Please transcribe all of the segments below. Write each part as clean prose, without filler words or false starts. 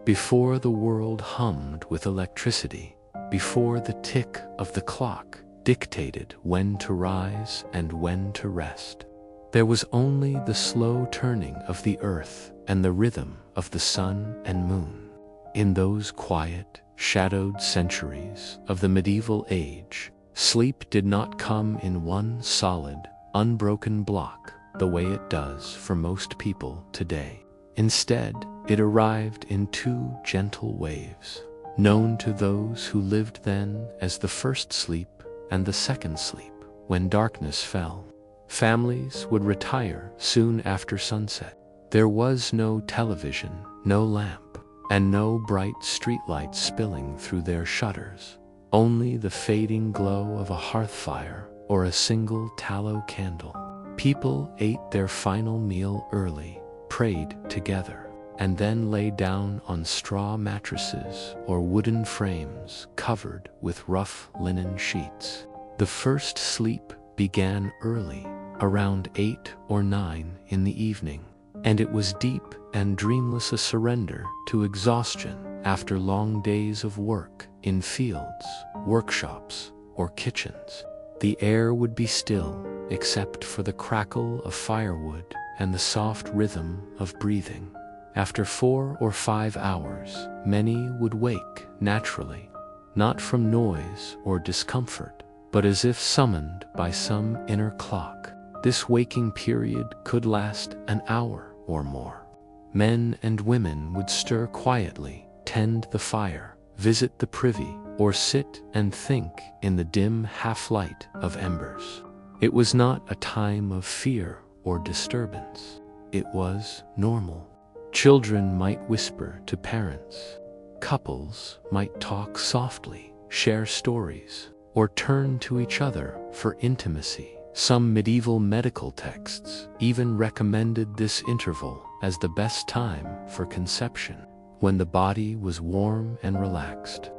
before the world hummed with electricity, before the tick of the clock dictated when to rise and when to rest. There was only the slow turning of the earth and the rhythm of the sun and moon. In those quiet, shadowed centuries of the medieval age, sleep did not come in one solid, unbroken block the way it does for most people today. Instead, it arrived in two gentle waves, known to those who lived then as the first sleep and the second sleep. When darkness fell, families would retire soon after sunset. There was no television, no lamp, and no bright streetlights spilling through their shutters. Only the fading glow of a hearth fire or a single tallow candle. People ate their final meal early, prayed together, and then lay down on straw mattresses or wooden frames covered with rough linen sheets. The first sleep began early, around 8 or 9 in the evening, and it was deep and dreamless, a surrender to exhaustion after long days of work in fields, workshops, or kitchens. The air would be still, except for the crackle of firewood and the soft rhythm of breathing. After 4 or 5 hours, many would wake naturally, not from noise or discomfort, but as if summoned by some inner clock. This waking period could last an hour or more. Men and women would stir quietly, tend the fire, visit the privy, or sit and think in the dim half-light of embers. It was not a time of fear or disturbance. It was normal. Children might whisper to parents. Couples might talk softly, share stories, or turn to each other for intimacy. Some medieval medical texts even recommended this interval as the best time for conception, when the body was warm and relaxed.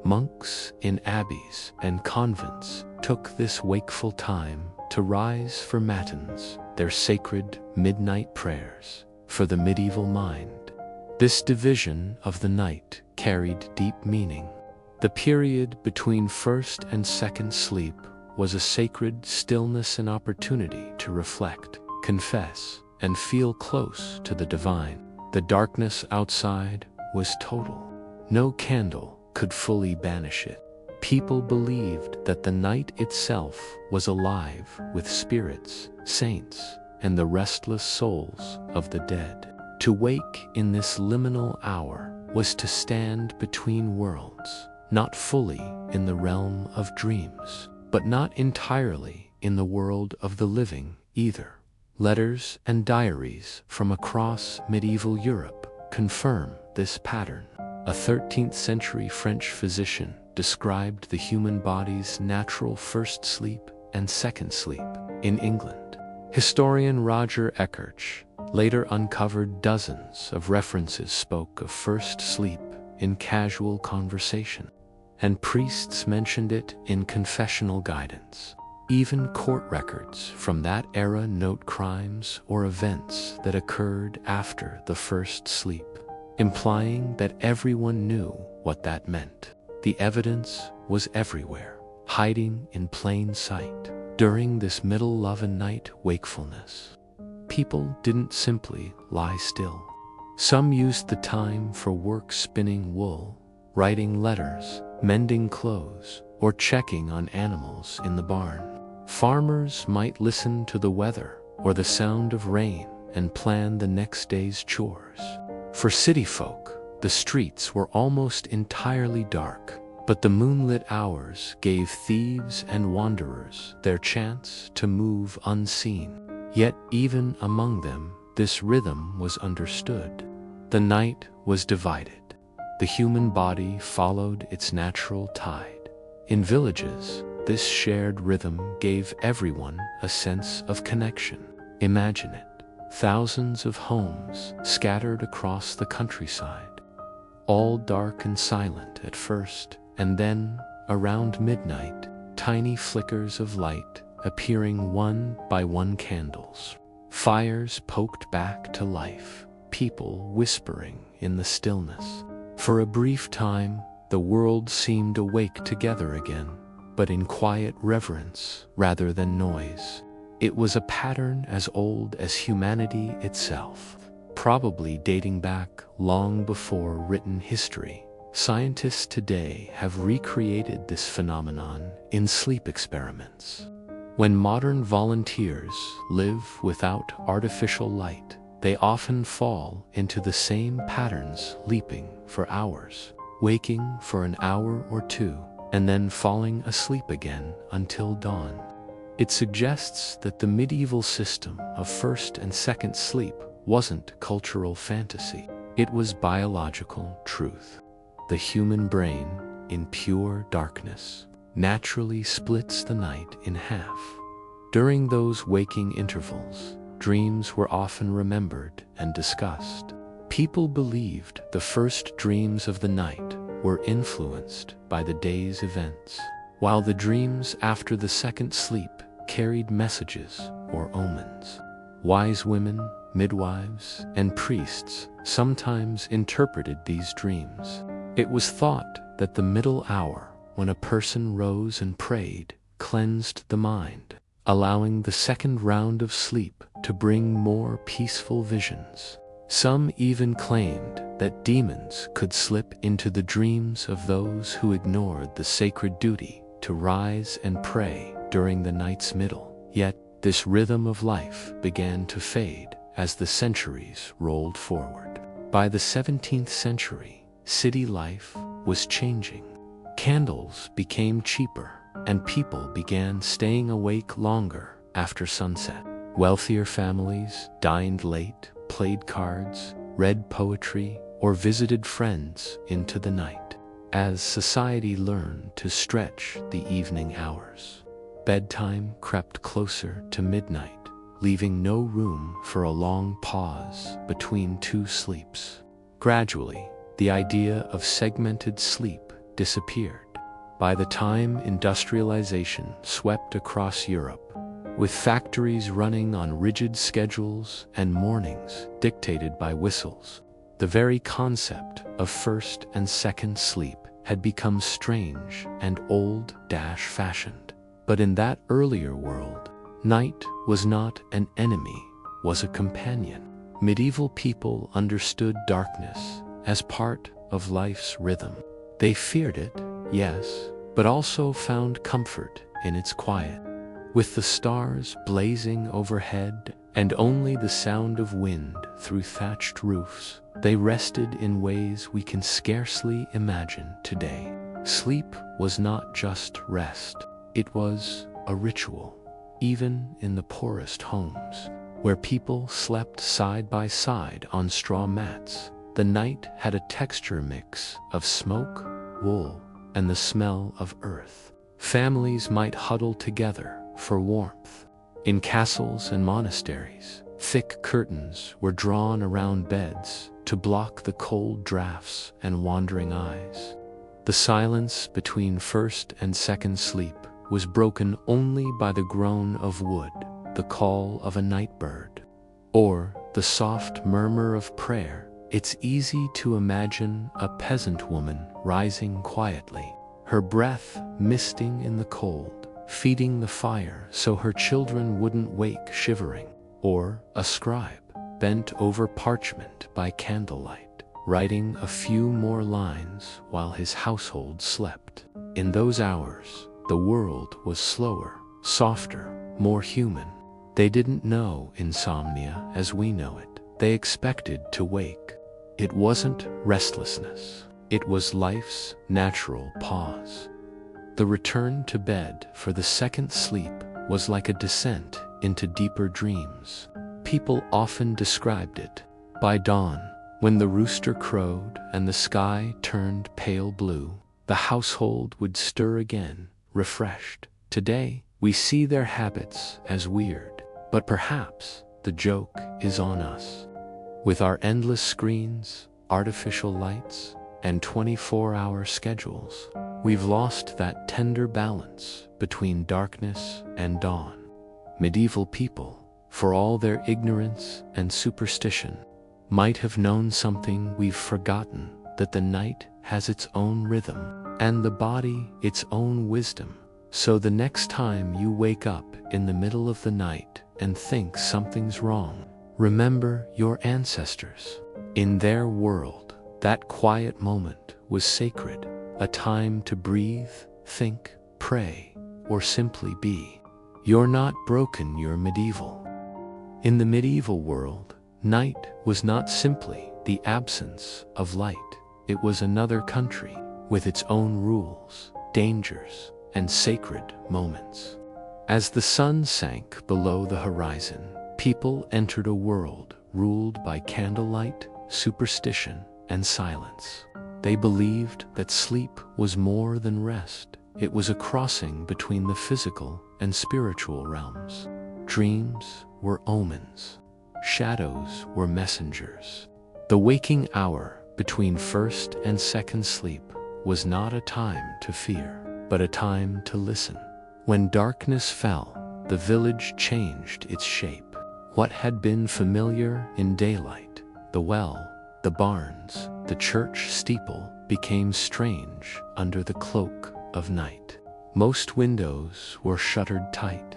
Monks in abbeys and convents took this wakeful time to rise for matins, their sacred midnight prayers. For the medieval mind, this division of the night carried deep meaning. The period between first and second sleep was a sacred stillness and opportunity to reflect, confess, and feel close to the divine. The darkness outside was total. No candle could fully banish it. People believed that the night itself was alive with spirits, saints, and the restless souls of the dead. To wake in this liminal hour was to stand between worlds, not fully in the realm of dreams, but not entirely in the world of the living either. Letters and diaries from across medieval Europe confirm this pattern. A 13th century French physician described the human body's natural first sleep and second sleep in England. Historian Roger Eckarch later uncovered dozens of references spoke of first sleep in casual conversation, and priests mentioned it in confessional guidance. Even court records from that era note crimes or events that occurred after the first sleep, implying that everyone knew what that meant. The evidence was everywhere, hiding in plain sight. During this middle of a night wakefulness, people didn't simply lie still. Some used the time for work, spinning wool, writing letters, mending clothes, or checking on animals in the barn. Farmers might listen to the weather or the sound of rain and plan the next day's chores. For city folk, the streets were almost entirely dark, but the moonlit hours gave thieves and wanderers their chance to move unseen. Yet even among them, this rhythm was understood. The night was divided. The human body followed its natural tide. In villages, this shared rhythm gave everyone a sense of connection. Imagine it. Thousands of homes scattered across the countryside, all dark and silent at first, and then, around midnight, tiny flickers of light appearing one by one, candles. Fires poked back to life, people whispering in the stillness. For a brief time, the world seemed awake together again, but in quiet reverence rather than noise. It was a pattern as old as humanity itself, probably dating back long before written history. Scientists today have recreated this phenomenon in sleep experiments. When modern volunteers live without artificial light, they often fall into the same patterns, leaping for hours, waking for an hour or two, and then falling asleep again until dawn. It suggests that the medieval system of first and second sleep wasn't cultural fantasy. It was biological truth. The human brain, in pure darkness, naturally splits the night in half. During those waking intervals, dreams were often remembered and discussed. People believed the first dreams of the night were influenced by the day's events, while the dreams after the second sleep carried messages or omens. Wise women, midwives, and priests sometimes interpreted these dreams. It was thought that the middle hour, when a person rose and prayed, cleansed the mind, allowing the second round of sleep to bring more peaceful visions. Some even claimed that demons could slip into the dreams of those who ignored the sacred duty to rise and pray during the night's middle. Yet, this rhythm of life began to fade as the centuries rolled forward. By the 17th century, city life was changing. Candles became cheaper, and people began staying awake longer after sunset. Wealthier families dined late, played cards, read poetry, or visited friends into the night. As society learned to stretch the evening hours, bedtime crept closer to midnight, leaving no room for a long pause between two sleeps. Gradually, the idea of segmented sleep disappeared. By the time industrialization swept across Europe, with factories running on rigid schedules and mornings dictated by whistles, the very concept of first and second sleep had become strange and old-fashioned. But in that earlier world, night was not an enemy, was a companion. Medieval people understood darkness as part of life's rhythm. They feared it, yes, but also found comfort in its quiet. With the stars blazing overhead and only the sound of wind through thatched roofs, they rested in ways we can scarcely imagine today. Sleep was not just rest, it was a ritual. Even in the poorest homes, where people slept side by side on straw mats, the night had a texture mix of smoke, wool, and the smell of earth. Families might huddle together for warmth. In castles and monasteries, thick curtains were drawn around beds to block the cold drafts and wandering eyes. The silence between first and second sleep was broken only by the groan of wood, the call of a night bird, or the soft murmur of prayer. It's easy to imagine a peasant woman rising quietly, her breath misting in the cold, feeding the fire so her children wouldn't wake shivering, or a scribe bent over parchment by candlelight, writing a few more lines while his household slept. In those hours, the world was slower, softer, more human. They didn't know insomnia as we know it. They expected to wake. It wasn't restlessness. It was life's natural pause. The return to bed for the second sleep was like a descent into deeper dreams. People often described it. By dawn, when the rooster crowed and the sky turned pale blue, the household would stir again, refreshed. Today, we see their habits as weird, but perhaps the joke is on us. With our endless screens, artificial lights, and 24-hour schedules, we've lost that tender balance between darkness and dawn. Medieval people, for all their ignorance and superstition, might have known something we've forgotten: that the night has its own rhythm, and the body its own wisdom. So the next time you wake up in the middle of the night and think something's wrong, remember your ancestors. In their world, that quiet moment was sacred, a time to breathe, think, pray, or simply be. You're not broken, you're medieval. In the medieval world, night was not simply the absence of light. It was another country with its own rules, dangers, and sacred moments. As the sun sank below the horizon, people entered a world ruled by candlelight, superstition, and silence. They believed that sleep was more than rest. It was a crossing between the physical and spiritual realms. Dreams were omens. Shadows were messengers. The waking hour between first and second sleep was not a time to fear, but a time to listen. When darkness fell, the village changed its shape. What had been familiar in daylight, the well, the barns, the church steeple, became strange under the cloak of night. Most windows were shuttered tight.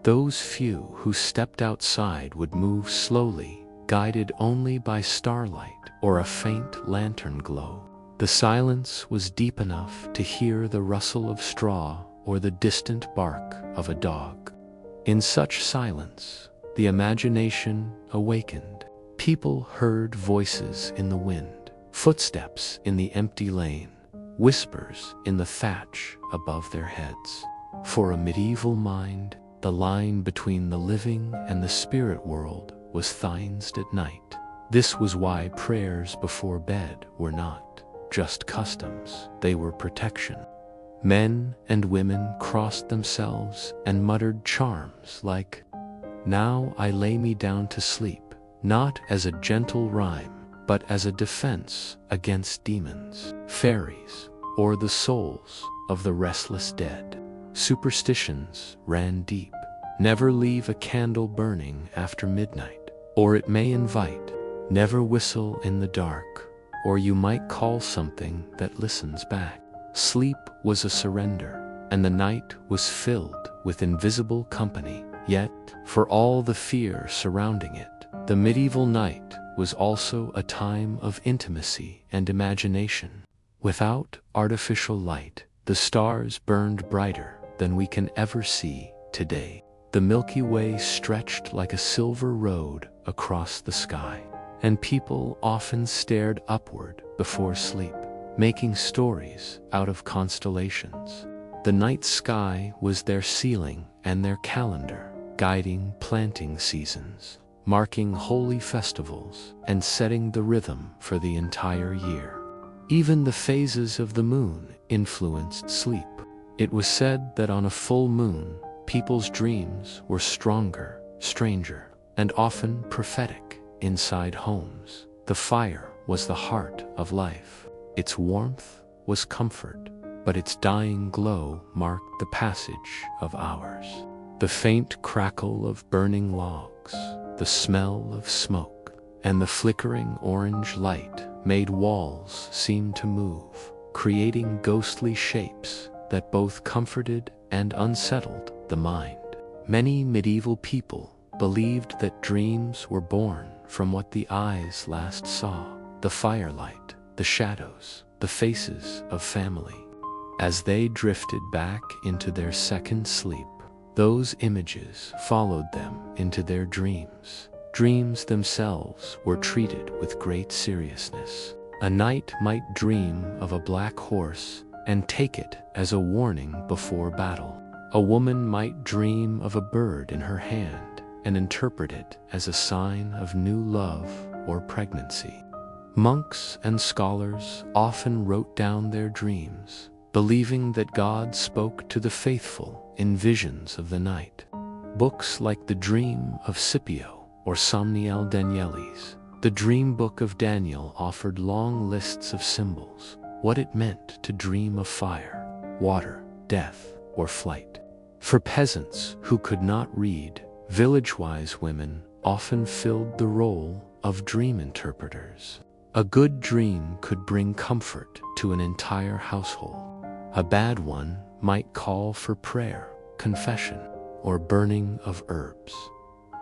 Those few who stepped outside would move slowly, guided only by starlight or a faint lantern glow. The silence was deep enough to hear the rustle of straw or the distant bark of a dog. In such silence, the imagination awakened. People heard voices in the wind, footsteps in the empty lane, whispers in the thatch above their heads. For a medieval mind, the line between the living and the spirit world was thinnest at night. This was why prayers before bed were not just customs, they were protection. Men and women crossed themselves and muttered charms like, "Now I lay me down to sleep," not as a gentle rhyme, but as a defense against demons, fairies, or the souls of the restless dead. Superstitions ran deep. Never leave a candle burning after midnight, or it may invite. Never whistle in the dark, or you might call something that listens back. Sleep was a surrender, and the night was filled with invisible company. Yet, for all the fear surrounding it, the medieval night was also a time of intimacy and imagination. Without artificial light, the stars burned brighter than we can ever see today. The Milky Way stretched like a silver road across the sky, and people often stared upward before sleep, making stories out of constellations. The night sky was their ceiling and their calendar, guiding planting seasons, marking holy festivals, and setting the rhythm for the entire year. Even the phases of the moon influenced sleep. It was said that on a full moon, people's dreams were stronger, stranger, and often prophetic. Inside homes, the fire was the heart of life. Its warmth was comfort, but its dying glow marked the passage of hours. The faint crackle of burning logs, the smell of smoke, and the flickering orange light made walls seem to move, creating ghostly shapes that both comforted and unsettled the mind. Many medieval people believed that dreams were born from what the eyes last saw, the firelight, the shadows, the faces of family. As they drifted back into their second sleep, those images followed them into their dreams. Dreams themselves were treated with great seriousness. A knight might dream of a black horse and take it as a warning before battle. A woman might dream of a bird in her hand and interpret it as a sign of new love or pregnancy. Monks and scholars often wrote down their dreams, believing that God spoke to the faithful in visions of the night. Books like The Dream of Scipio or Somniel Danielis, the Dream Book of Daniel, offered long lists of symbols, what it meant to dream of fire, water, death, or flight. For peasants who could not read, village-wise women often filled the role of dream interpreters. A good dream could bring comfort to an entire household. A bad one might call for prayer, confession, or burning of herbs.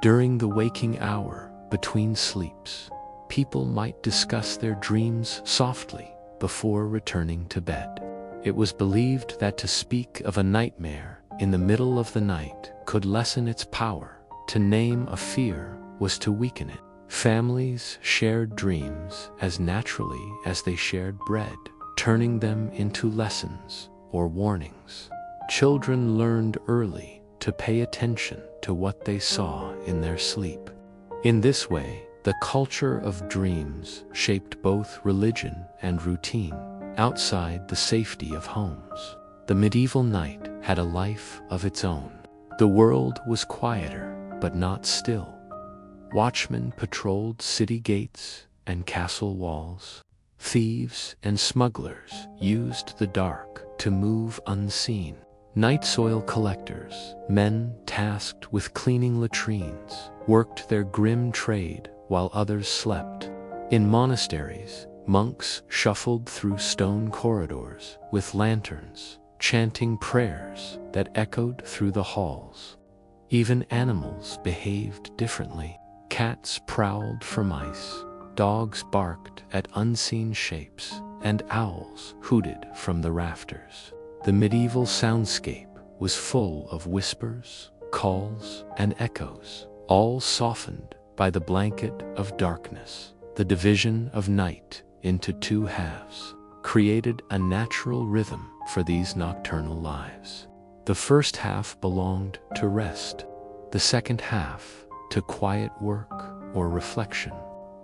During the waking hour, between sleeps, people might discuss their dreams softly before returning to bed. It was believed that to speak of a nightmare in the middle of the night could lessen its power. To name a fear was to weaken it. Families shared dreams as naturally as they shared bread, turning them into lessons or warnings. Children learned early to pay attention to what they saw in their sleep. In this way, the culture of dreams shaped both religion and routine outside the safety of homes. The medieval night had a life of its own. The world was quieter, but not still. Watchmen patrolled city gates and castle walls. Thieves and smugglers used the dark to move unseen. Night soil collectors, men tasked with cleaning latrines, worked their grim trade while others slept. In monasteries, monks shuffled through stone corridors with lanterns, chanting prayers that echoed through the halls. Even animals behaved differently. Cats prowled for mice, dogs barked at unseen shapes, and owls hooted from the rafters. The medieval soundscape was full of whispers, calls, and echoes, all softened by the blanket of darkness. The division of night into two halves created a natural rhythm for these nocturnal lives. The first half belonged to rest, the second half to quiet work or reflection.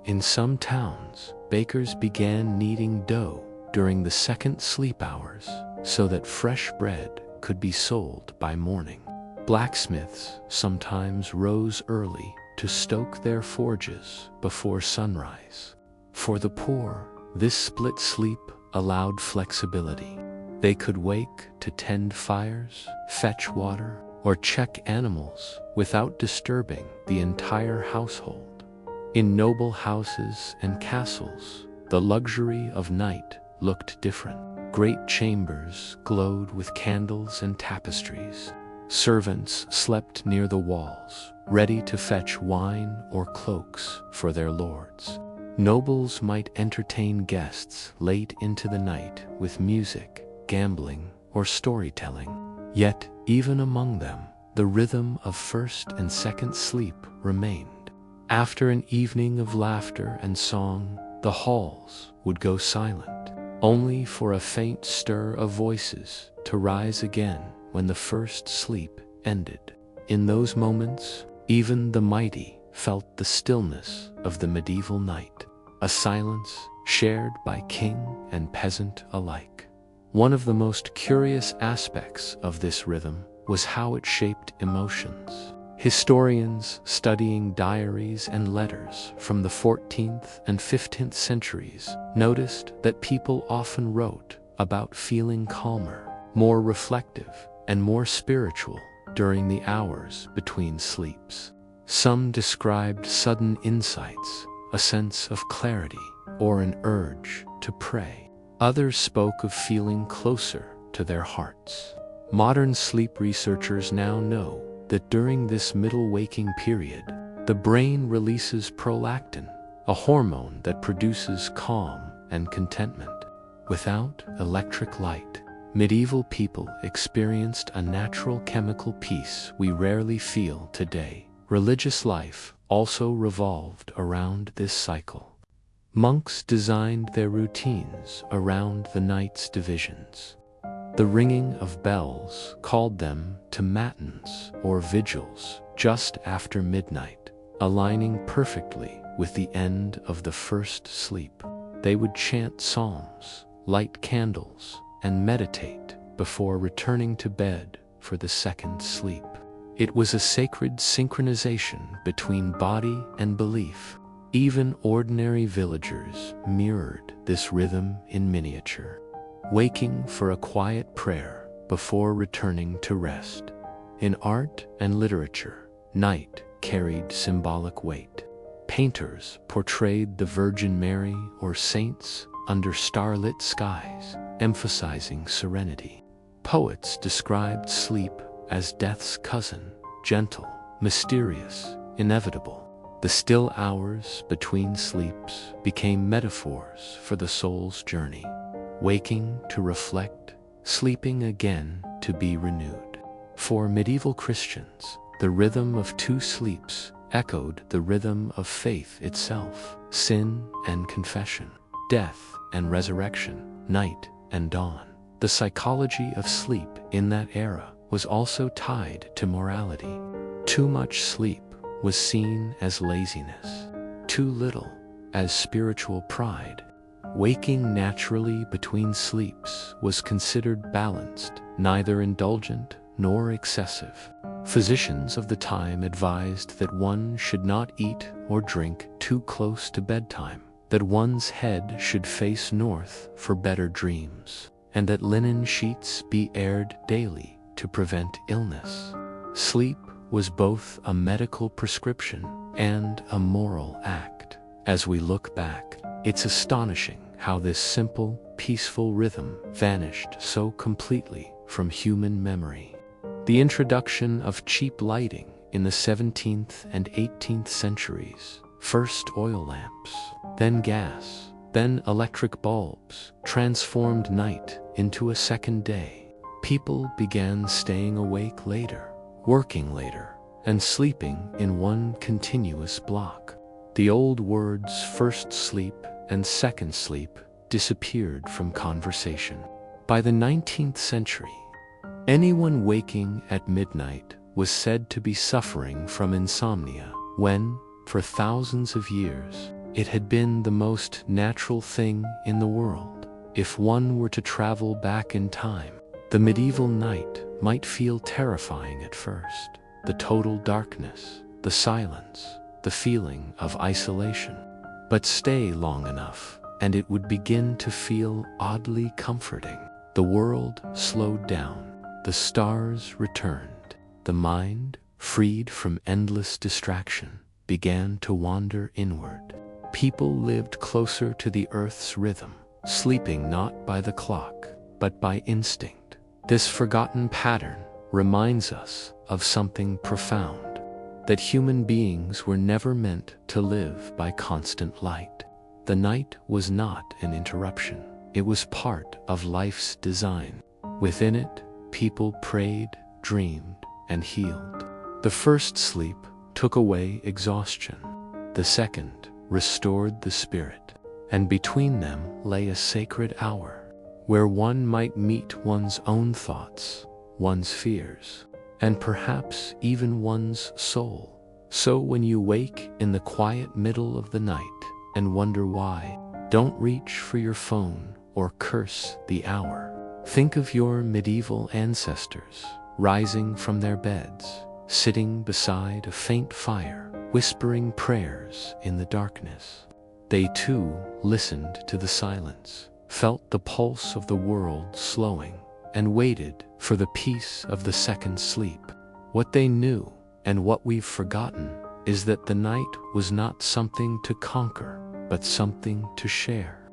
In some towns, bakers began kneading dough during the second sleep hours so that fresh bread could be sold by morning. Blacksmiths sometimes rose early to stoke their forges before sunrise. For the poor, this split sleep allowed flexibility. They could wake to tend fires, fetch water, or check animals without disturbing the entire household. In noble houses and castles, the luxury of night looked different. Great chambers glowed with candles and tapestries. Servants slept near the walls, ready to fetch wine or cloaks for their lords. Nobles might entertain guests late into the night with music, gambling, or storytelling. Yet, even among them, the rhythm of first and second sleep remained. After an evening of laughter and song, the halls would go silent, only for a faint stir of voices to rise again when the first sleep ended. In those moments, even the mighty felt the stillness of the medieval night, a silence shared by king and peasant alike. One of the most curious aspects of this rhythm was how it shaped emotions. Historians studying diaries and letters from the 14th and 15th centuries noticed that people often wrote about feeling calmer, more reflective, and more spiritual during the hours between sleeps. Some described sudden insights, a sense of clarity, or an urge to pray. Others spoke of feeling closer to their hearts. Modern sleep researchers now know that during this middle waking period, the brain releases prolactin, a hormone that produces calm and contentment. Without electric light, medieval people experienced a natural chemical peace we rarely feel today. Religious life also revolved around this cycle. Monks designed their routines around the night's divisions. The ringing of bells called them to matins or vigils just after midnight, aligning perfectly with the end of the first sleep. They would chant psalms, light candles, and meditate before returning to bed for the second sleep. It was a sacred synchronization between body and belief. Even ordinary villagers mirrored this rhythm in miniature, waking for a quiet prayer before returning to rest. In art and literature, night carried symbolic weight. Painters portrayed the Virgin Mary or saints under starlit skies, emphasizing serenity. Poets described sleep as death's cousin, gentle, mysterious, inevitable. The still hours between sleeps became metaphors for the soul's journey, waking to reflect, sleeping again to be renewed. For medieval Christians, the rhythm of two sleeps echoed the rhythm of faith itself: sin and confession, death and resurrection, night and dawn. The psychology of sleep in that era was also tied to morality. Too much sleep was seen as laziness, too little as spiritual pride. Waking naturally between sleeps was considered balanced, neither indulgent nor excessive. Physicians of the time advised that one should not eat or drink too close to bedtime, that one's head should face north for better dreams, and that linen sheets be aired daily to prevent illness. Sleep was both a medical prescription and a moral act. As we look back, it's astonishing how this simple, peaceful rhythm vanished so completely from human memory. The introduction of cheap lighting in the 17th and 18th centuries, first oil lamps, then gas, then electric bulbs, transformed night into a second day. People began staying awake later, working later, and sleeping in one continuous block. The old words first sleep and second sleep disappeared from conversation. By the 19th century, anyone waking at midnight was said to be suffering from insomnia, when, for thousands of years, it had been the most natural thing in the world. If one were to travel back in time, the medieval night might feel terrifying at first. The total darkness, the silence, the feeling of isolation. But stay long enough, and it would begin to feel oddly comforting. The world slowed down, the stars returned, the mind, freed from endless distraction, began to wander inward. People lived closer to the earth's rhythm, sleeping not by the clock, but by instinct. This forgotten pattern reminds us of something profound, that human beings were never meant to live by constant light. The night was not an interruption. It was part of life's design. Within it, people prayed, dreamed, and healed. The first sleep took away exhaustion. The second restored the spirit. And between them lay a sacred hour, where one might meet one's own thoughts, one's fears, and perhaps even one's soul. So when you wake in the quiet middle of the night and wonder why, don't reach for your phone or curse the hour. Think of your medieval ancestors, rising from their beds, sitting beside a faint fire, whispering prayers in the darkness. They too listened to the silence, felt the pulse of the world slowing, and waited for the peace of the second sleep. What they knew, and what we've forgotten, is that the night was not something to conquer, but something to share.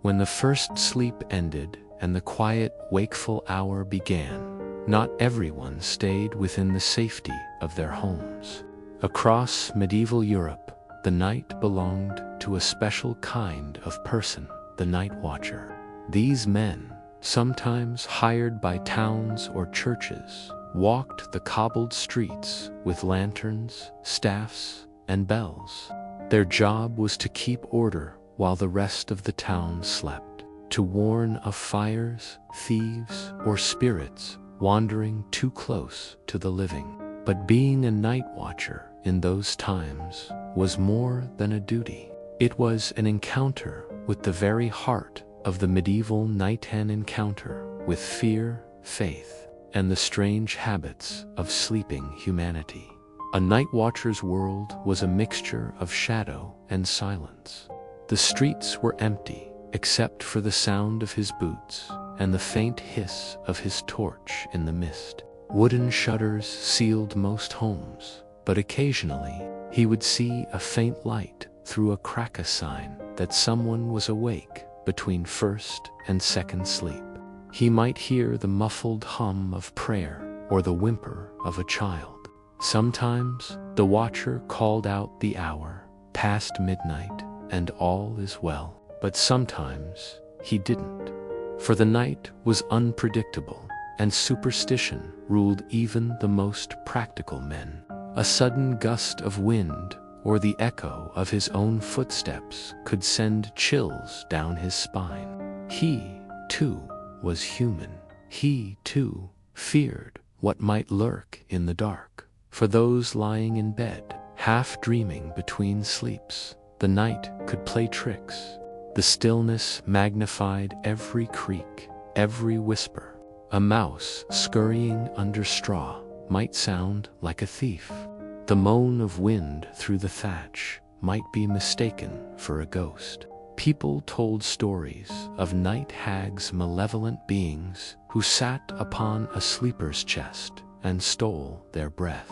When the first sleep ended and the quiet, wakeful hour began, not everyone stayed within the safety of their homes. Across medieval Europe, the night belonged to a special kind of person, the night watcher. These men, sometimes hired by towns or churches, walked the cobbled streets with lanterns, staffs, and bells. Their job was to keep order while the rest of the town slept, to warn of fires, thieves, or spirits wandering too close to the living. But being a night watcher in those times was more than a duty. It was an encounter with the very heart of the medieval nighttime encounter with fear, faith, and the strange habits of sleeping humanity. A night watcher's world was a mixture of shadow and silence. The streets were empty, except for the sound of his boots and the faint hiss of his torch in the mist. Wooden shutters sealed most homes, but occasionally he would see a faint light through a crack, a sign that someone was awake between first and second sleep. He might hear the muffled hum of prayer or the whimper of a child. Sometimes the watcher called out the hour, past midnight, and all is well. But sometimes he didn't, for the night was unpredictable, and superstition ruled even the most practical men. A sudden gust of wind or the echo of his own footsteps could send chills down his spine. He, too, was human. He, too, feared what might lurk in the dark. For those lying in bed, half dreaming between sleeps, the night could play tricks. The stillness magnified every creak, every whisper. A mouse scurrying under straw might sound like a thief. The moan of wind through the thatch might be mistaken for a ghost. People told stories of night hags, malevolent beings who sat upon a sleeper's chest and stole their breath.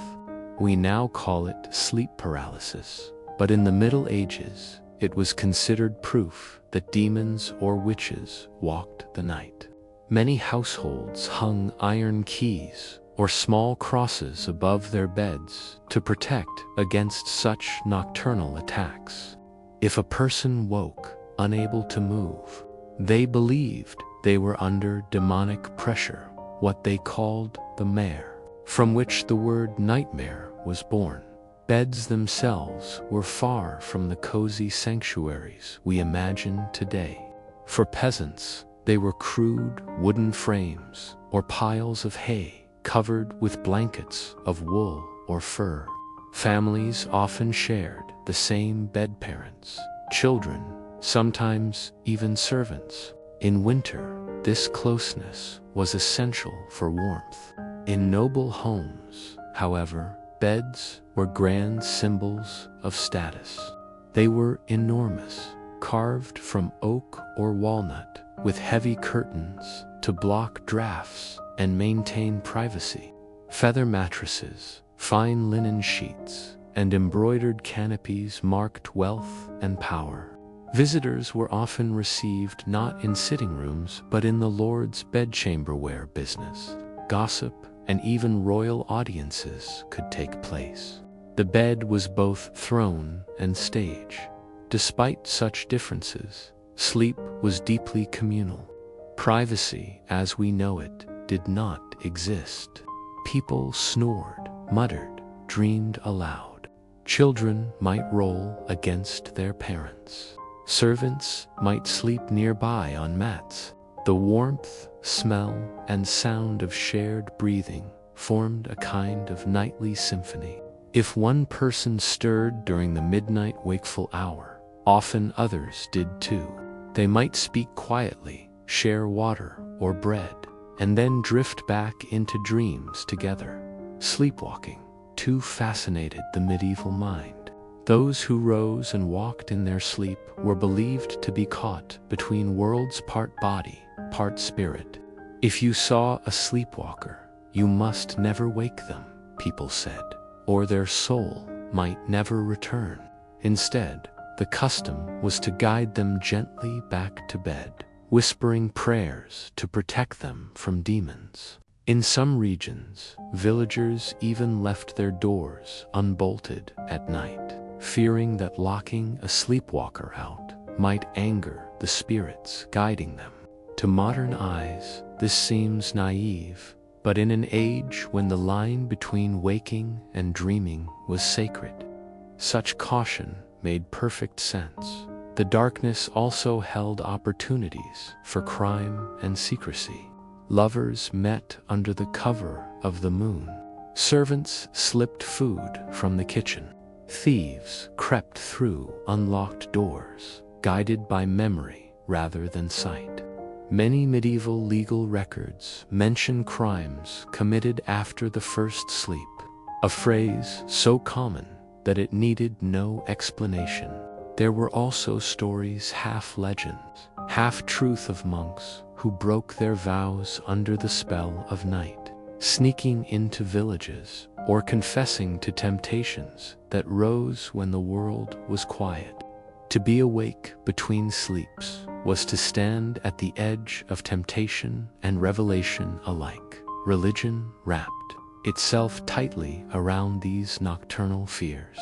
We now call it sleep paralysis, but in the Middle Ages, it was considered proof that demons or witches walked the night. Many households hung iron keys or small crosses above their beds to protect against such nocturnal attacks. If a person woke, unable to move, they believed they were under demonic pressure, what they called the mare, from which the word nightmare was born. Beds themselves were far from the cozy sanctuaries we imagine today. For peasants, they were crude wooden frames or piles of hay covered with blankets of wool or fur. Families often shared the same bed, parents, children, sometimes even servants. In winter, this closeness was essential for warmth. In noble homes, however, beds were grand symbols of status. They were enormous, carved from oak or walnut, with heavy curtains to block drafts and maintain privacy. Feather mattresses, fine linen sheets, and embroidered canopies marked wealth and power. Visitors were often received not in sitting rooms but in the lord's bedchamber, where business, gossip, and even royal audiences could take place. The bed was both throne and stage. Despite such differences, sleep was deeply communal. Privacy, as we know it, did not exist. People snored, muttered, dreamed aloud. Children might roll against their parents. Servants might sleep nearby on mats. The warmth, smell, and sound of shared breathing formed a kind of nightly symphony. If one person stirred during the midnight wakeful hour, often others did too. They might speak quietly, share water or bread, and then drift back into dreams together. Sleepwalking too fascinated the medieval mind. Those who rose and walked in their sleep were believed to be caught between worlds, part body, part spirit. If you saw a sleepwalker, you must never wake them, people said, or their soul might never return. Instead, the custom was to guide them gently back to bed, whispering prayers to protect them from demons. In some regions, villagers even left their doors unbolted at night, fearing that locking a sleepwalker out might anger the spirits guiding them. To modern eyes, this seems naive, but in an age when the line between waking and dreaming was sacred, such caution made perfect sense. The darkness also held opportunities for crime and secrecy. Lovers met under the cover of the moon. Servants slipped food from the kitchen. Thieves crept through unlocked doors, guided by memory rather than sight. Many medieval legal records mention crimes committed after the first sleep, a phrase so common that it needed no explanation. There were also stories, half legends, half truth, of monks who broke their vows under the spell of night, sneaking into villages or confessing to temptations that rose when the world was quiet. To be awake between sleeps was to stand at the edge of temptation and revelation alike. Religion wrapped itself tightly around these nocturnal fears.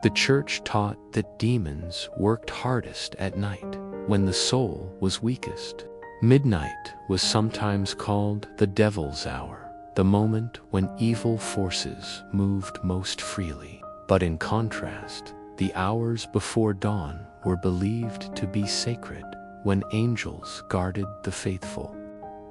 The church taught that demons worked hardest at night, when the soul was weakest. Midnight was sometimes called the devil's hour, the moment when evil forces moved most freely. But in contrast, the hours before dawn were believed to be sacred, when angels guarded the faithful.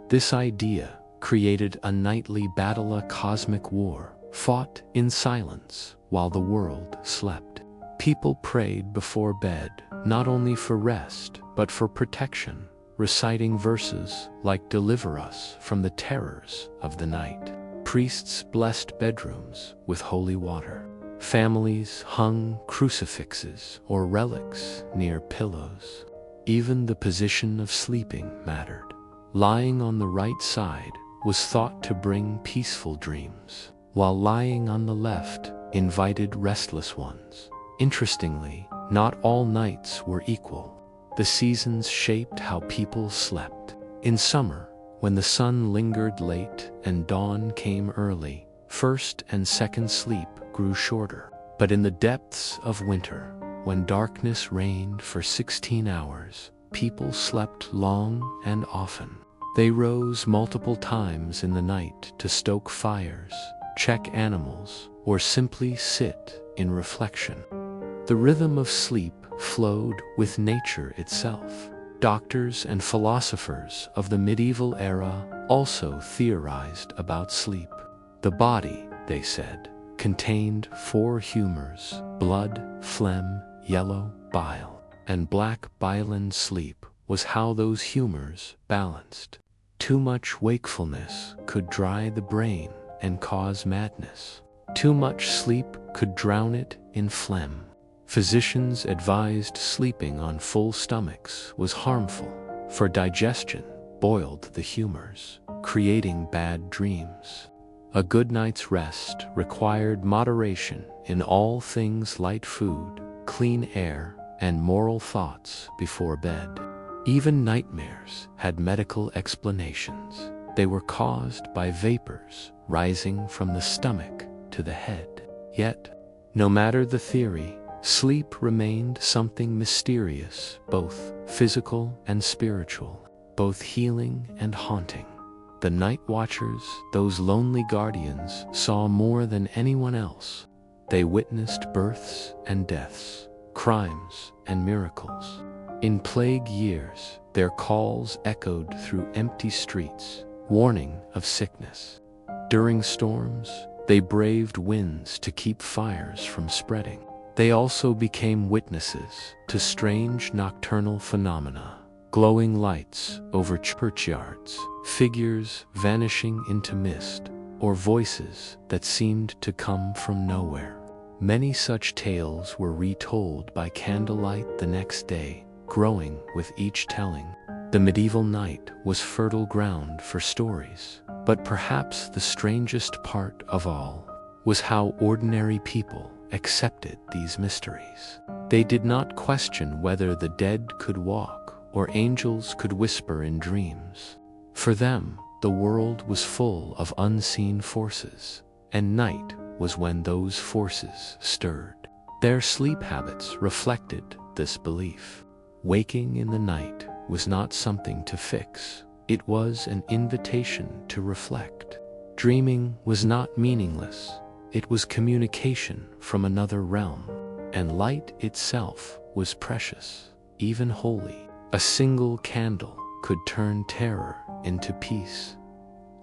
This idea created a nightly battle, a cosmic war, fought in silence while the world slept. People prayed before bed, not only for rest, but for protection, reciting verses like "Deliver us from the terrors of the night." Priests blessed bedrooms with holy water. Families hung crucifixes or relics near pillows. Even the position of sleeping mattered. Lying on the right side was thought to bring peaceful dreams, while lying on the left invited restless ones. Interestingly, not all nights were equal. The seasons shaped how people slept. In summer, when the sun lingered late and dawn came early, first and second sleep grew shorter. But in the depths of winter, when darkness reigned for 16 hours, people slept long and often. They rose multiple times in the night to stoke fires, check animals, or simply sit in reflection. The rhythm of sleep flowed with nature itself. Doctors and philosophers of the medieval era also theorized about sleep. The body, they said, contained 4 humors: blood, phlegm, yellow bile, and black bile. And sleep was how those humors balanced. Too much wakefulness could dry the brain and cause madness. Too much sleep could drown it in phlegm. Physicians advised sleeping on full stomachs was harmful, for digestion boiled the humors, creating bad dreams. A good night's rest required moderation in all things: light food, clean air, and moral thoughts before bed. Even nightmares had medical explanations. They were caused by vapors rising from the stomach to the head. Yet, no matter the theory, sleep remained something mysterious, both physical and spiritual, both healing and haunting. The night watchers, those lonely guardians, saw more than anyone else. They witnessed births and deaths, crimes and miracles. In plague years, their calls echoed through empty streets, warning of sickness. During storms, they braved winds to keep fires from spreading. They also became witnesses to strange nocturnal phenomena: glowing lights over churchyards, figures vanishing into mist, or voices that seemed to come from nowhere. Many such tales were retold by candlelight the next day, growing with each telling. The medieval night was fertile ground for stories, but perhaps the strangest part of all was how ordinary people accepted these mysteries. They did not question whether the dead could walk or angels could whisper in dreams. For them, the world was full of unseen forces, and night was when those forces stirred. Their sleep habits reflected this belief. Waking in the night was not something to fix. It was an invitation to reflect. Dreaming was not meaningless. It was communication from another realm, and light itself was precious, even holy. A single candle could turn terror into peace.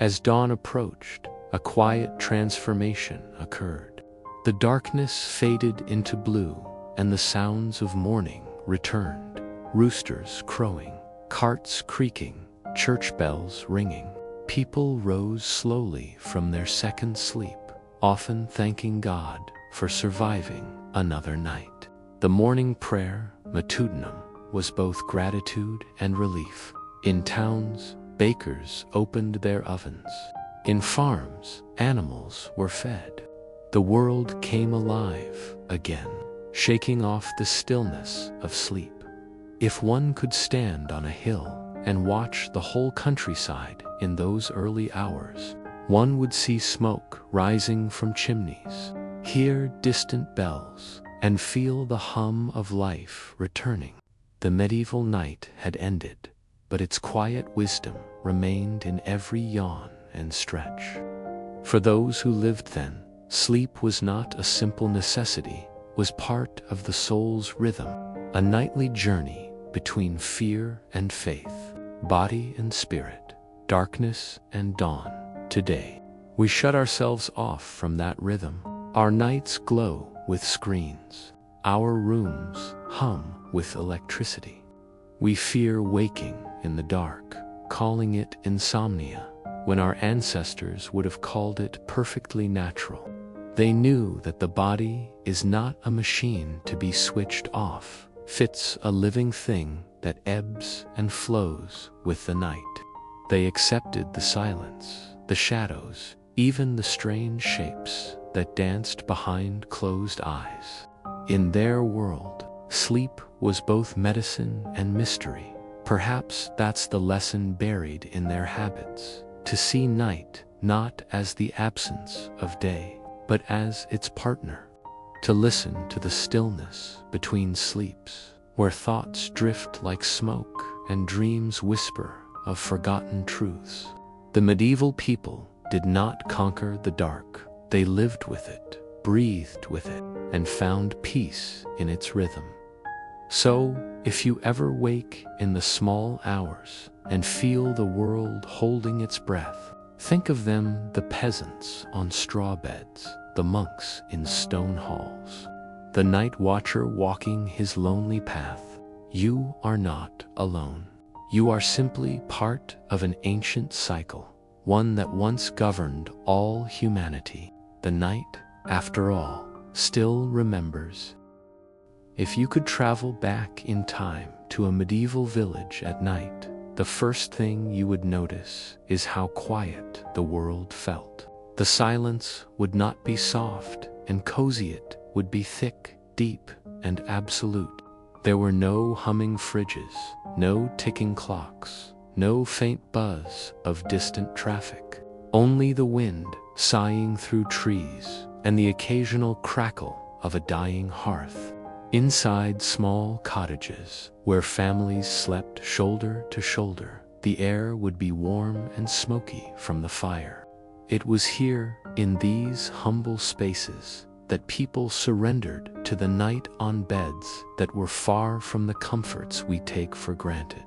As dawn approached, a quiet transformation occurred. The darkness faded into blue, and the sounds of morning returned. Roosters crowing, carts creaking, church bells ringing. People rose slowly from their second sleep, often thanking God for surviving another night. The morning prayer, matutinum, was both gratitude and relief. In towns, bakers opened their ovens. In farms, animals were fed. the world came alive again, shaking off the stillness of sleep. If one could stand on a hill and watch the whole countryside in those early hours, one would see smoke rising from chimneys, hear distant bells, and feel the hum of life returning. The medieval night had ended, but its quiet wisdom remained in every yawn and stretch. For those who lived then, sleep was not a simple necessity, was part of the soul's rhythm, a nightly journey between fear and faith, body and spirit, darkness and dawn. Today, we shut ourselves off from that rhythm. Our nights glow with screens. Our rooms hum with electricity. We fear waking in the dark, calling it insomnia, when our ancestors would have called it perfectly natural. They knew that the body is not a machine to be switched off. It's a living thing that ebbs and flows with the night. They accepted the silence, the shadows, even the strange shapes that danced behind closed eyes. In their world, sleep was both medicine and mystery. Perhaps that's the lesson buried in their habits, to see night not as the absence of day, but as its partner, to listen to the stillness between sleeps, where thoughts drift like smoke and dreams whisper of forgotten truths. The medieval people did not conquer the dark. They lived with it, breathed with it, and found peace in its rhythm. So, if you ever wake in the small hours and feel the world holding its breath, think of them, the peasants on straw beds, the monks in stone halls, the night watcher walking his lonely path. You are not alone. You are simply part of an ancient cycle, one that once governed all humanity. The night, after all, still remembers. If you could travel back in time to a medieval village at night, the first thing you would notice is how quiet the world felt. The silence would not be soft and cozy, it would be thick, deep, and absolute. There were no humming fridges, no ticking clocks, no faint buzz of distant traffic. Only the wind sighing through trees and the occasional crackle of a dying hearth. Inside small cottages, where families slept shoulder to shoulder, the air would be warm and smoky from the fire. It was here, in these humble spaces, that people surrendered to the night on beds that were far from the comforts we take for granted.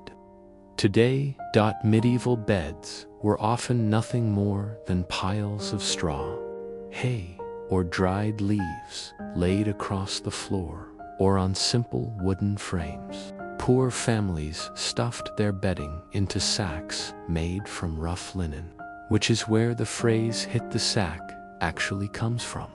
Today, medieval beds were often nothing more than piles of straw, hay, or dried leaves laid across the floor or on simple wooden frames. Poor families stuffed their bedding into sacks made from rough linen, which is where the phrase "hit the sack" actually comes from.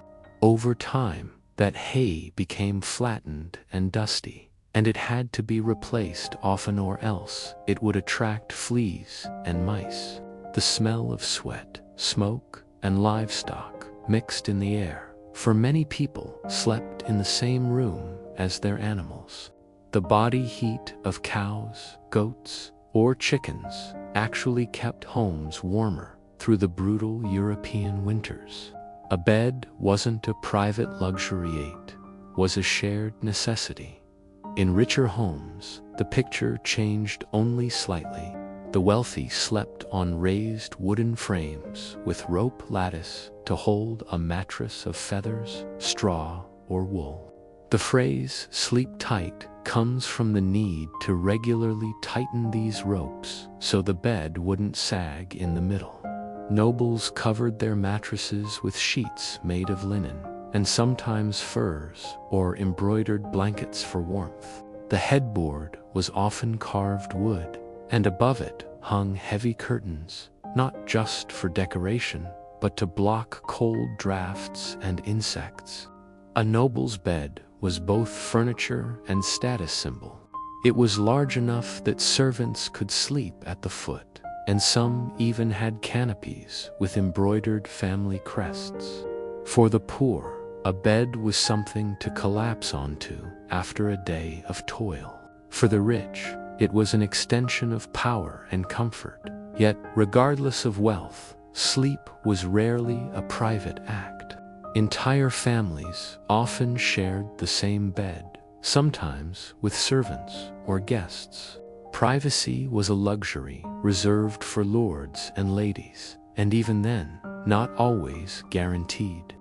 Over time, that hay became flattened and dusty, and it had to be replaced often, or else it would attract fleas and mice. The smell of sweat, smoke, and livestock mixed in the air, for many people slept in the same room as their animals. The body heat of cows, goats, or chickens actually kept homes warmer through the brutal European winters. A bed wasn't a private luxury, it was a shared necessity. In richer homes, the picture changed only slightly. The wealthy slept on raised wooden frames with rope lattice to hold a mattress of feathers, straw, or wool. The phrase "sleep tight" comes from the need to regularly tighten these ropes so the bed wouldn't sag in the middle. Nobles covered their mattresses with sheets made of linen, and sometimes furs or embroidered blankets for warmth. The headboard was often carved wood, and above it hung heavy curtains, not just for decoration, but to block cold drafts and insects. A noble's bed was both furniture and status symbol. It was large enough that servants could sleep at the foot, and some even had canopies with embroidered family crests. For the poor, a bed was something to collapse onto after a day of toil. For the rich, it was an extension of power and comfort. Yet, regardless of wealth, sleep was rarely a private act. Entire families often shared the same bed, sometimes with servants or guests. Privacy was a luxury reserved for lords and ladies, and even then, not always guaranteed.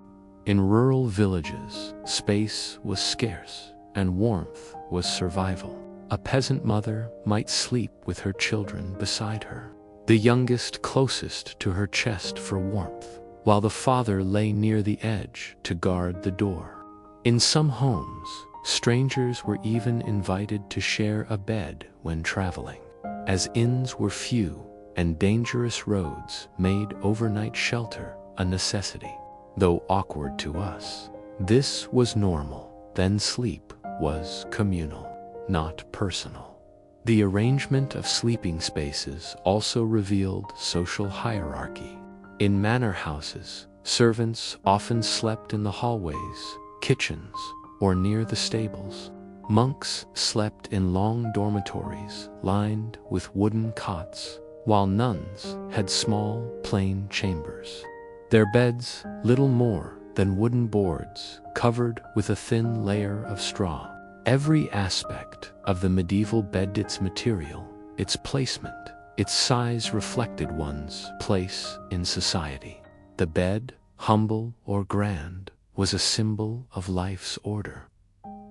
In rural villages, space was scarce, and warmth was survival. A peasant mother might sleep with her children beside her, the youngest closest to her chest for warmth, while the father lay near the edge to guard the door. In some homes, strangers were even invited to share a bed when traveling, as inns were few and dangerous roads made overnight shelter a necessity. Though awkward to us, this was normal. Then sleep was communal, not personal. The arrangement of sleeping spaces also revealed social hierarchy. In manor houses, servants often slept in the hallways, kitchens, or near the stables. Monks slept in long dormitories lined with wooden cots, while nuns had small, plain chambers. Their beds, little more than wooden boards covered with a thin layer of straw. Every aspect of the medieval bed, its material, its placement, its size, reflected one's place in society. The bed, humble or grand, was a symbol of life's order.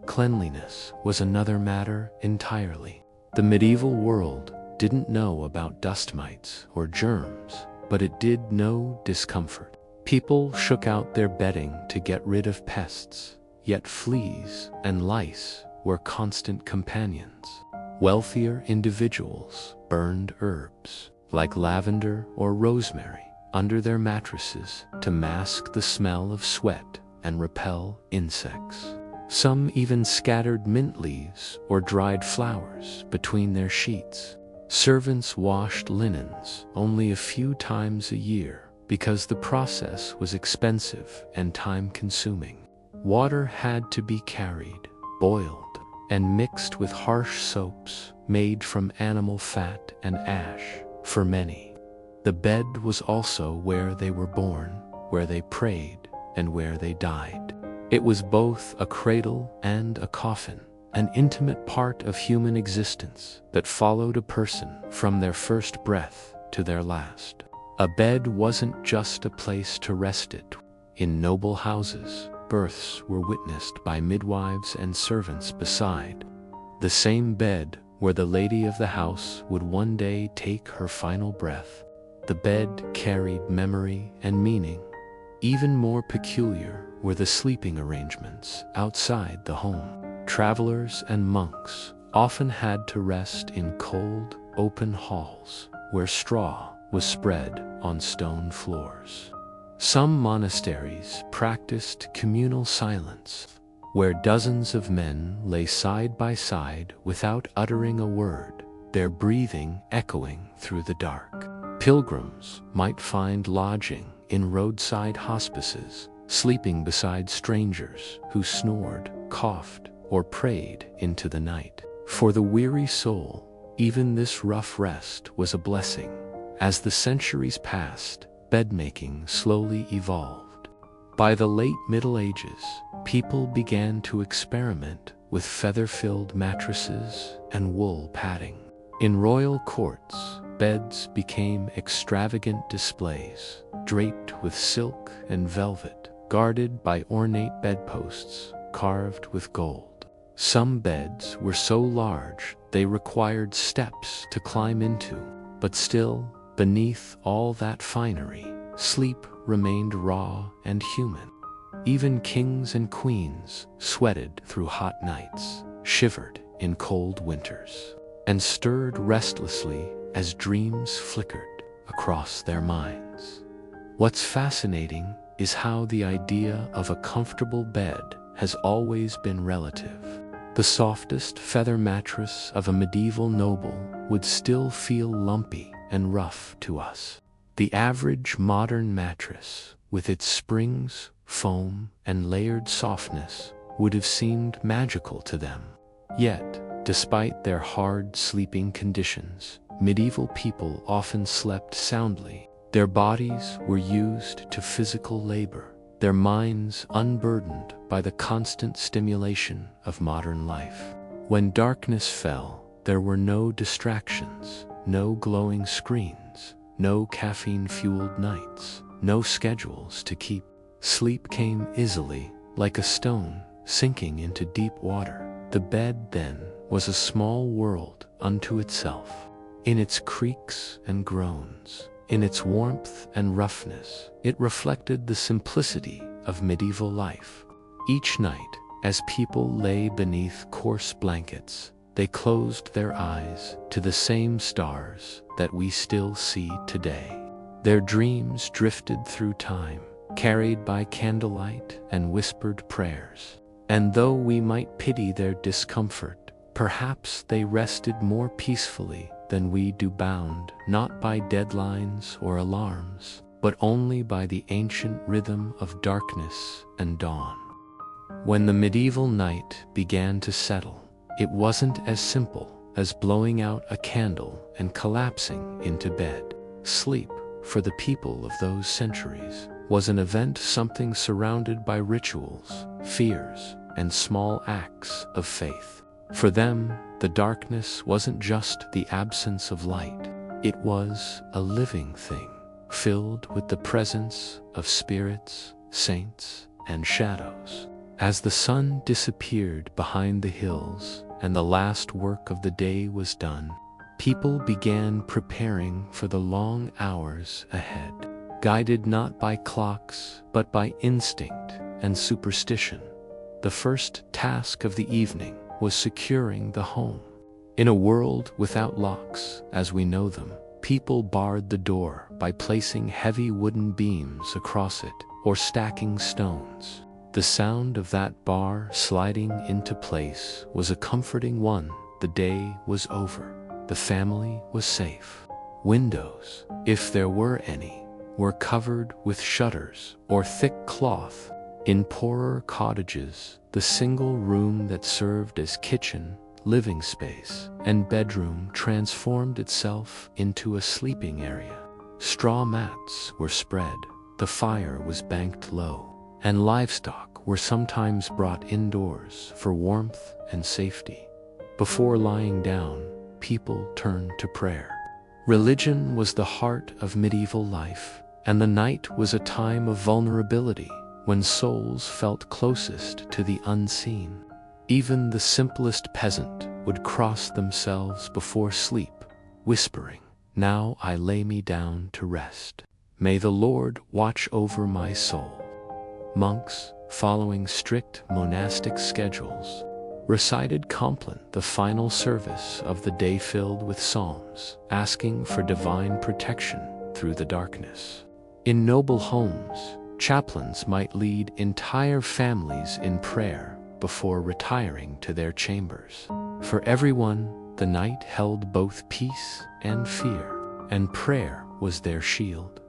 Cleanliness was another matter entirely. The medieval world didn't know about dust mites or germs, but it did know discomfort. People shook out their bedding to get rid of pests, yet fleas and lice were constant companions. Wealthier individuals burned herbs, like lavender or rosemary, under their mattresses to mask the smell of sweat and repel insects. Some even scattered mint leaves or dried flowers between their sheets. Servants washed linens only a few times a year because the process was expensive and time-consuming. Water had to be carried, boiled, and mixed with harsh soaps made from animal fat and ash. For many, the bed was also where they were born, where they prayed, and where they died. It was both a cradle and a coffin, an intimate part of human existence that followed a person from their first breath to their last. A bed wasn't just a place to rest it. In noble houses, births were witnessed by midwives and servants beside the same bed where the lady of the house would one day take her final breath. The bed carried memory and meaning. Even more peculiar were the sleeping arrangements outside the home. Travelers and monks often had to rest in cold, open halls where straw was spread on stone floors. Some monasteries practiced communal silence, where dozens of men lay side by side without uttering a word, their breathing echoing through the dark. Pilgrims might find lodging in roadside hospices, sleeping beside strangers who snored, coughed, or prayed into the night. For the weary soul, even this rough rest was a blessing. As the centuries passed, bedmaking slowly evolved. By the late Middle Ages, people began to experiment with feather-filled mattresses and wool padding. In royal courts, beds became extravagant displays, draped with silk and velvet, guarded by ornate bedposts carved with gold. Some beds were so large they required steps to climb into, but still, beneath all that finery, sleep remained raw and human. Even kings and queens sweated through hot nights, shivered in cold winters, and stirred restlessly as dreams flickered across their minds. What's fascinating is how the idea of a comfortable bed has always been relative. The softest feather mattress of a medieval noble would still feel lumpy and rough to us. The average modern mattress, with its springs, foam, and layered softness would have seemed magical to them. Yet, despite their hard sleeping conditions, medieval people often slept soundly. Their bodies were used to physical labor, their minds unburdened by the constant stimulation of modern life. When darkness fell, there were no distractions, no glowing screens, no caffeine-fueled nights, no schedules to keep. Sleep came easily, like a stone sinking into deep water. The bed, then, was a small world unto itself. In its creaks and groans, in its warmth and roughness, it reflected the simplicity of medieval life. Each night, as people lay beneath coarse blankets, they closed their eyes to the same stars that we still see today. Their dreams drifted through time, carried by candlelight and whispered prayers. And though we might pity their discomfort, perhaps they rested more peacefully than we do, bound not by deadlines or alarms, but only by the ancient rhythm of darkness and dawn. When the medieval night began to settle, it wasn't as simple as blowing out a candle and collapsing into bed. Sleep, for the people of those centuries, was an event, something surrounded by rituals, fears, and small acts of faith. For them, the darkness wasn't just the absence of light. It was a living thing, filled with the presence of spirits, saints, and shadows. As the sun disappeared behind the hills and the last work of the day was done, people began preparing for the long hours ahead. Guided not by clocks, but by instinct and superstition, the first task of the evening was securing the home. In a world without locks, as we know them, people barred the door by placing heavy wooden beams across it or stacking stones. The sound of that bar sliding into place was a comforting one. The day was over. The family was safe. Windows, if there were any, were covered with shutters or thick cloth. In poorer cottages, the single room that served as kitchen, living space, and bedroom transformed itself into a sleeping area. Straw mats were spread, the fire was banked low, and livestock were sometimes brought indoors for warmth and safety. Before lying down, people turned to prayer. Religion was the heart of medieval life, and the night was a time of vulnerability when souls felt closest to the unseen. Even the simplest peasant would cross themselves before sleep, whispering, "Now I lay me down to rest. May the Lord watch over my soul." Monks, following strict monastic schedules, recited Compline, the final service of the day, filled with psalms, asking for divine protection through the darkness. In noble homes, chaplains might lead entire families in prayer before retiring to their chambers. For everyone, the night held both peace and fear, and prayer was their shield.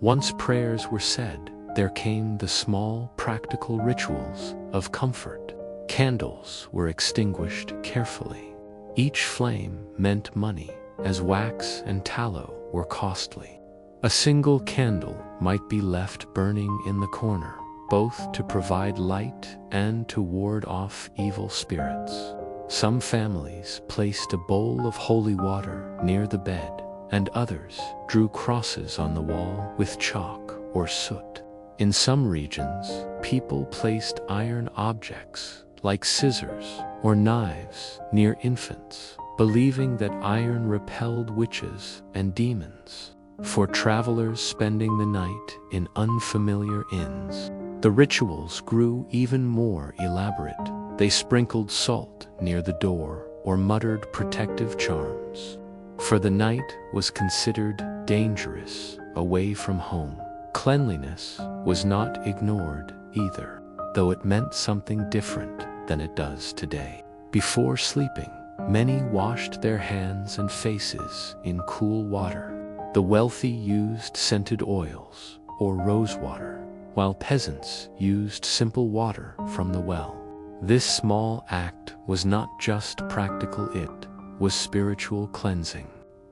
Once prayers were said, there came the small, practical rituals of comfort. Candles were extinguished carefully. Each flame meant money, as wax and tallow were costly. A single candle might be left burning in the corner, both to provide light and to ward off evil spirits. Some families placed a bowl of holy water near the bed, and others drew crosses on the wall with chalk or soot. In some regions, people placed iron objects like scissors or knives near infants, believing that iron repelled witches and demons. For travelers spending the night in unfamiliar inns, the rituals grew even more elaborate. They sprinkled salt near the door or muttered protective charms. For the night was considered dangerous away from home. Cleanliness was not ignored either, though it meant something different than it does today. Before sleeping, many washed their hands and faces in cool water. The wealthy used scented oils or rose water. while peasants used simple water from the well. This small act was not just practical, it was spiritual cleansing.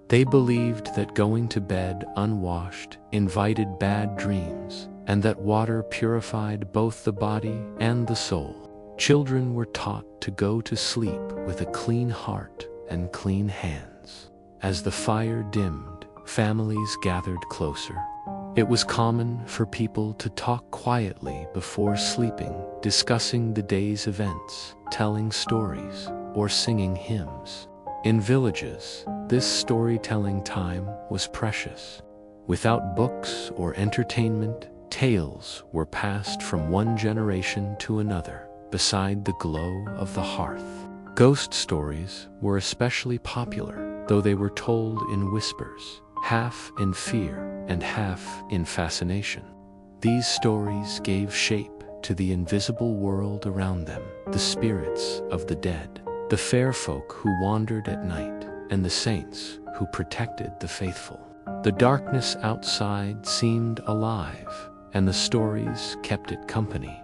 They believed that going to bed unwashed invited bad dreams, and that water purified both the body and the soul. Children were taught to go to sleep with a clean heart and clean hands. As the fire dimmed, families gathered closer. It was common for people to talk quietly before sleeping, discussing the day's events, telling stories, or singing hymns. In villages, this storytelling time was precious. Without books or entertainment, tales were passed from one generation to another, beside the glow of the hearth. Ghost stories were especially popular, though they were told in whispers, half in fear and half in fascination. These stories gave shape to the invisible world around them, the spirits of the dead, the fair folk who wandered at night, and the saints who protected the faithful. The darkness outside seemed alive, and the stories kept it company.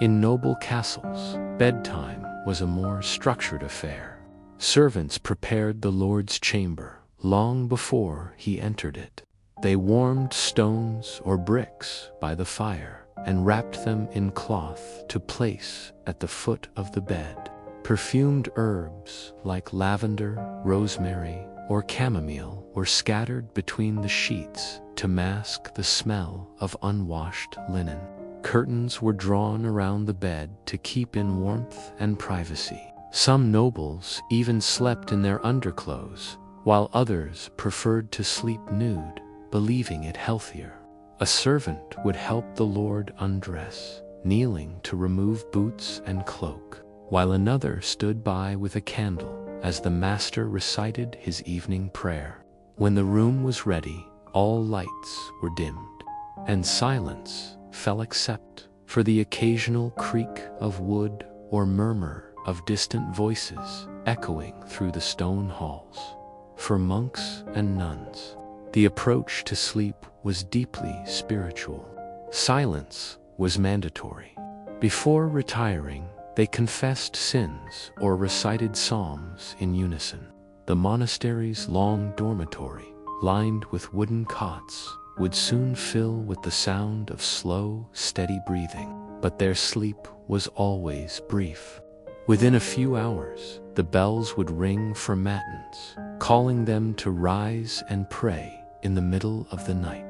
In noble castles, bedtime was a more structured affair. Servants prepared the Lord's chamber long before he entered it. They warmed stones or bricks by the fire and wrapped them in cloth to place at the foot of the bed. Perfumed herbs like lavender, rosemary, or chamomile were scattered between the sheets to mask the smell of unwashed linen. Curtains were drawn around the bed to keep in warmth and privacy. Some nobles even slept in their underclothes, while others preferred to sleep nude, believing it healthier. A servant would help the Lord undress, kneeling to remove boots and cloak, while another stood by with a candle as the master recited his evening prayer. When the room was ready, all lights were dimmed, and silence fell except for the occasional creak of wood or murmur of distant voices echoing through the stone halls. For monks and nuns, the approach to sleep was deeply spiritual. Silence was mandatory. Before retiring, they confessed sins or recited psalms in unison. The monastery's long dormitory, lined with wooden cots, would soon fill with the sound of slow, steady breathing, but their sleep was always brief. Within a few hours, the bells would ring for matins, calling them to rise and pray in the middle of the night.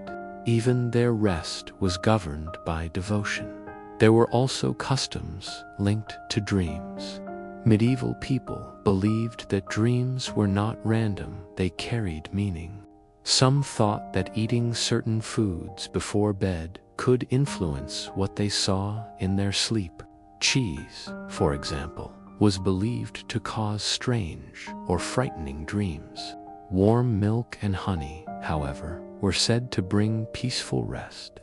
Even their rest was governed by devotion. There were also customs linked to dreams. Medieval people believed that dreams were not random, they carried meaning. Some thought that eating certain foods before bed could influence what they saw in their sleep. Cheese, for example, was believed to cause strange or frightening dreams. Warm milk and honey, however, were said to bring peaceful rest.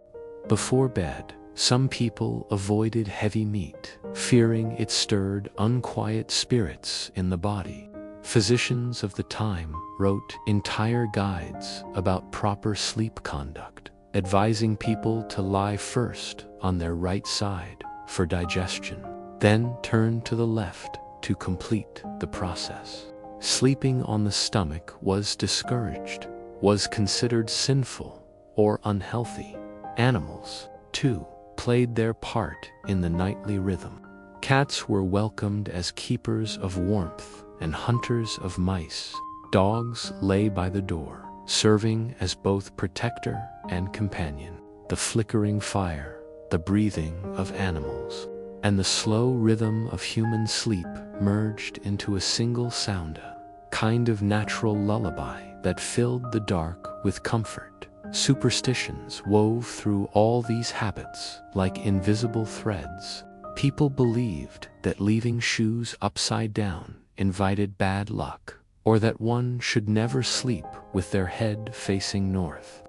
Before bed, some people avoided heavy meat, fearing it stirred unquiet spirits in the body. Physicians of the time wrote entire guides about proper sleep conduct, advising people to lie first on their right side for digestion, then turn to the left to complete the process. Sleeping on the stomach was discouraged, was considered sinful or unhealthy. Animals, too, played their part in the nightly rhythm. Cats were welcomed as keepers of warmth and hunters of mice. Dogs lay by the door, serving as both protector and companion. The flickering fire, the breathing of animals, and the slow rhythm of human sleep merged into a single sound, a kind of natural lullaby that filled the dark with comfort. Superstitions wove through all these habits like invisible threads. People believed that leaving shoes upside down invited bad luck, or that one should never sleep with their head facing north.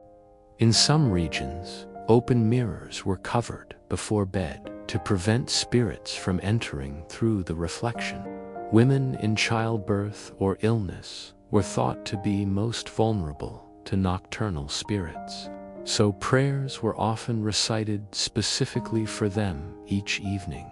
In some regions, open mirrors were covered before bed to prevent spirits from entering through the reflection. Women in childbirth or illness were thought to be most vulnerable to nocturnal spirits. so prayers were often recited specifically for them each evening.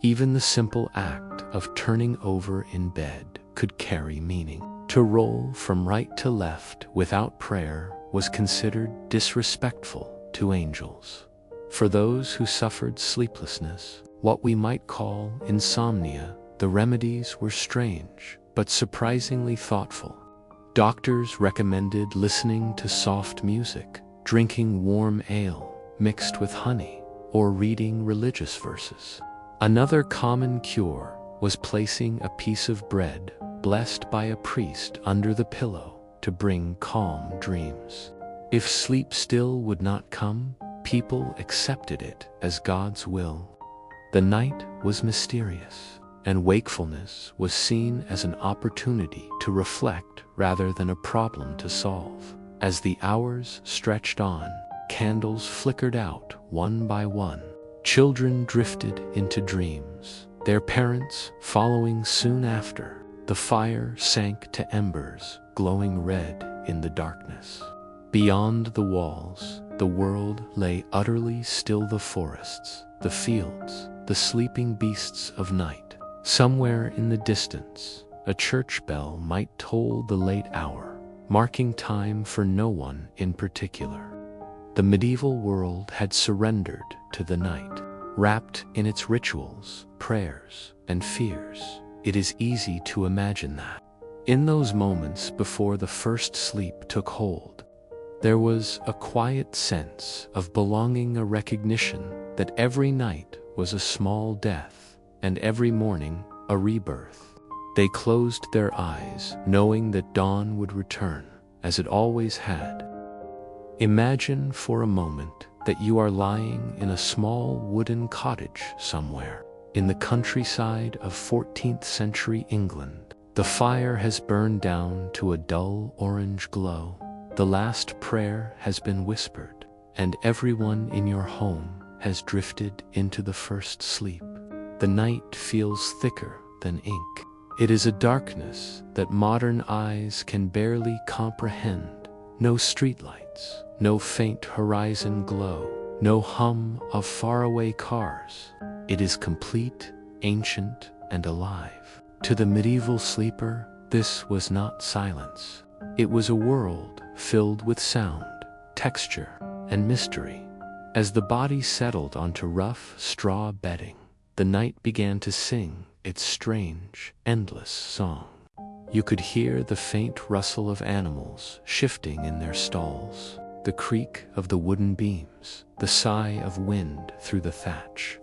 Even the simple act of turning over in bed could carry meaning. To roll from right to left without prayer was considered disrespectful to angels. For those who suffered sleeplessness, what we might call insomnia, the remedies were strange, but surprisingly thoughtful. Doctors recommended listening to soft music, drinking warm ale mixed with honey, or reading religious verses. Another common cure was placing a piece of bread blessed by a priest under the pillow to bring calm dreams. If sleep still would not come, people accepted it as God's will. The night was mysterious, and wakefulness was seen as an opportunity to reflect rather than a problem to solve. As the hours stretched on, candles flickered out one by one. Children drifted into dreams, their parents following soon after. The fire sank to embers, glowing red in the darkness. Beyond the walls, the world lay utterly still. The forests, the fields, the sleeping beasts of night. Somewhere in the distance, a church bell might toll the late hour, marking time for no one in particular. The medieval world had surrendered to the night, wrapped in its rituals, prayers, and fears. It is easy to imagine that. In those moments before the first sleep took hold, there was a quiet sense of belonging, a recognition that every night was a small death, and every morning a rebirth. They closed their eyes, knowing that dawn would return, as it always had. Imagine for a moment that you are lying in a small wooden cottage somewhere in the countryside of 14th century England. The fire has burned down to a dull orange glow. The last prayer has been whispered, and everyone in your home has drifted into the first sleep. The night feels thicker than ink. It is a darkness that modern eyes can barely comprehend. No streetlights, no faint horizon glow, no hum of faraway cars. It is complete, ancient, and alive. To the medieval sleeper, this was not silence. It was a world filled with sound, texture, and mystery. As the body settled onto rough straw bedding, the night began to sing its strange, endless song. You could hear the faint rustle of animals shifting in their stalls, the creak of the wooden beams, the sigh of wind through the thatch.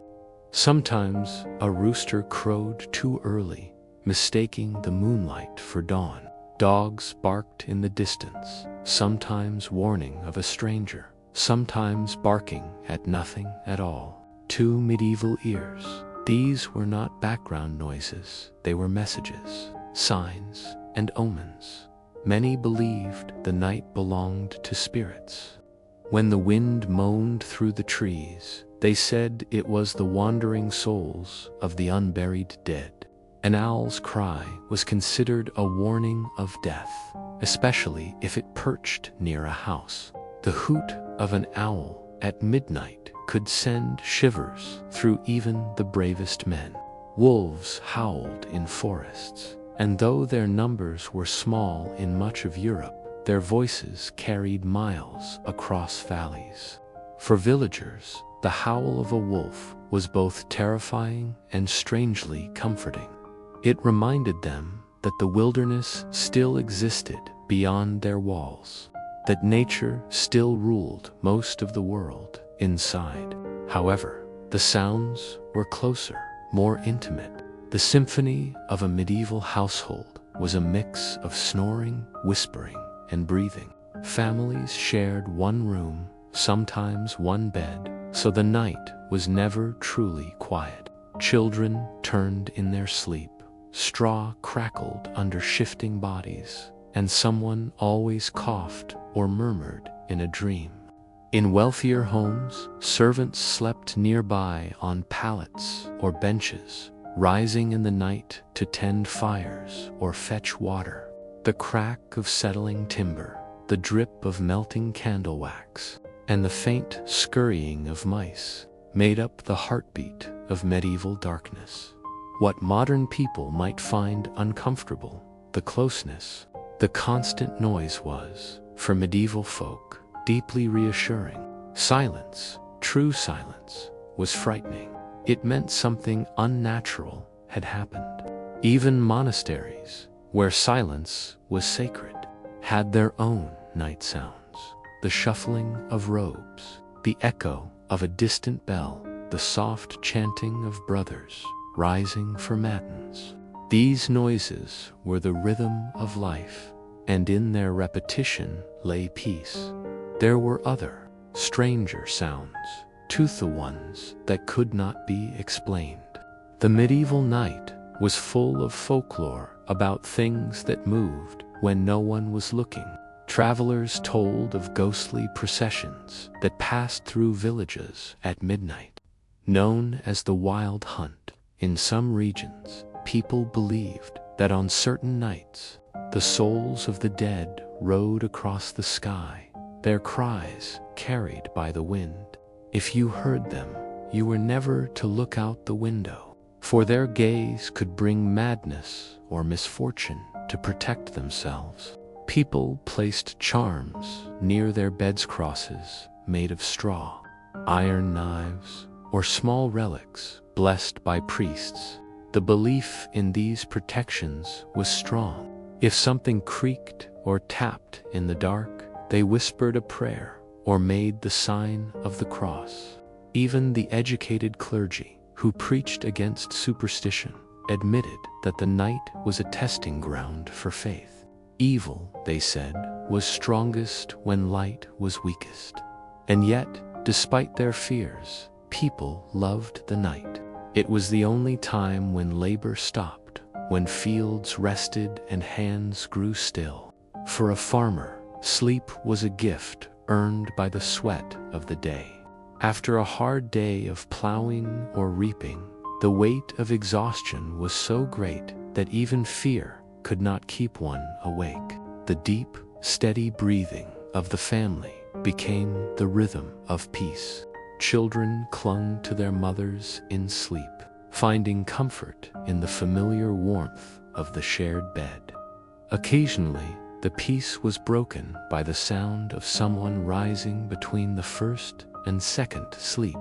Sometimes a rooster crowed too early, mistaking the moonlight for dawn. Dogs barked in the distance, sometimes warning of a stranger, sometimes barking at nothing at all. To medieval ears, these were not background noises, they were messages, signs, and omens. Many believed the night belonged to spirits. When the wind moaned through the trees, they said it was the wandering souls of the unburied dead. An owl's cry was considered a warning of death, especially if it perched near a house. The hoot of an owl at midnight could send shivers through even the bravest men. Wolves howled in forests, and though their numbers were small in much of Europe, their voices carried miles across valleys. For villagers, the howl of a wolf was both terrifying and strangely comforting. It reminded them that the wilderness still existed beyond their walls, that nature still ruled most of the world inside. However, the sounds were closer, more intimate. The symphony of a medieval household was a mix of snoring, whispering, and breathing. Families shared one room, sometimes one bed, so the night was never truly quiet. Children turned in their sleep. Straw crackled under shifting bodies, and someone always coughed or murmured in a dream. In wealthier homes, servants slept nearby on pallets or benches, rising in the night to tend fires or fetch water. The crack of settling timber, the drip of melting candle wax, and the faint scurrying of mice made up the heartbeat of medieval darkness. What modern people might find uncomfortable, the closeness, the constant noise was, for medieval folk, deeply reassuring. Silence, true silence, was frightening. It meant something unnatural had happened. Even monasteries, where silence was sacred, had their own night sounds. The shuffling of robes, the echo of a distant bell, the soft chanting of brothers rising for matins. These noises were the rhythm of life, and in their repetition lay peace. There were other, stranger sounds, the ones that could not be explained. The medieval night was full of folklore about things that moved when no one was looking. Travelers told of ghostly processions that passed through villages at midnight. Known as the Wild Hunt, in some regions, people believed that on certain nights, the souls of the dead rode across the sky, their cries carried by the wind. If you heard them, you were never to look out the window, for their gaze could bring madness or misfortune to protect themselves. People placed charms near their bed's crosses made of straw, iron knives, or small relics blessed by priests. The belief in these protections was strong. If something creaked or tapped in the dark, they whispered a prayer or made the sign of the cross. Even the educated clergy, who preached against superstition, admitted that the night was a testing ground for faith. Evil, they said, was strongest when light was weakest. And yet, despite their fears, people loved the night. It was the only time when labor stopped, when fields rested and hands grew still. For a farmer, sleep was a gift earned by the sweat of the day. After a hard day of plowing or reaping, the weight of exhaustion was so great that even fear could not keep one awake. The deep, steady breathing of the family became the rhythm of peace. Children clung to their mothers in sleep, finding comfort in the familiar warmth of the shared bed. Occasionally, the peace was broken by the sound of someone rising between the first and second sleep.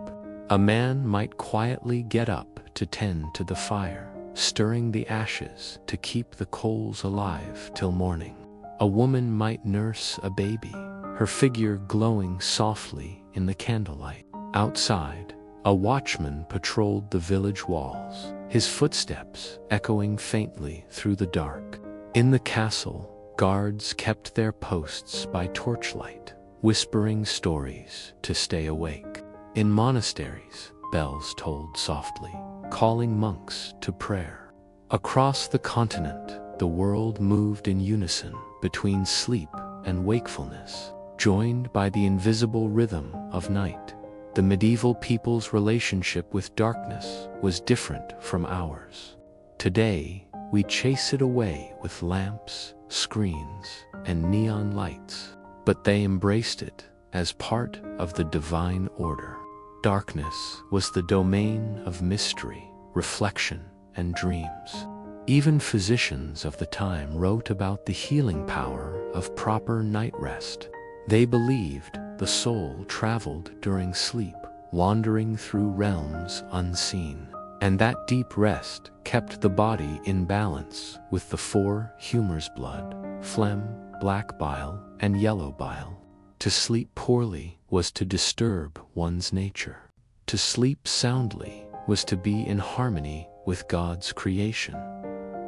A man might quietly get up to tend to the fire, stirring the ashes to keep the coals alive till morning. A woman might nurse a baby, her figure glowing softly in the candlelight. Outside, a watchman patrolled the village walls, his footsteps echoing faintly through the dark. In the castle, guards kept their posts by torchlight, whispering stories to stay awake. In monasteries, bells tolled softly, calling monks to prayer. Across the continent, the world moved in unison between sleep and wakefulness, joined by the invisible rhythm of night. The medieval people's relationship with darkness was different from ours. Today, we chase it away with lamps, screens, and neon lights, but they embraced it as part of the divine order. Darkness was the domain of mystery, reflection, and dreams. Even physicians of the time wrote about the healing power of proper night rest. They believed the soul traveled during sleep, wandering through realms unseen, and that deep rest kept the body in balance with the four humors: blood, phlegm, black bile, and yellow bile. To sleep poorly was to disturb one's nature. To sleep soundly was to be in harmony with God's creation.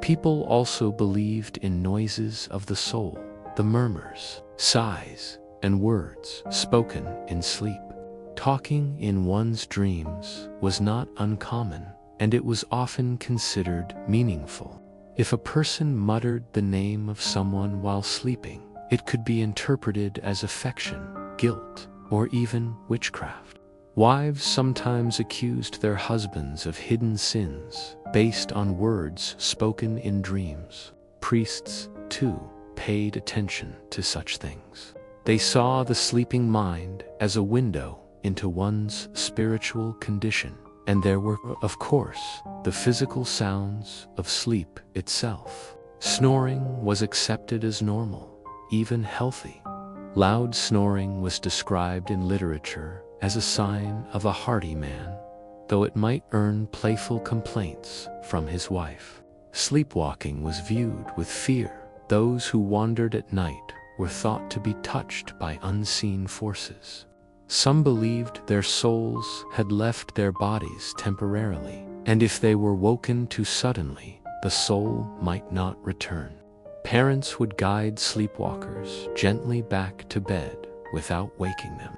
People also believed in noises of the soul, the murmurs, sighs, and words spoken in sleep. Talking in one's dreams was not uncommon, and it was often considered meaningful. If a person muttered the name of someone while sleeping, it could be interpreted as affection, guilt, or even witchcraft. Wives sometimes accused their husbands of hidden sins based on words spoken in dreams. Priests, too, paid attention to such things. They saw the sleeping mind as a window into one's spiritual condition. And there were, of course, the physical sounds of sleep itself. Snoring was accepted as normal, even healthy. Loud snoring was described in literature as a sign of a hearty man, though it might earn playful complaints from his wife. Sleepwalking was viewed with fear. Those who wandered at night were thought to be touched by unseen forces. Some believed their souls had left their bodies temporarily, and if they were woken too suddenly, the soul might not return. Parents would guide sleepwalkers gently back to bed without waking them,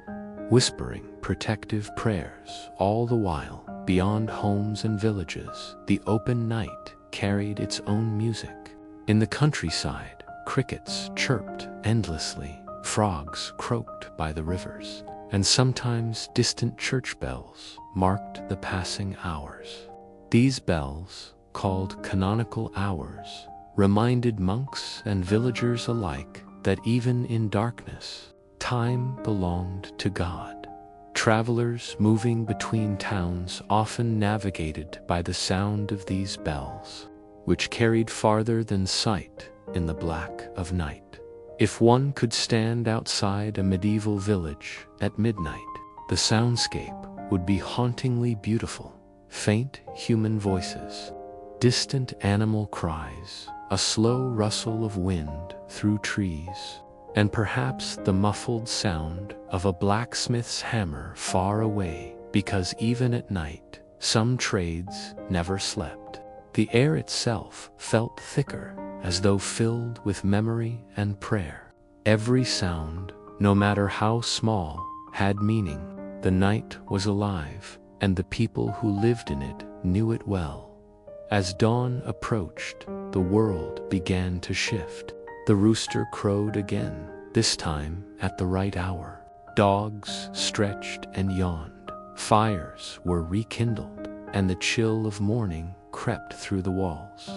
whispering protective prayers all the while. Beyond homes and villages, the open night carried its own music. In the countryside, crickets chirped endlessly, frogs croaked by the rivers, and sometimes distant church bells marked the passing hours. These bells, called canonical hours, reminded monks and villagers alike that even in darkness, time belonged to God. Travelers moving between towns often navigated by the sound of these bells, which carried farther than sight in the black of night. If one could stand outside a medieval village at midnight, the soundscape would be hauntingly beautiful. Faint human voices, distant animal cries, a slow rustle of wind through trees, and perhaps the muffled sound of a blacksmith's hammer far away, because even at night, some trades never slept. The air itself felt thicker, as though filled with memory and prayer. Every sound, no matter how small, had meaning. The night was alive, and the people who lived in it knew it well. As dawn approached, the world began to shift. The rooster crowed again, this time at the right hour. Dogs stretched and yawned. Fires were rekindled, and the chill of morning crept through the walls.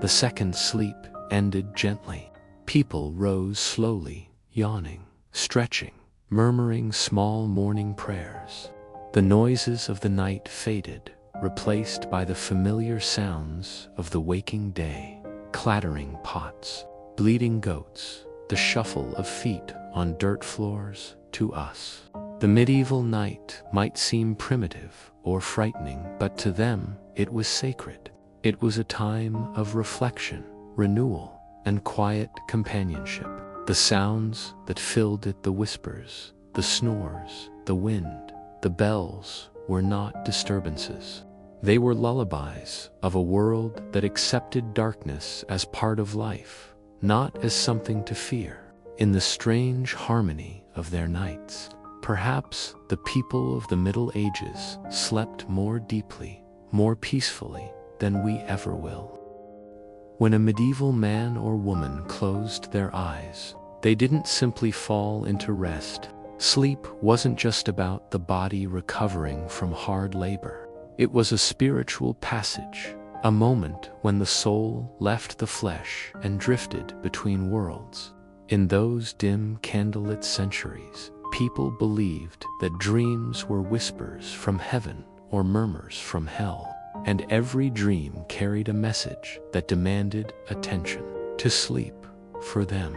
The second sleep ended gently. People rose slowly, yawning, stretching, murmuring small morning prayers. The noises of the night faded, replaced by the familiar sounds of the waking day. Clattering pots, bleating goats, the shuffle of feet on dirt floors. To us, the medieval night might seem primitive or frightening, but to them it was sacred. It was a time of reflection, renewal, and quiet companionship. The sounds that filled it, the whispers, the snores, the wind, the bells, were not disturbances. They were lullabies of a world that accepted darkness as part of life, not as something to fear. In the strange harmony of their nights, perhaps the people of the Middle Ages slept more deeply, more peacefully than we ever will. When a medieval man or woman closed their eyes, they didn't simply fall into rest. Sleep wasn't just about the body recovering from hard labor. It was a spiritual passage, a moment when the soul left the flesh and drifted between worlds. In those dim candlelit centuries, people believed that dreams were whispers from heaven or murmurs from hell, and every dream carried a message that demanded attention. To sleep, for them,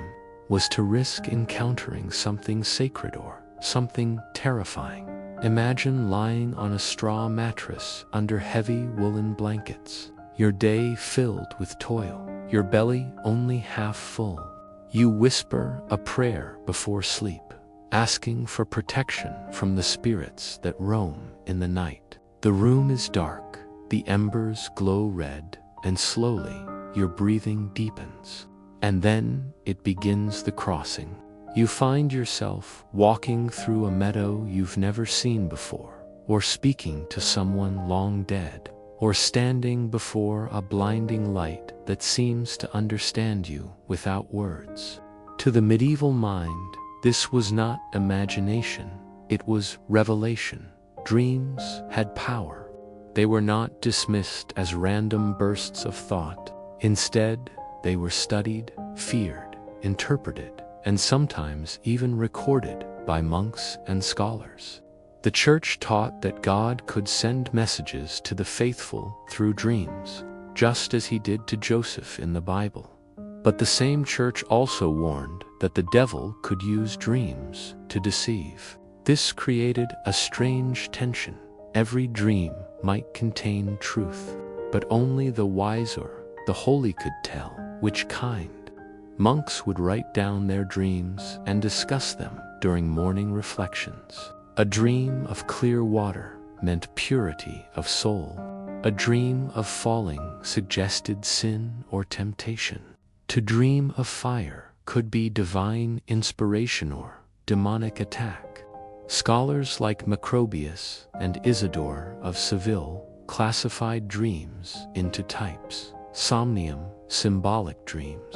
was to risk encountering something sacred or something terrifying. Imagine lying on a straw mattress under heavy woolen blankets, your day filled with toil, your belly only half full. You whisper a prayer before sleep, asking for protection from the spirits that roam in the night. The room is dark, the embers glow red, and slowly your breathing deepens. And then it begins the crossing. You find yourself walking through a meadow you've never seen before, or speaking to someone long dead, or standing before a blinding light that seems to understand you without words. To the medieval mind, this was not imagination, it was revelation. Dreams had power. They were not dismissed as random bursts of thought. Instead, they were studied, feared, interpreted, and sometimes even recorded by monks and scholars. The church taught that God could send messages to the faithful through dreams, just as he did to Joseph in the Bible. But the same church also warned that the devil could use dreams to deceive. This created a strange tension. Every dream might contain truth, but only the wise or the holy could tell which kind. Monks would write down their dreams and discuss them during morning reflections. A dream of clear water meant purity of soul. A dream of falling suggested sin or temptation. To dream of fire could be divine inspiration or demonic attack. Scholars like Macrobius and Isidore of Seville classified dreams into types: somnium, symbolic dreams;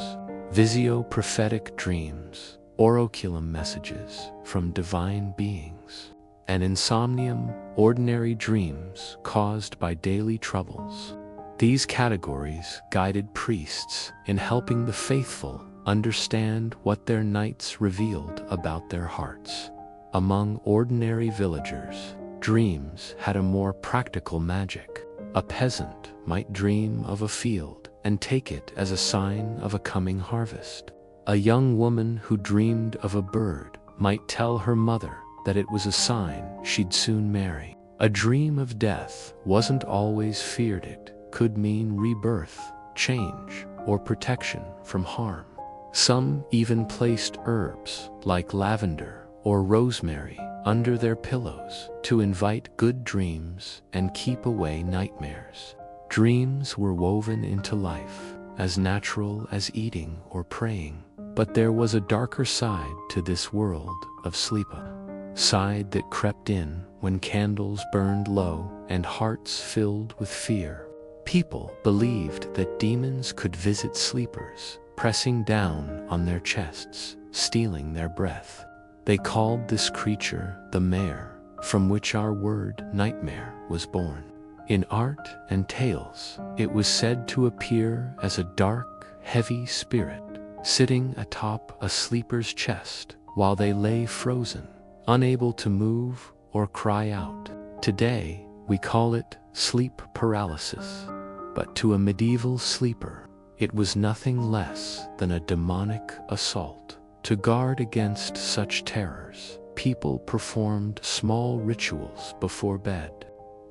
visio, prophetic dreams; oraculum, messages from divine beings; and insomnium, ordinary dreams caused by daily troubles. These categories guided priests in helping the faithful understand what their nights revealed about their hearts. Among ordinary villagers, dreams had a more practical magic. A peasant might dream of a field and take it as a sign of a coming harvest. A young woman who dreamed of a bird might tell her mother that it was a sign she'd soon marry. A dream of death wasn't always feared. It could mean rebirth, change, or protection from harm. Some even placed herbs like lavender or rosemary under their pillows to invite good dreams and keep away nightmares. Dreams were woven into life, as natural as eating or praying. But there was a darker side to this world of sleep, a side that crept in when candles burned low and hearts filled with fear. People believed that demons could visit sleepers, pressing down on their chests, stealing their breath. They called this creature the mare, from which our word nightmare was born. In art and tales, it was said to appear as a dark, heavy spirit, sitting atop a sleeper's chest while they lay frozen, unable to move or cry out. Today, we call it sleep paralysis. But to a medieval sleeper, it was nothing less than a demonic assault. To guard against such terrors, people performed small rituals before bed.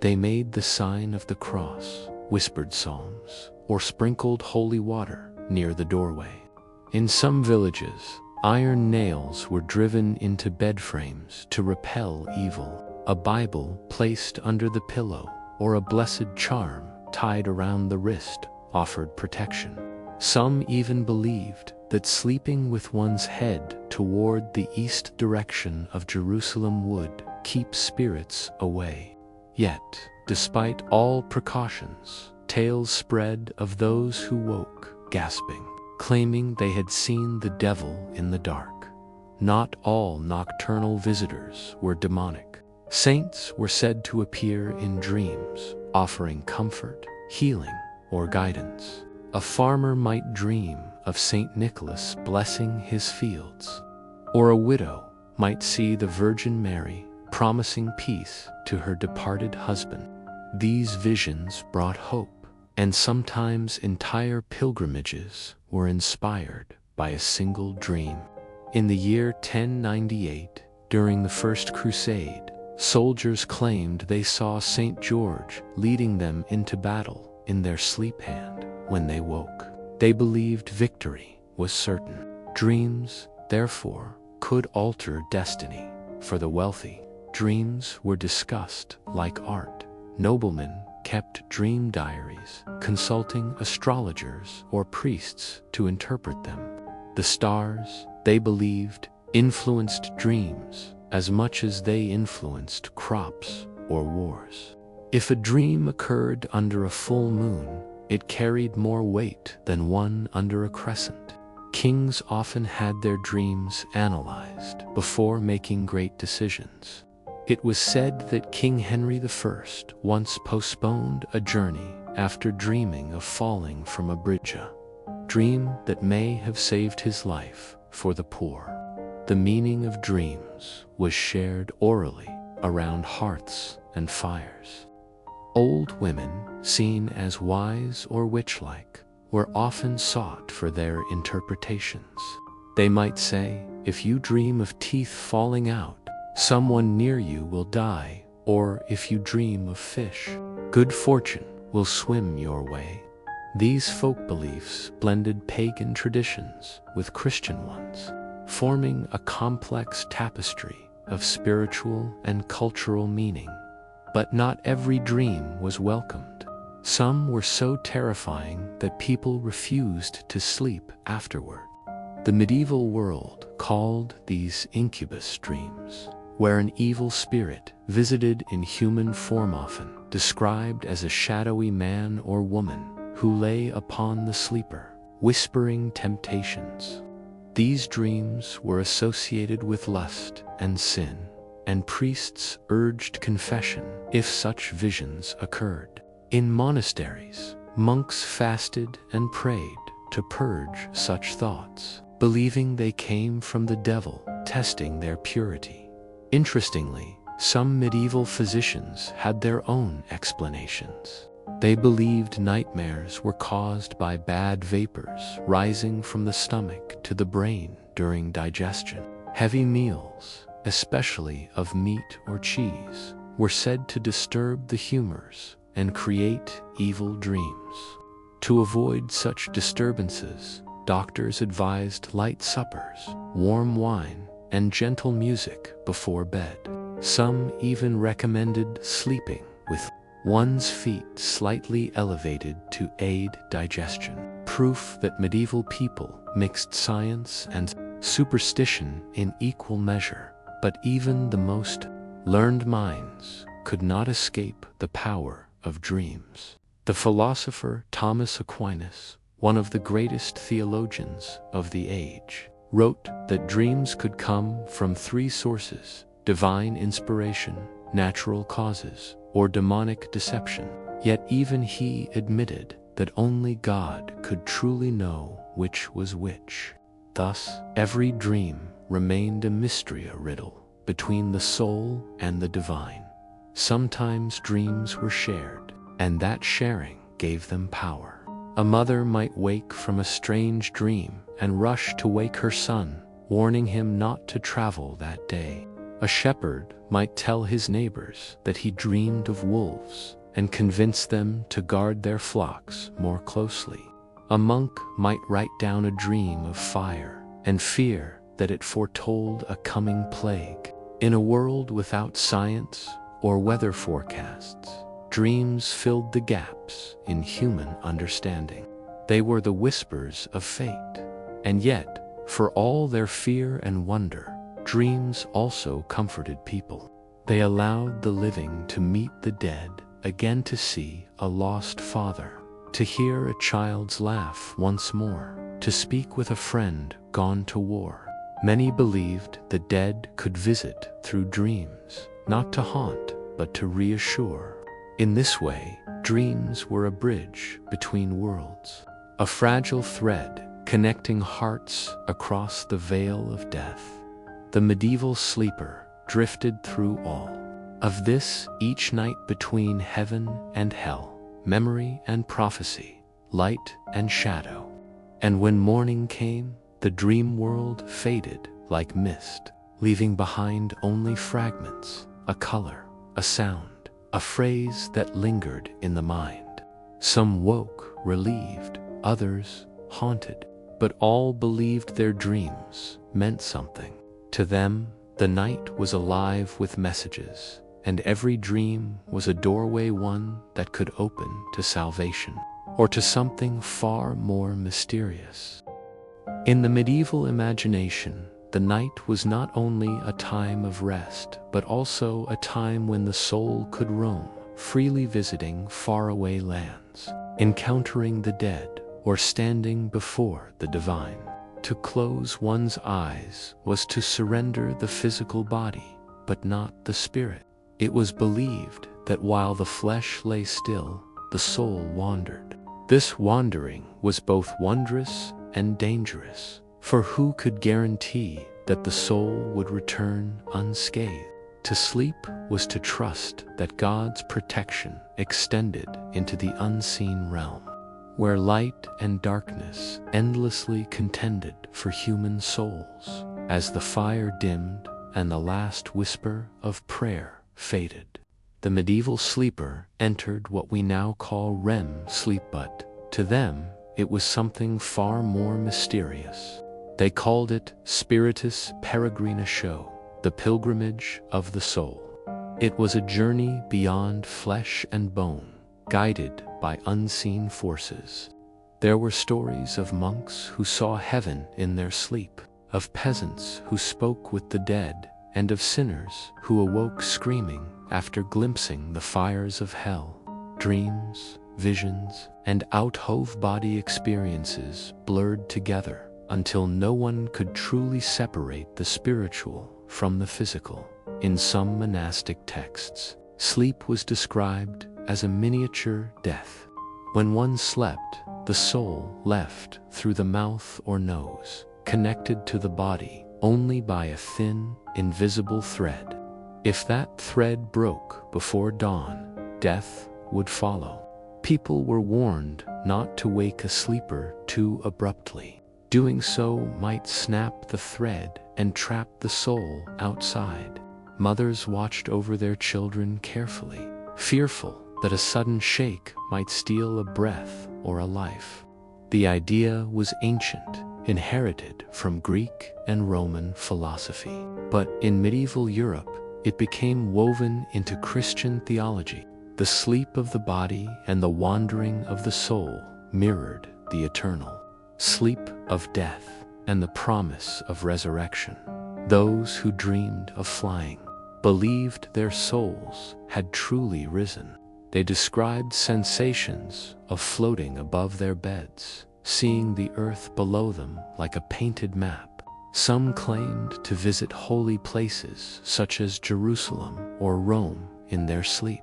They made the sign of the cross, whispered psalms, or sprinkled holy water near the doorway. In some villages, iron nails were driven into bed frames to repel evil. A Bible placed under the pillow or a blessed charm tied around the wrist offered protection. Some even believed that sleeping with one's head toward the east direction of Jerusalem would keep spirits away. Yet, despite all precautions, tales spread of those who woke, gasping, claiming they had seen the devil in the dark. Not all nocturnal visitors were demonic. Saints were said to appear in dreams, offering comfort, healing, or guidance. A farmer might dream of Saint Nicholas blessing his fields, or a widow might see the Virgin Mary promising peace to her departed husband. These visions brought hope, and sometimes entire pilgrimages were inspired by a single dream. In the year 1098, during the First Crusade, soldiers claimed they saw St. George leading them into battle in their sleep hand. When they woke, they believed victory was certain. Dreams, therefore, could alter destiny. For the wealthy, dreams were discussed like art. Noblemen kept dream diaries, consulting astrologers or priests to interpret them. The stars, they believed, influenced dreams as much as they influenced crops or wars. If a dream occurred under a full moon, it carried more weight than one under a crescent. Kings often had their dreams analyzed before making great decisions. It was said that King Henry I once postponed a journey after dreaming of falling from a bridge, a dream that may have saved his life for the poor. The meaning of dreams was shared orally around hearths and fires. Old women, seen as wise or witch-like, were often sought for their interpretations. They might say, if you dream of teeth falling out, someone near you will die, or if you dream of fish, good fortune will swim your way. These folk beliefs blended pagan traditions with Christian ones, forming a complex tapestry of spiritual and cultural meaning. But not every dream was welcomed. Some were so terrifying that people refused to sleep afterward. The medieval world called these incubus dreams, where an evil spirit visited in human form, often described as a shadowy man or woman who lay upon the sleeper, whispering temptations. These dreams were associated with lust and sin, and priests urged confession if such visions occurred. In monasteries, monks fasted and prayed to purge such thoughts, believing they came from the devil, testing their purity. Interestingly, some medieval physicians had their own explanations. They believed nightmares were caused by bad vapors rising from the stomach to the brain during digestion. Heavy meals, especially of meat or cheese, were said to disturb the humors and create evil dreams. To avoid such disturbances, doctors advised light suppers, warm wine, and gentle music before bed. Some even recommended sleeping with one's feet slightly elevated to aid digestion. Proof that medieval people mixed science and superstition in equal measure. But even the most learned minds could not escape the power of dreams. The philosopher Thomas Aquinas, one of the greatest theologians of the age, wrote that dreams could come from three sources: divine inspiration, natural causes, or demonic deception. Yet even he admitted that only God could truly know which was which. Thus, every dream remained a mystery, a riddle between the soul and the divine. Sometimes dreams were shared, and that sharing gave them power. A mother might wake from a strange dream and rush to wake her son, warning him not to travel that day. A shepherd might tell his neighbors that he dreamed of wolves and convince them to guard their flocks more closely. A monk might write down a dream of fire and fear that it foretold a coming plague. In a world without science or weather forecasts, dreams filled the gaps in human understanding. They were the whispers of fate. And yet, for all their fear and wonder, dreams also comforted people. They allowed the living to meet the dead, again to see a lost father, to hear a child's laugh once more, to speak with a friend gone to war. Many believed the dead could visit through dreams, not to haunt, but to reassure. In this way, dreams were a bridge between worlds, a fragile thread connecting hearts across the veil of death. The medieval sleeper drifted through all of this, each night between heaven and hell, memory and prophecy, light and shadow. And when morning came, the dream world faded like mist, leaving behind only fragments, a color, a sound, a phrase that lingered in the mind. Some woke relieved, others haunted, but all believed their dreams meant something. To them, the night was alive with messages, and every dream was a doorway, one that could open to salvation, or to something far more mysterious. In the medieval imagination, the night was not only a time of rest, but also a time when the soul could roam, freely visiting faraway lands, encountering the dead, or standing before the divine. To close one's eyes was to surrender the physical body, but not the spirit. It was believed that while the flesh lay still, the soul wandered. This wandering was both wondrous and dangerous, For who could guarantee that the soul would return unscathed? To sleep was to trust that God's protection extended into the unseen realm, where light and darkness endlessly contended for human souls. As the fire dimmed and the last whisper of prayer faded, the medieval sleeper entered what we now call REM sleep, but to them it was something far more mysterious. They called it Spiritus Peregrinatio, the pilgrimage of the soul. It was a journey beyond flesh and bone, guided by unseen forces. There were stories of monks who saw heaven in their sleep, of peasants who spoke with the dead, and of sinners who awoke screaming after glimpsing the fires of hell. Dreams, visions, and out-of-body experiences blurred together until no one could truly separate the spiritual from the physical. In some monastic texts, sleep was described as a miniature death. When one slept, the soul left through the mouth or nose, connected to the body only by a thin, invisible thread. If that thread broke before dawn, death would follow. People were warned not to wake a sleeper too abruptly. Doing so might snap the thread and trap the soul outside. Mothers watched over their children carefully, fearful that a sudden shake might steal a breath or a life. The idea was ancient, inherited from Greek and Roman philosophy. But in medieval Europe, it became woven into Christian theology. The sleep of the body and the wandering of the soul mirrored the eternal sleep of death and the promise of resurrection. Those who dreamed of flying believed their souls had truly risen. They described sensations of floating above their beds, seeing the earth below them like a painted map. Some claimed to visit holy places such as Jerusalem or Rome in their sleep.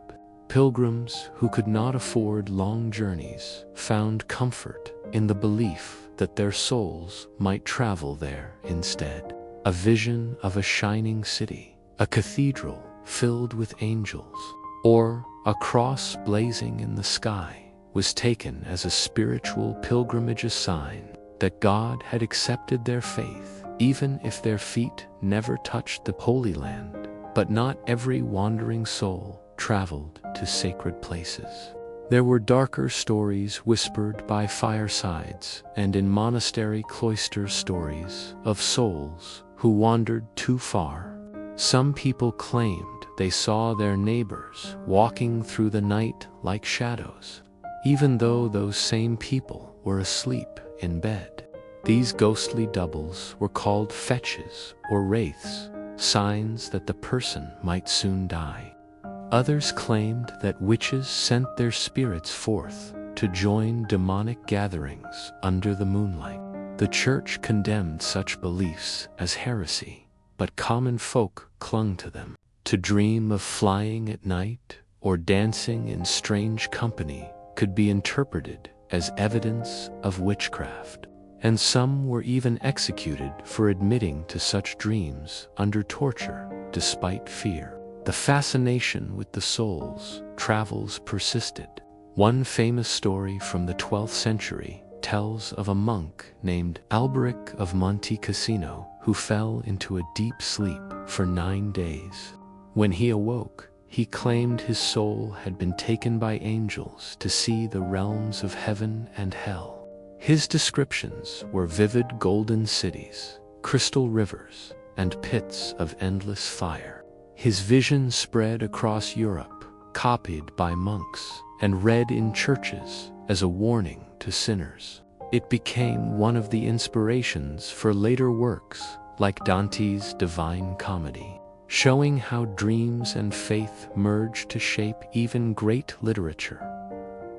Pilgrims who could not afford long journeys found comfort in the belief that their souls might travel there instead. A vision of a shining city, a cathedral filled with angels, or a cross blazing in the sky was taken as a spiritual pilgrimage, a sign that God had accepted their faith, even if their feet never touched the Holy Land. But not every wandering soul traveled to sacred places. There were darker stories whispered by firesides and in monastery cloisters, stories of souls who wandered too far. Some people claimed they saw their neighbors walking through the night like shadows, even though those same people were asleep in bed. These ghostly doubles were called fetches or wraiths, signs that the person might soon die. Others claimed that witches sent their spirits forth to join demonic gatherings under the moonlight. The church condemned such beliefs as heresy, but common folk clung to them. To dream of flying at night or dancing in strange company could be interpreted as evidence of witchcraft, and some were even executed for admitting to such dreams under torture despite fear. The fascination with the soul's travels persisted. One famous story from the 12th century tells of a monk named Alberic of Monte Cassino who fell into a deep sleep for 9 days. When he awoke, he claimed his soul had been taken by angels to see the realms of heaven and hell. His descriptions were vivid golden cities, crystal rivers, and pits of endless fire. His vision spread across Europe, copied by monks, and read in churches as a warning to sinners. It became one of the inspirations for later works like Dante's Divine Comedy, showing how dreams and faith merged to shape even great literature.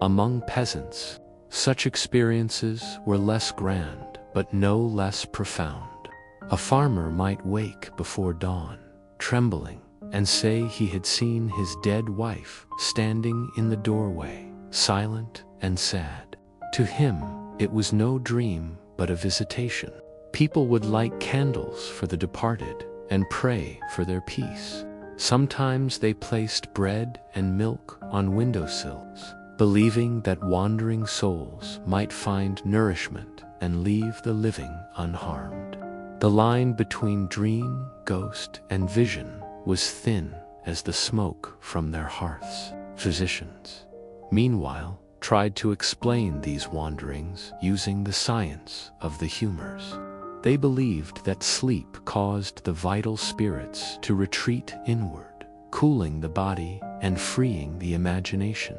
Among peasants, such experiences were less grand, but no less profound. A farmer might wake before dawn, trembling, and say he had seen his dead wife standing in the doorway, silent and sad. To him, it was no dream but a visitation. People would light candles for the departed and pray for their peace. Sometimes they placed bread and milk on windowsills, believing that wandering souls might find nourishment and leave the living unharmed. The line between dream, ghost, and vision was thin as the smoke from their hearths. Physicians, meanwhile, tried to explain these wanderings using the science of the humors. They believed that sleep caused the vital spirits to retreat inward, cooling the body and freeing the imagination.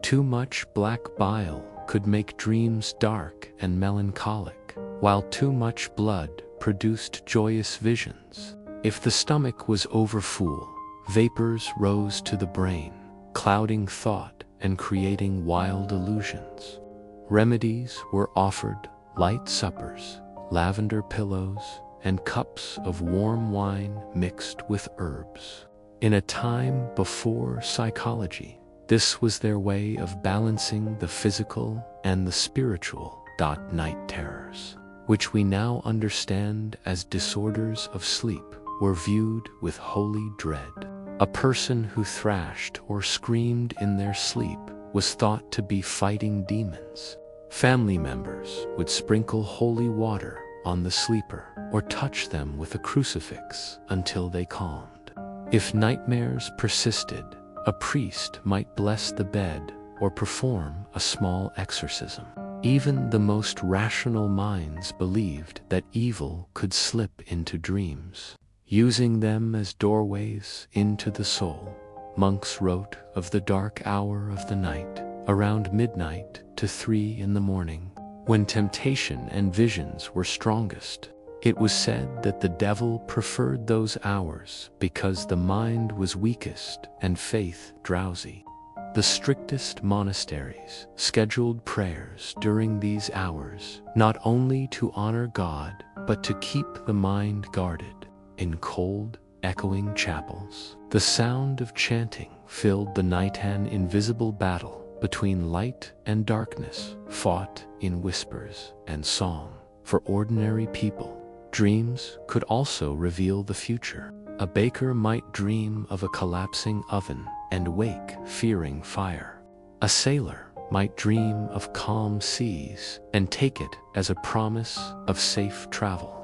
Too much black bile could make dreams dark and melancholic, while too much blood produced joyous visions. If the stomach was overfull, vapors rose to the brain, clouding thought and creating wild illusions. Remedies were offered: light suppers, lavender pillows, and cups of warm wine mixed with herbs. In a time before psychology, this was their way of balancing the physical and the spiritual. Night terrors, which we now understand as disorders of sleep, were viewed with holy dread. A person who thrashed or screamed in their sleep was thought to be fighting demons. Family members would sprinkle holy water on the sleeper or touch them with a crucifix until they calmed. If nightmares persisted, a priest might bless the bed or perform a small exorcism. Even the most rational minds believed that evil could slip into dreams, using them as doorways into the soul. Monks wrote of the dark hour of the night, around midnight to 3 in the morning, when temptation and visions were strongest. It was said that the devil preferred those hours because the mind was weakest and faith drowsy. The strictest monasteries scheduled prayers during these hours, not only to honor God, but to keep the mind guarded. In cold, echoing chapels, the sound of chanting filled the night. An invisible battle between light and darkness fought in whispers and song. For ordinary people, dreams could also reveal the future. A baker might dream of a collapsing oven and wake fearing fire. A sailor might dream of calm seas and take it as a promise of safe travel.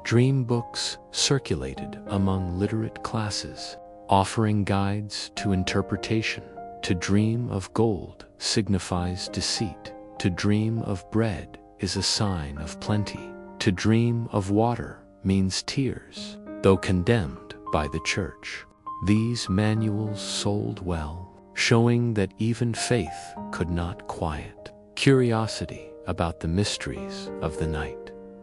Dream books circulated among literate classes, offering guides to interpretation. To dream of gold signifies deceit. To dream of bread is a sign of plenty. To dream of water means tears, though condemned by the church. These manuals sold well, showing that even faith could not quiet curiosity about the mysteries of the night.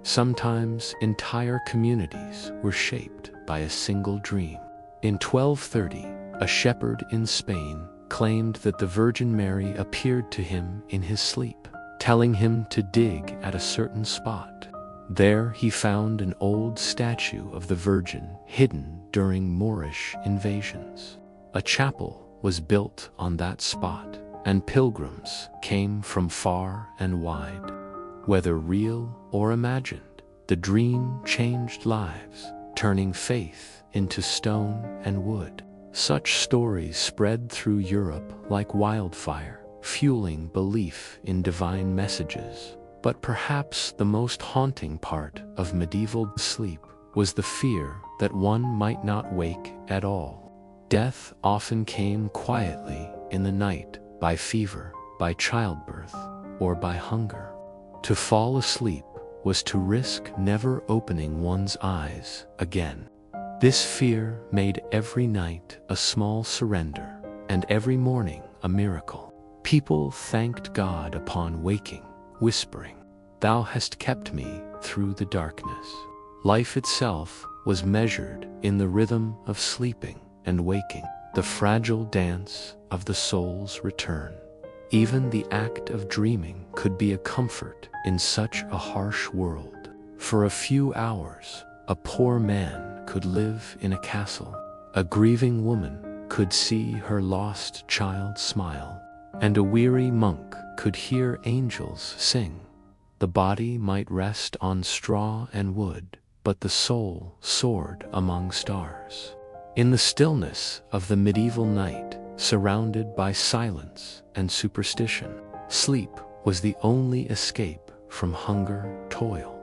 Sometimes entire communities were shaped by a single dream. In 1230, a shepherd in Spain claimed that the Virgin Mary appeared to him in his sleep, telling him to dig at a certain spot. There he found an old statue of the Virgin hidden during Moorish invasions. A chapel was built on that spot, and pilgrims came from far and wide. Whether real or imagined, the dream changed lives, turning faith into stone and wood. Such stories spread through Europe like wildfire, fueling belief in divine messages. But perhaps the most haunting part of medieval sleep was the fear that one might not wake at all. Death often came quietly in the night, by fever, by childbirth, or by hunger. To fall asleep was to risk never opening one's eyes again. This fear made every night a small surrender, and every morning a miracle. People thanked God upon waking, whispering, "Thou hast kept me through the darkness." Life itself was measured in the rhythm of sleeping and waking, the fragile dance of the soul's return. Even the act of dreaming could be a comfort in such a harsh world. For a few hours, a poor man could live in a castle. A grieving woman could see her lost child smile, and a weary monk could hear angels sing. The body might rest on straw and wood, but the soul soared among stars. In the stillness of the medieval night, surrounded by silence and superstition, sleep was the only escape from hunger, toil,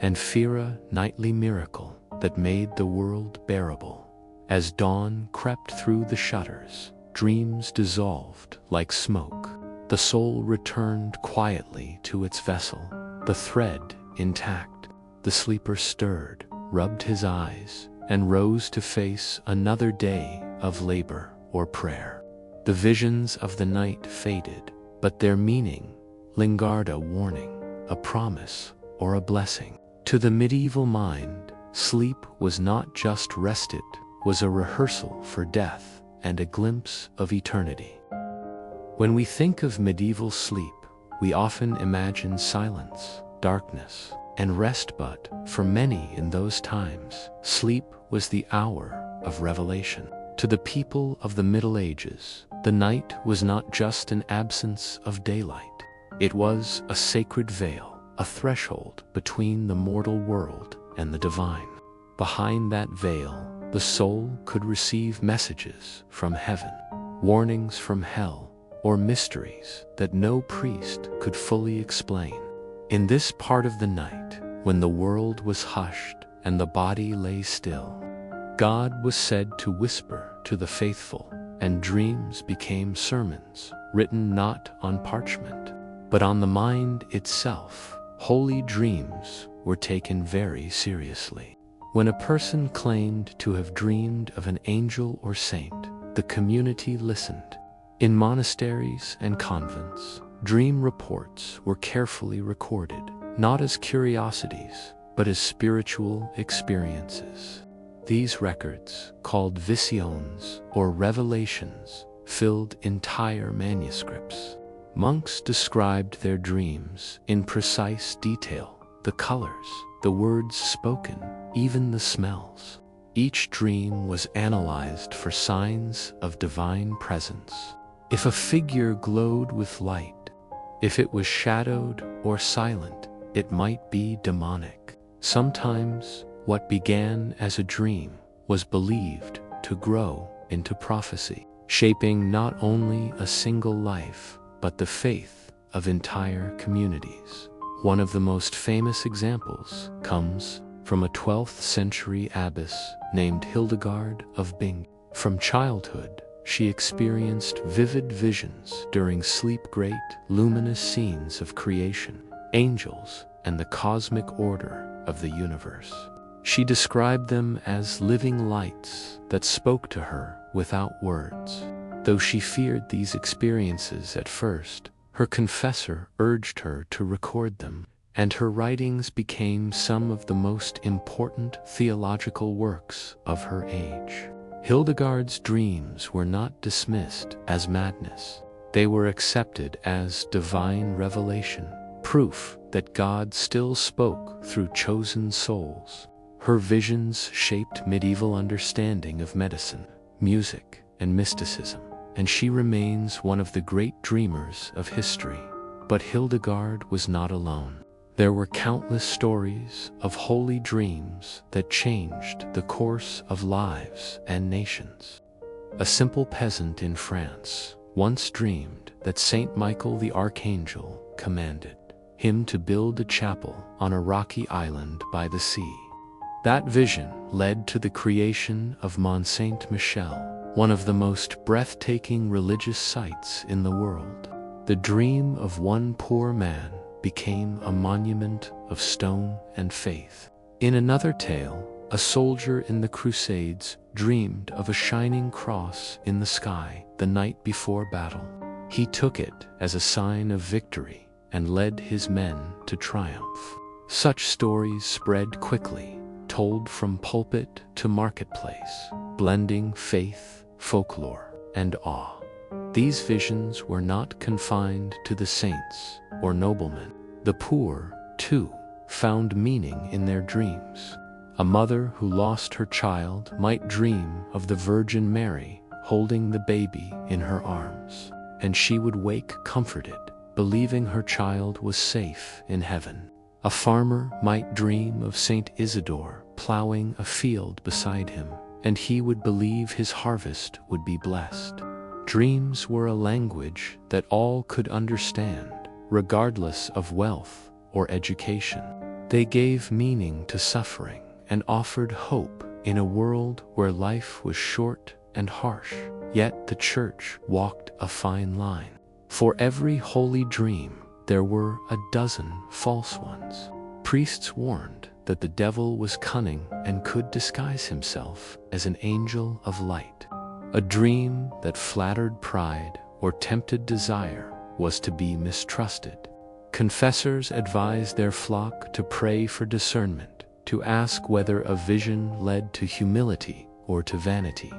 and fear, a nightly miracle that made the world bearable. As dawn crept through the shutters, dreams dissolved like smoke. The soul returned quietly to its vessel, the thread intact. The sleeper stirred, rubbed his eyes, and rose to face another day of labor or prayer. The visions of the night faded, but their meaning lingered, a warning, a promise, or a blessing. To the medieval mind, sleep was not just rest, it was a rehearsal for death and a glimpse of eternity. When we think of medieval sleep, we often imagine silence, darkness, and rest, but for many in those times, sleep was the hour of revelation. To the people of the Middle Ages, the night was not just an absence of daylight. It was a sacred veil, a threshold between the mortal world and the divine. Behind that veil, the soul could receive messages from heaven, warnings from hell, or mysteries that no priest could fully explain. In this part of the night, when the world was hushed and the body lay still, God was said to whisper to the faithful, and dreams became sermons, written not on parchment, but on the mind itself. Holy dreams were taken very seriously. When a person claimed to have dreamed of an angel or saint, the community listened. In monasteries and convents, dream reports were carefully recorded, not as curiosities, but as spiritual experiences. These records, called visions or revelations, filled entire manuscripts. Monks described their dreams in precise detail, the colors, the words spoken, even the smells. Each dream was analyzed for signs of divine presence. If a figure glowed with light, if it was shadowed or silent, it might be demonic. Sometimes, what began as a dream was believed to grow into prophecy, shaping not only a single life, but the faith of entire communities. One of the most famous examples comes from a 12th century abbess named Hildegard of Bingen. From childhood, she experienced vivid visions during sleep, great, luminous scenes of creation, angels, and the cosmic order of the universe. She described them as living lights that spoke to her without words. Though she feared these experiences at first, her confessor urged her to record them, and her writings became some of the most important theological works of her age. Hildegard's dreams were not dismissed as madness. They were accepted as divine revelation, proof that God still spoke through chosen souls. Her visions shaped medieval understanding of medicine, music, and mysticism, and she remains one of the great dreamers of history. But Hildegard was not alone. There were countless stories of holy dreams that changed the course of lives and nations. A simple peasant in France once dreamed that Saint Michael the Archangel commanded him to build a chapel on a rocky island by the sea. That vision led to the creation of Mont Saint-Michel, one of the most breathtaking religious sites in the world. The dream of one poor man became a monument of stone and faith. In another tale, a soldier in the Crusades dreamed of a shining cross in the sky the night before battle. He took it as a sign of victory and led his men to triumph. Such stories spread quickly, told from pulpit to marketplace, blending faith, folklore, and awe. These visions were not confined to the saints or noblemen. The poor, too, found meaning in their dreams. A mother who lost her child might dream of the Virgin Mary holding the baby in her arms, and she would wake comforted, believing her child was safe in heaven. A farmer might dream of Saint Isidore plowing a field beside him, and he would believe his harvest would be blessed. Dreams were a language that all could understand, regardless of wealth or education. They gave meaning to suffering and offered hope in a world where life was short and harsh. Yet the church walked a fine line. For every holy dream, there were a dozen false ones. Priests warned that the devil was cunning and could disguise himself as an angel of light. A dream that flattered pride or tempted desire was to be mistrusted. Confessors advised their flock to pray for discernment, to ask whether a vision led to humility or to vanity.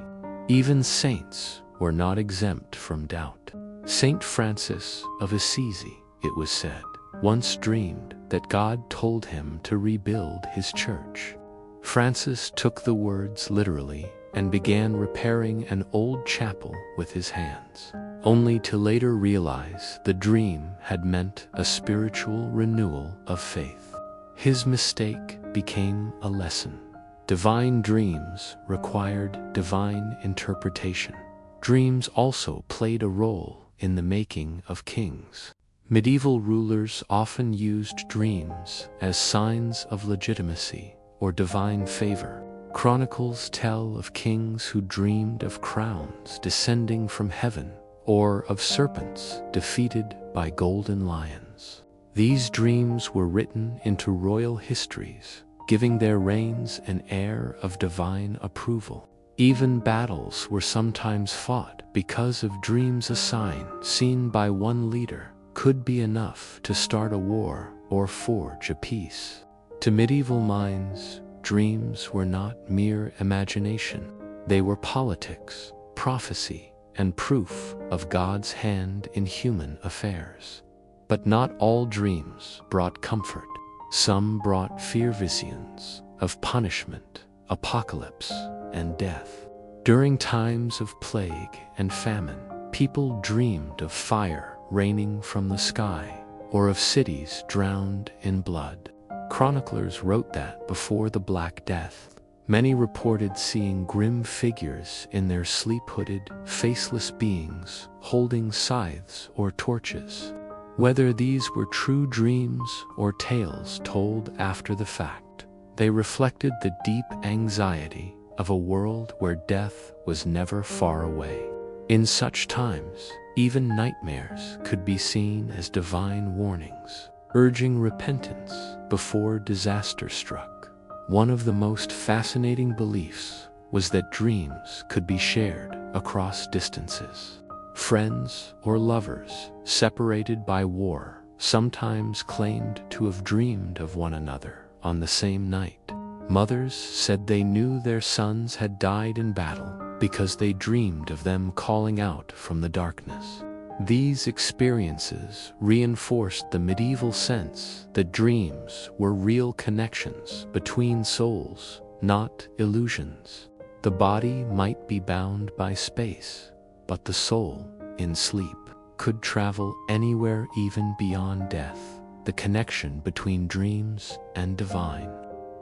Even saints were not exempt from doubt. Saint Francis of Assisi, it was said, once dreamed that God told him to rebuild his church. Francis took the words literally and began repairing an old chapel with his hands, only to later realize the dream had meant a spiritual renewal of faith. His mistake became a lesson. Divine dreams required divine interpretation. Dreams also played a role in the making of kings. Medieval rulers often used dreams as signs of legitimacy or divine favor. Chronicles tell of kings who dreamed of crowns descending from heaven or of serpents defeated by golden lions. These dreams were written into royal histories, giving their reigns an air of divine approval. Even battles were sometimes fought because of dreams. A sign seen by one leader could be enough to start a war or forge a peace. To medieval minds, dreams were not mere imagination. They were politics, prophecy, and proof of God's hand in human affairs. But not all dreams brought comfort. Some brought fear, visions of punishment, apocalypse, and death. During times of plague and famine, people dreamed of fire raining from the sky or of cities drowned in blood. Chroniclers wrote that before the Black Death, many reported seeing grim figures in their sleep, hooded, faceless beings holding scythes or torches. Whether these were true dreams or tales told after the fact, they reflected the deep anxiety of a world where death was never far away. In such times, even nightmares could be seen as divine warnings, urging repentance before disaster struck. One of the most fascinating beliefs was that dreams could be shared across distances. Friends or lovers, separated by war, sometimes claimed to have dreamed of one another on the same night. Mothers said they knew their sons had died in battle because they dreamed of them calling out from the darkness. These experiences reinforced the medieval sense that dreams were real connections between souls, not illusions. The body might be bound by space, but the soul, in sleep, could travel anywhere, even beyond death. The connection between dreams and divine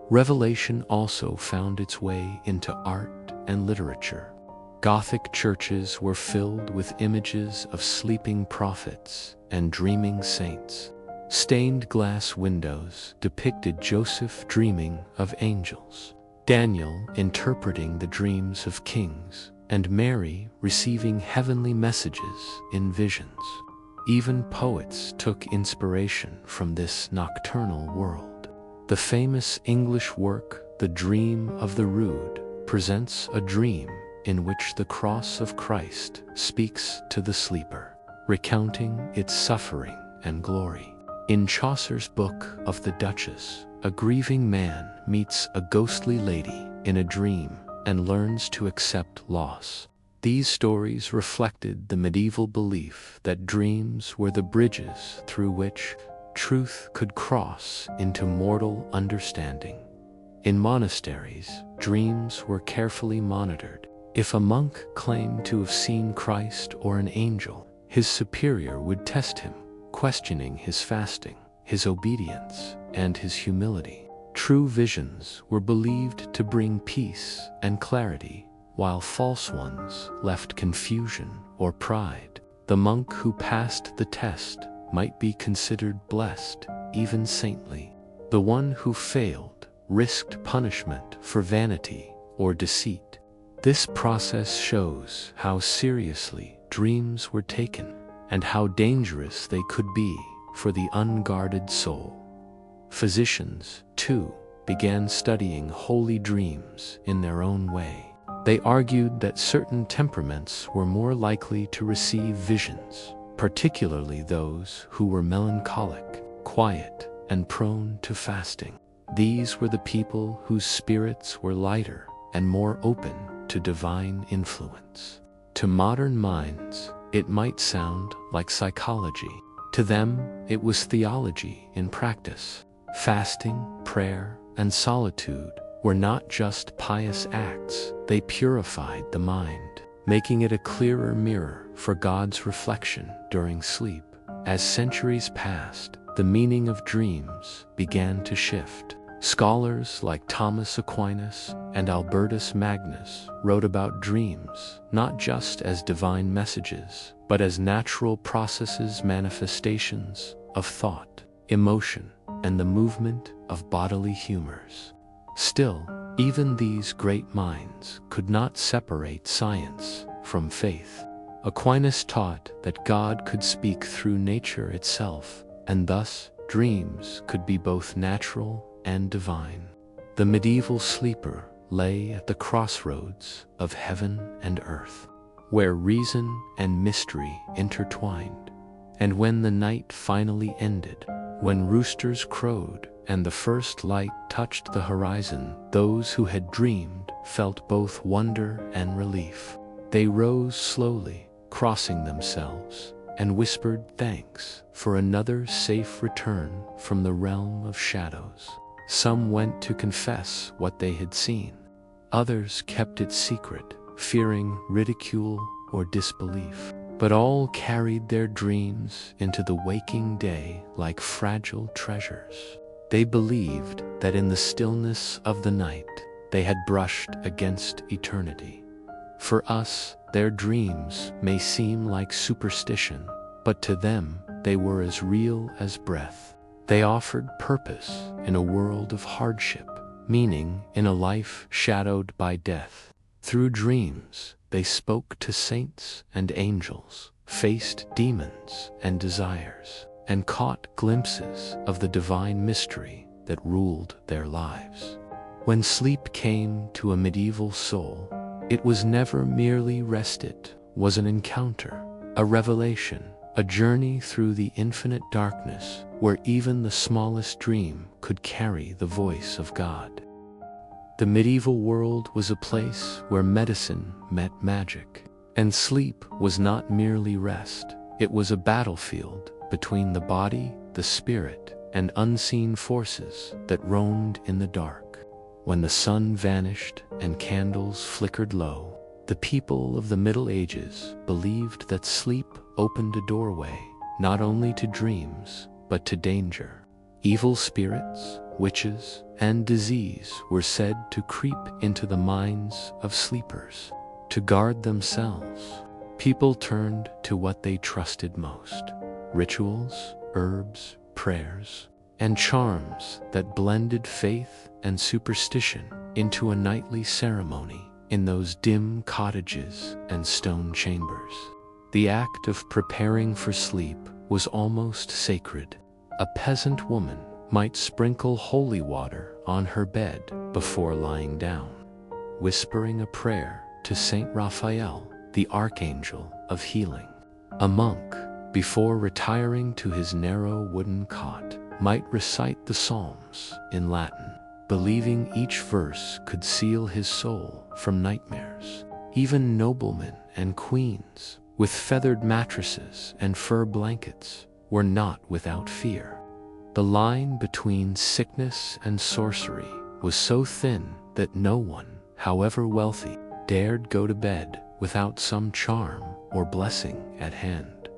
revelation also found its way into art and literature. Gothic churches were filled with images of sleeping prophets and dreaming saints. Stained glass windows depicted Joseph dreaming of angels, Daniel interpreting the dreams of kings, and Mary receiving heavenly messages in visions. Even poets took inspiration from this nocturnal world. The famous English work, The Dream of the Rood, presents a dream in which the cross of Christ speaks to the sleeper, recounting its suffering and glory. In Chaucer's Book of the Duchess, a grieving man meets a ghostly lady in a dream and learns to accept loss. These stories reflected the medieval belief that dreams were the bridges through which truth could cross into mortal understanding. In monasteries, dreams were carefully monitored. If a monk claimed to have seen Christ or an angel, his superior would test him, questioning his fasting, his obedience, and his humility. True visions were believed to bring peace and clarity, while false ones left confusion or pride. The monk who passed the test might be considered blessed, even saintly. The one who failed risked punishment for vanity or deceit. This process shows how seriously dreams were taken and how dangerous they could be for the unguarded soul. Physicians, too, began studying holy dreams in their own way. They argued that certain temperaments were more likely to receive visions, particularly those who were melancholic, quiet, and prone to fasting. These were the people whose spirits were lighter and more open to divine influence. To modern minds, it might sound like psychology. To them, it was theology in practice. Fasting, prayer, and solitude were not just pious acts, they purified the mind, making it a clearer mirror for God's reflection during sleep. As centuries passed, the meaning of dreams began to shift. Scholars like Thomas Aquinas and Albertus Magnus wrote about dreams not just as divine messages, but as natural processes, manifestations of thought, emotion, and the movement of bodily humors. Still, even these great minds could not separate science from faith. Aquinas taught that God could speak through nature itself, and thus dreams could be both natural and divine. The medieval sleeper lay at the crossroads of heaven and earth, where reason and mystery intertwined. And when the night finally ended, when roosters crowed and the first light touched the horizon, those who had dreamed felt both wonder and relief. They rose slowly, crossing themselves, and whispered thanks for another safe return from the realm of shadows. Some went to confess what they had seen. Others kept it secret, fearing ridicule or disbelief. But all carried their dreams into the waking day like fragile treasures. They believed that in the stillness of the night, they had brushed against eternity. For us, their dreams may seem like superstition, but to them, they were as real as breath. They offered purpose in a world of hardship, meaning in a life shadowed by death. Through dreams, they spoke to saints and angels, faced demons and desires, and caught glimpses of the divine mystery that ruled their lives. When sleep came to a medieval soul, it was never merely rest, it was an encounter, a revelation, a journey through the infinite darkness where even the smallest dream could carry the voice of God. The medieval world was a place where medicine met magic, and sleep was not merely rest, it was a battlefield between the body, the spirit, and unseen forces that roamed in the dark. When the sun vanished and candles flickered low, the people of the Middle Ages believed that sleep opened a doorway not only to dreams, but to danger. Evil spirits, witches, and disease were said to creep into the minds of sleepers. To guard themselves, people turned to what they trusted most: rituals, herbs, prayers, and charms that blended faith and superstition into a nightly ceremony in those dim cottages and stone chambers. The act of preparing for sleep was almost sacred. A peasant woman might sprinkle holy water on her bed before lying down, whispering a prayer to Saint Raphael, the archangel of healing. A monk, before retiring to his narrow wooden cot, might recite the Psalms in Latin, believing each verse could seal his soul from nightmares. Even noblemen and queens, with feathered mattresses and fur blankets, were not without fear. The line between sickness and sorcery was so thin that no one, however wealthy, dared go to bed without some charm or blessing at hand.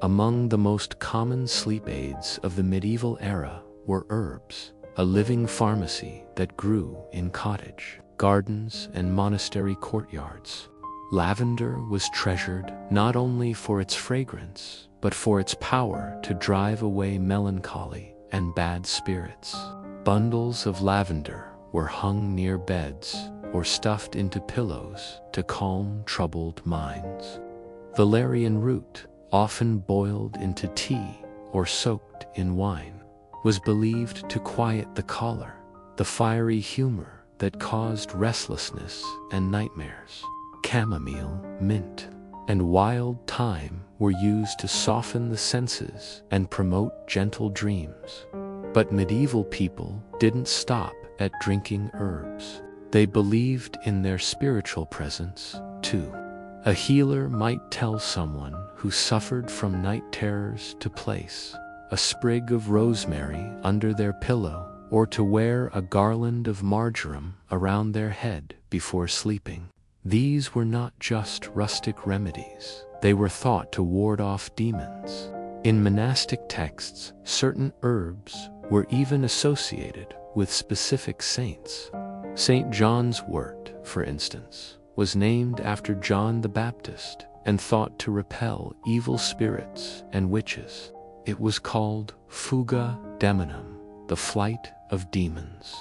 Among the most common sleep aids of the medieval era were herbs, a living pharmacy that grew in cottage gardens and monastery courtyards. Lavender was treasured not only for its fragrance, but for its power to drive away melancholy and bad spirits. Bundles of lavender were hung near beds or stuffed into pillows to calm troubled minds. Valerian root, often boiled into tea or soaked in wine, was believed to quiet the choler, the fiery humor that caused restlessness and nightmares. Chamomile, mint, and wild thyme were used to soften the senses and promote gentle dreams. But medieval people didn't stop at drinking herbs. They believed in their spiritual presence, too. A healer might tell someone who suffered from night terrors to place a sprig of rosemary under their pillow or to wear a garland of marjoram around their head before sleeping. These were not just rustic remedies. They were thought to ward off demons. In monastic texts, certain herbs were even associated with specific saints. St. John's wort, for instance, was named after John the Baptist and thought to repel evil spirits and witches. It was called fuga demonum, the flight of demons.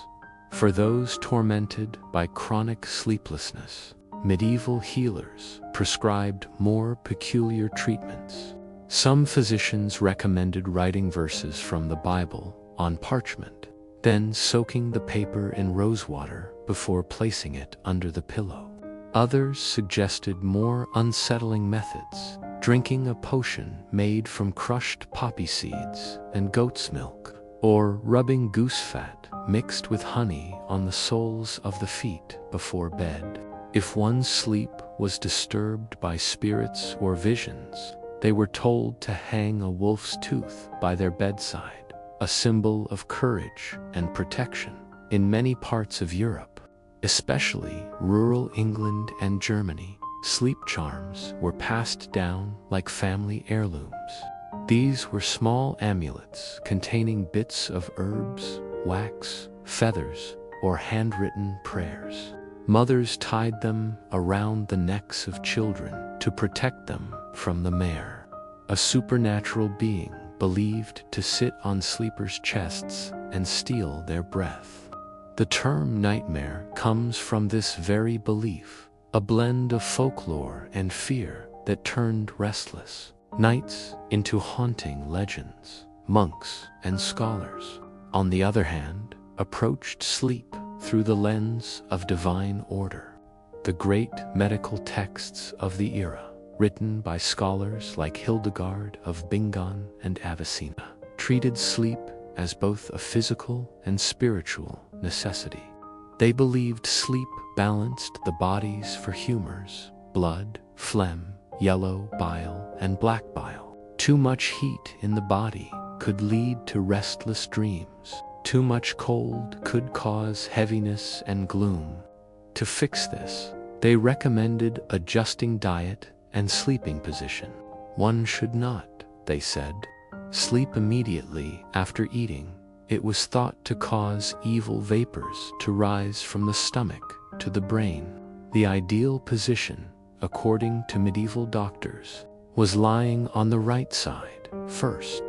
For those tormented by chronic sleeplessness, medieval healers prescribed more peculiar treatments. Some physicians recommended writing verses from the Bible on parchment, then soaking the paper in rosewater before placing it under the pillow. Others suggested more unsettling methods, drinking a potion made from crushed poppy seeds and goat's milk, or rubbing goose fat mixed with honey on the soles of the feet before bed. If one's sleep was disturbed by spirits or visions, they were told to hang a wolf's tooth by their bedside, a symbol of courage and protection. In many parts of Europe, especially rural England and Germany, sleep charms were passed down like family heirlooms. These were small amulets containing bits of herbs, wax, feathers, or handwritten prayers. Mothers tied them around the necks of children to protect them from the mare, a supernatural being believed to sit on sleepers' chests and steal their breath. The term nightmare comes from this very belief, a blend of folklore and fear that turned restless nights into haunting legends. Monks and scholars, on the other hand, approached sleep through the lens of divine order. The great medical texts of the era, written by scholars like Hildegard of Bingen and Avicenna, treated sleep as both a physical and spiritual necessity. They believed sleep balanced the bodies for humors, blood, phlegm, yellow bile, and black bile. Too much heat in the body could lead to restless dreams. Too much cold could cause heaviness and gloom. To fix this, they recommended adjusting diet and sleeping position. One should not, they said, sleep immediately after eating. It was thought to cause evil vapors to rise from the stomach to the brain. The ideal position, according to medieval doctors, was lying on the right side first,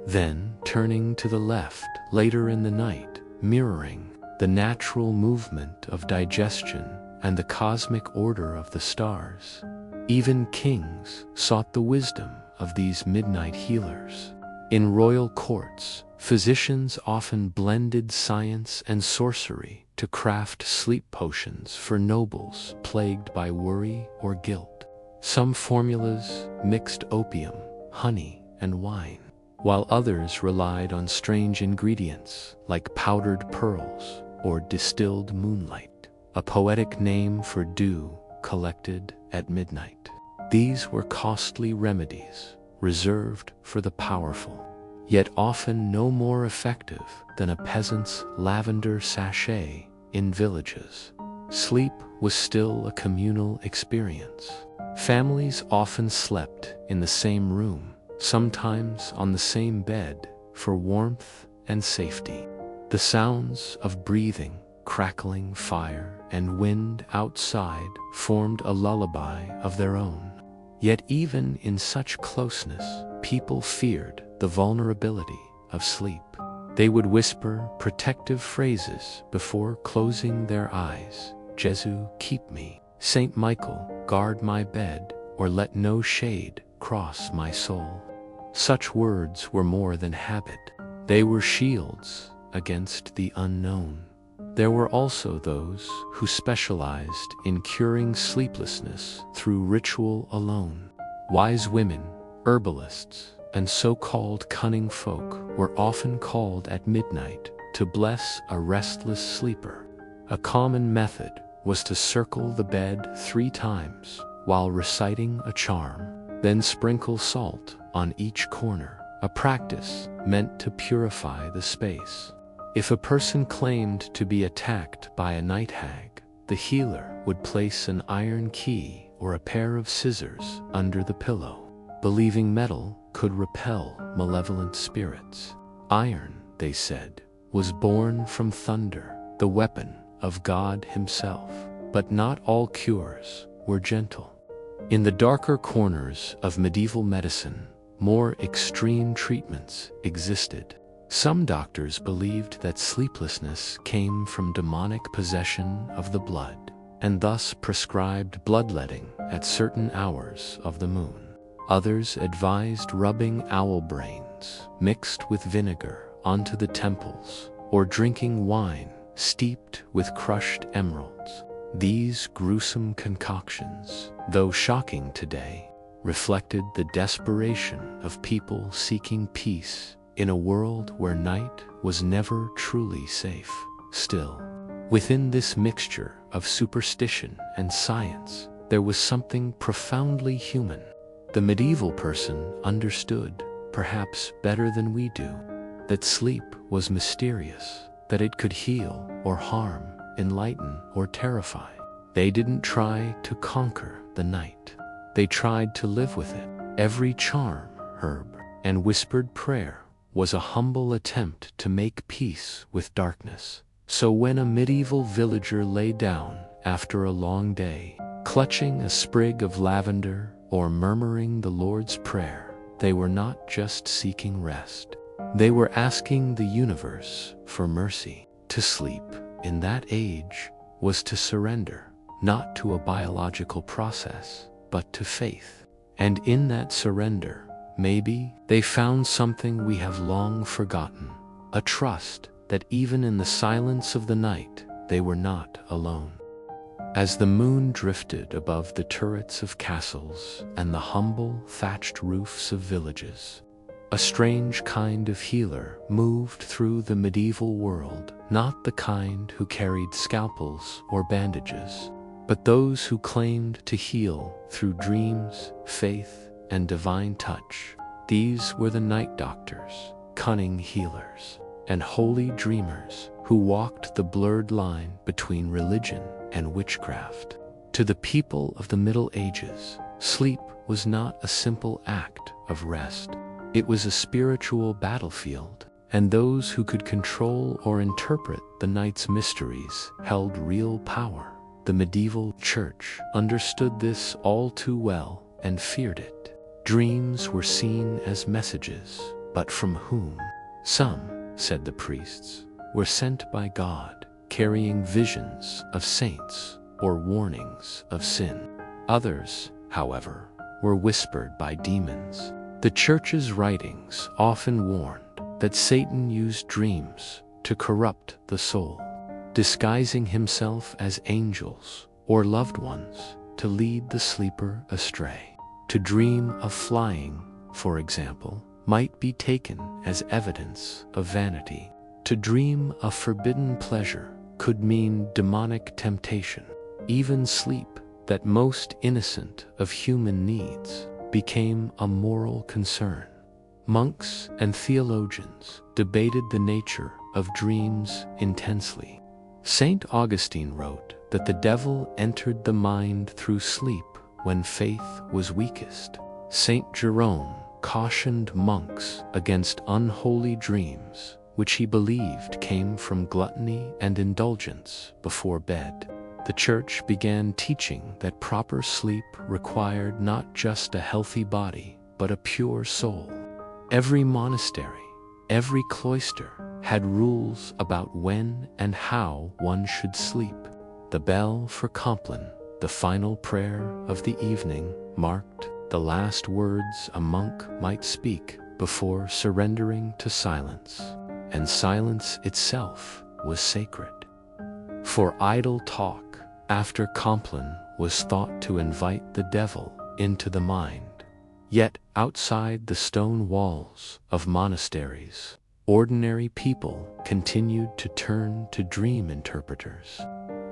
then turning to the left later in the night, mirroring the natural movement of digestion and the cosmic order of the stars. Even kings sought the wisdom of these midnight healers. In royal courts, physicians often blended science and sorcery to craft sleep potions for nobles plagued by worry or guilt. Some formulas mixed opium, honey, and wine, while others relied on strange ingredients like powdered pearls or distilled moonlight, a poetic name for dew collected at midnight. These were costly remedies reserved for the powerful, yet often no more effective than a peasant's lavender sachet in villages. Sleep was still a communal experience. Families often slept in the same room, sometimes on the same bed, for warmth and safety. The sounds of breathing, crackling fire, and wind outside formed a lullaby of their own. Yet even in such closeness, people feared the vulnerability of sleep. They would whisper protective phrases before closing their eyes. "Jesu, keep me. Saint Michael, guard my bed, or let no shade cross my soul." Such words were more than habit. They were shields against the unknown. There were also those who specialized in curing sleeplessness through ritual alone. Wise women, herbalists, and so-called cunning folk were often called at midnight to bless a restless sleeper. A common method was to circle the bed 3 times while reciting a charm, then sprinkle salt on each corner, a practice meant to purify the space. If a person claimed to be attacked by a night hag, the healer would place an iron key or a pair of scissors under the pillow, believing metal could repel malevolent spirits. Iron, they said, was born from thunder, the weapon of God himself. But not all cures were gentle. In the darker corners of medieval medicine, more extreme treatments existed. Some doctors believed that sleeplessness came from demonic possession of the blood, and thus prescribed bloodletting at certain hours of the moon. Others advised rubbing owl brains mixed with vinegar onto the temples, or drinking wine steeped with crushed emeralds. These gruesome concoctions, though shocking today, reflected the desperation of people seeking peace in a world where night was never truly safe. Still, within this mixture of superstition and science, there was something profoundly human. The medieval person understood, perhaps better than we do, that sleep was mysterious, that it could heal or harm, enlighten or terrify. They didn't try to conquer the night. They tried to live with it. Every charm, herb, and whispered prayer was a humble attempt to make peace with darkness. So when a medieval villager lay down after a long day, clutching a sprig of lavender or murmuring the Lord's Prayer, they were not just seeking rest. They were asking the universe for mercy. To sleep in that age was to surrender, not to a biological process, but to faith. And in that surrender, maybe they found something we have long forgotten, a trust that even in the silence of the night, they were not alone. As the moon drifted above the turrets of castles and the humble thatched roofs of villages, a strange kind of healer moved through the medieval world, not the kind who carried scalpels or bandages, but those who claimed to heal through dreams, faith, and divine touch. These were the night doctors, cunning healers, and holy dreamers who walked the blurred line between religion and witchcraft. To the people of the Middle Ages, sleep was not a simple act of rest. It was a spiritual battlefield, and those who could control or interpret the night's mysteries held real power. The medieval church understood this all too well and feared it. Dreams were seen as messages, but from whom? Some, said the priests, were sent by God, carrying visions of saints or warnings of sin. Others, however, were whispered by demons. The church's writings often warned that Satan used dreams to corrupt the soul, disguising himself as angels or loved ones to lead the sleeper astray. To dream of flying, for example, might be taken as evidence of vanity. To dream of forbidden pleasure could mean demonic temptation. Even sleep, that most innocent of human needs, became a moral concern. Monks and theologians debated the nature of dreams intensely. Saint Augustine wrote that the devil entered the mind through sleep when faith was weakest. Saint Jerome cautioned monks against unholy dreams, which he believed came from gluttony and indulgence before bed. The church began teaching that proper sleep required not just a healthy body, but a pure soul. Every monastery, every cloister had rules about when and how one should sleep. The bell for Compline, the final prayer of the evening, marked the last words a monk might speak before surrendering to silence, and silence itself was sacred. For idle talk after Compline was thought to invite the devil into the mind. Yet outside the stone walls of monasteries, ordinary people continued to turn to dream interpreters.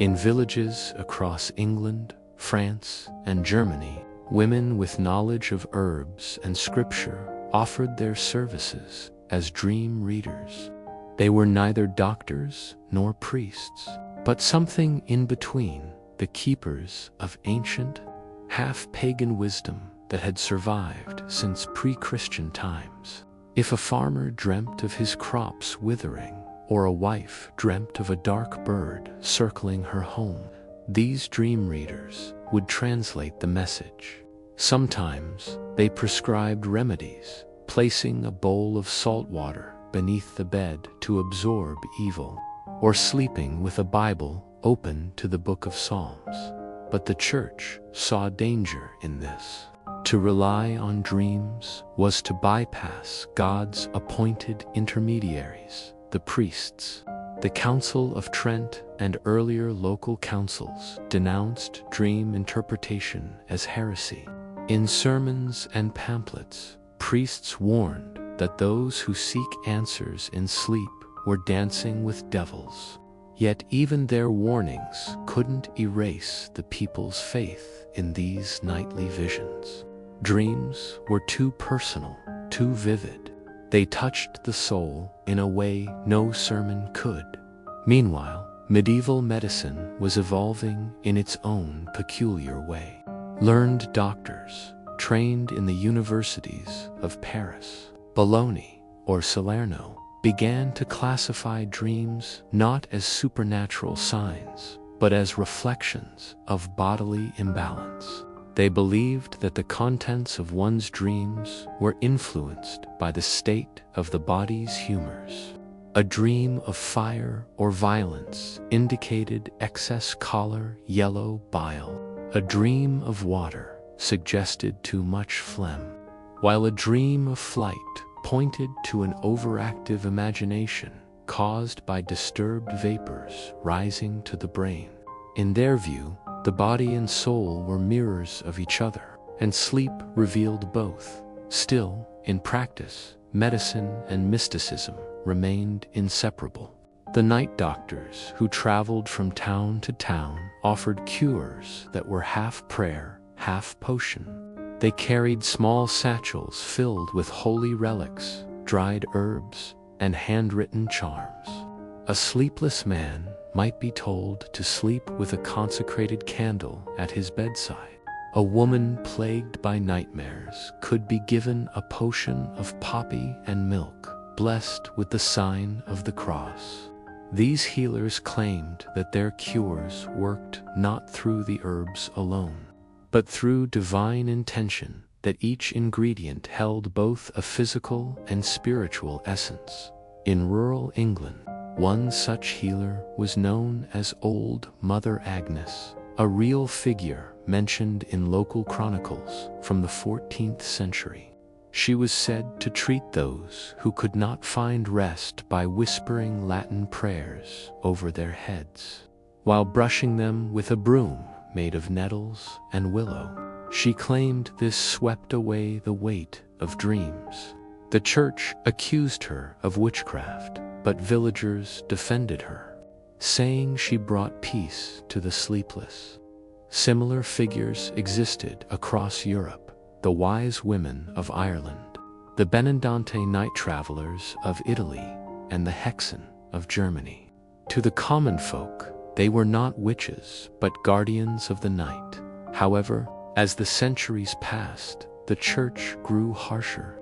In villages across England, France, and Germany, women with knowledge of herbs and scripture offered their services as dream readers. They were neither doctors nor priests, but something in between, the keepers of ancient, half-pagan wisdom that had survived since pre-Christian times. If a farmer dreamt of his crops withering, or a wife dreamt of a dark bird circling her home, these dream readers would translate the message. Sometimes they prescribed remedies, placing a bowl of salt water beneath the bed to absorb evil, or sleeping with a Bible open to the Book of Psalms. But the church saw danger in this. To rely on dreams was to bypass God's appointed intermediaries, the priests. The Council of Trent and earlier local councils denounced dream interpretation as heresy. In sermons and pamphlets, priests warned that those who seek answers in sleep were dancing with devils. Yet even their warnings couldn't erase the people's faith in these nightly visions. Dreams were too personal, too vivid. They touched the soul in a way no sermon could. Meanwhile, medieval medicine was evolving in its own peculiar way. Learned doctors, trained in the universities of Paris, Bologna, or Salerno, began to classify dreams not as supernatural signs, but as reflections of bodily imbalance. They believed that the contents of one's dreams were influenced by the state of the body's humors. A dream of fire or violence indicated excess choler, yellow bile. A dream of water suggested too much phlegm, while a dream of flight pointed to an overactive imagination caused by disturbed vapors rising to the brain. In their view, the body and soul were mirrors of each other, and sleep revealed both. Still, in practice, medicine and mysticism remained inseparable. The night doctors who traveled from town to town offered cures that were half prayer, half potion. They carried small satchels filled with holy relics, dried herbs, and handwritten charms. A sleepless man might be told to sleep with a consecrated candle at his bedside. A woman plagued by nightmares could be given a potion of poppy and milk, blessed with the sign of the cross. These healers claimed that their cures worked not through the herbs alone, but through divine intention, that each ingredient held both a physical and spiritual essence. In rural England, one such healer was known as Old Mother Agnes, a real figure mentioned in local chronicles from the 14th century. She was said to treat those who could not find rest by whispering Latin prayers over their heads, while brushing them with a broom made of nettles and willow. She claimed this swept away the weight of dreams. The church accused her of witchcraft, but villagers defended her, saying she brought peace to the sleepless. Similar figures existed across Europe: the wise women of Ireland, the Benedante night travelers of Italy, and the Hexen of Germany. To the common folk, they were not witches, but guardians of the night. However, as the centuries passed, the church grew harsher.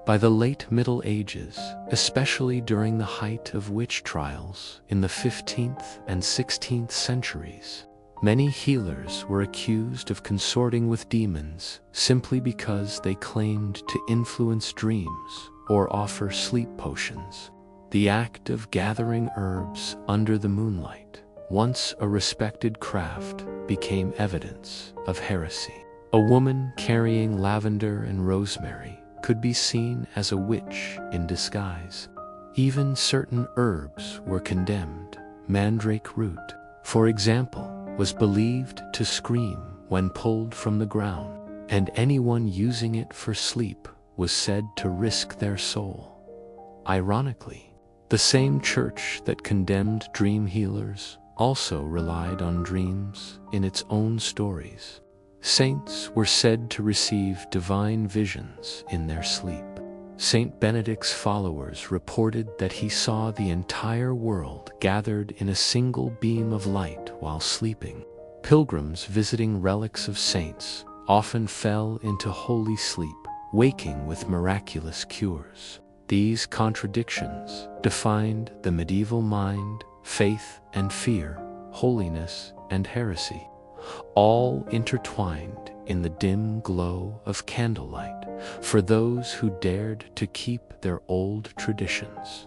By the late Middle Ages, especially during the height of witch trials in the 15th and 16th centuries, many healers were accused of consorting with demons simply because they claimed to influence dreams or offer sleep potions. The act of gathering herbs under the moonlight, once a respected craft, became evidence of heresy. A woman carrying lavender and rosemary could be seen as a witch in disguise. Even certain herbs were condemned. Mandrake root, for example, was believed to scream when pulled from the ground, and anyone using it for sleep was said to risk their soul. Ironically, the same church that condemned dream healers also relied on dreams in its own stories. Saints were said to receive divine visions in their sleep. Saint Benedict's followers reported that he saw the entire world gathered in a single beam of light while sleeping. Pilgrims visiting relics of saints often fell into holy sleep, waking with miraculous cures. These contradictions defined the medieval mind, faith and fear, holiness and heresy, all intertwined in the dim glow of candlelight for those who dared to keep their old traditions.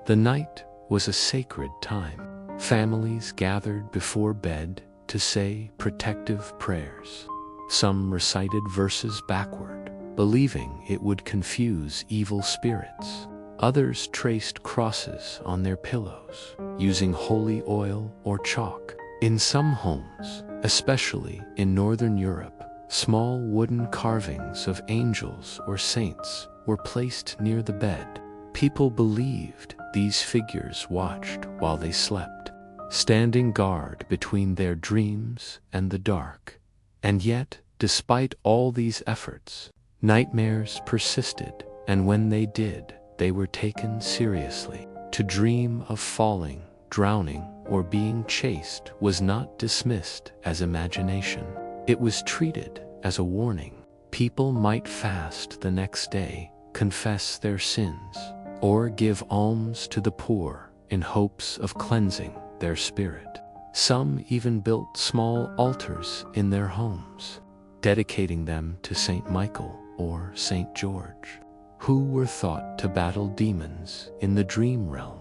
The night was a sacred time. Families gathered before bed to say protective prayers. Some recited verses backward, believing it would confuse evil spirits. Others traced crosses on their pillows, using holy oil or chalk. In some homes, especially in Northern Europe, small wooden carvings of angels or saints were placed near the bed. People believed these figures watched while they slept, standing guard between their dreams and the dark. And yet, despite all these efforts, nightmares persisted, and when they did, they were taken seriously. To dream of falling, drowning, or being chased was not dismissed as imagination. It was treated as a warning. People might fast the next day, confess their sins, or give alms to the poor in hopes of cleansing their spirit. Some even built small altars in their homes, dedicating them to Saint Michael or Saint George, who were thought to battle demons in the dream realm.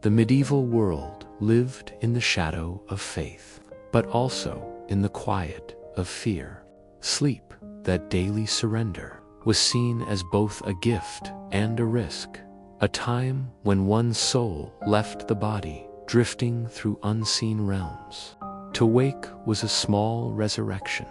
The medieval world lived in the shadow of faith, but also in the quiet of fear. Sleep, that daily surrender, was seen as both a gift and a risk, a time when one's soul left the body, drifting through unseen realms. To wake was a small resurrection.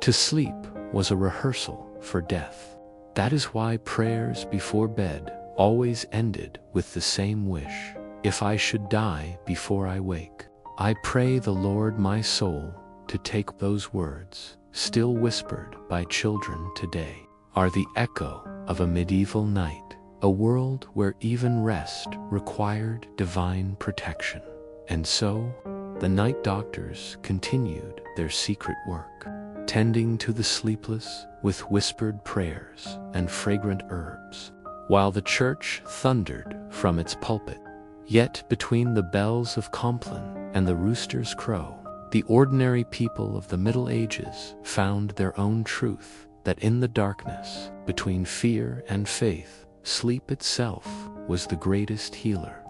To sleep was a rehearsal for death. That is why prayers before bed always ended with the same wish: if I should die before I wake, I pray the Lord my soul to take. Those words, still whispered by children today, are the echo of a medieval night, a world where even rest required divine protection. And so, the night doctors continued their secret work, tending to the sleepless with whispered prayers and fragrant herbs, while the church thundered from its pulpit. Yet between the bells of Compline and the rooster's crow, the ordinary people of the Middle Ages found their own truth, that in the darkness, between fear and faith, sleep itself was the greatest healer.